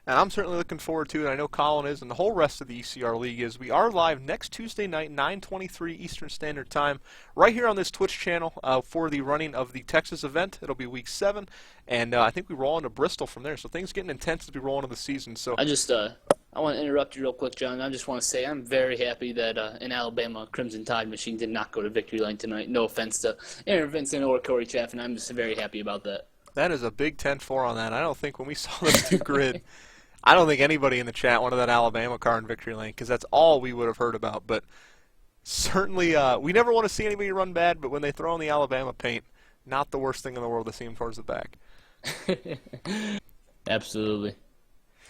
And I'm certainly looking forward to it. I know Colin is, and the whole rest of the ECR League is. We are live next Tuesday night, 9:23 Eastern Standard Time, right here on this Twitch channel for the running of the Texas event. It'll be week 7, and I think we roll into Bristol from there. So things getting intense as we roll into the season. So I want to interrupt you real quick, John. I just want to say I'm very happy that in Alabama, Crimson Tide Machine did not go to victory lane tonight. No offense to Aaron Vincent or Corey Chaffin. I'm just very happy about that. That is a big 10-4 on that. I don't think when we saw those two grid, I don't think anybody in the chat wanted that Alabama car in victory lane because that's all we would have heard about. But certainly, we never want to see anybody run bad, but when they throw in the Alabama paint, not the worst thing in the world to see them towards the back. Absolutely.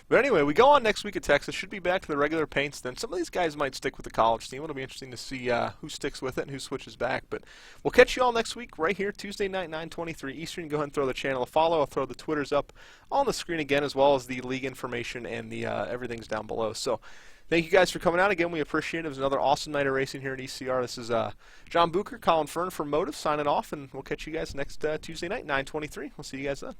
But anyway, we go on next week at Texas. Should be back to the regular paints then. Some of these guys might stick with the college team. It'll be interesting to see who sticks with it and who switches back. But we'll catch you all next week right here, Tuesday night, 9:23 Eastern. Go ahead and throw the channel a follow. I'll throw the Twitters up on the screen again, as well as the league information and the everything's down below. So thank you guys for coming out. Again, we appreciate it. It was another awesome night of racing here at ECR. This is John Bucher, Colin Fern from MOTV signing off, and we'll catch you guys next Tuesday night, 9:23. We'll see you guys then.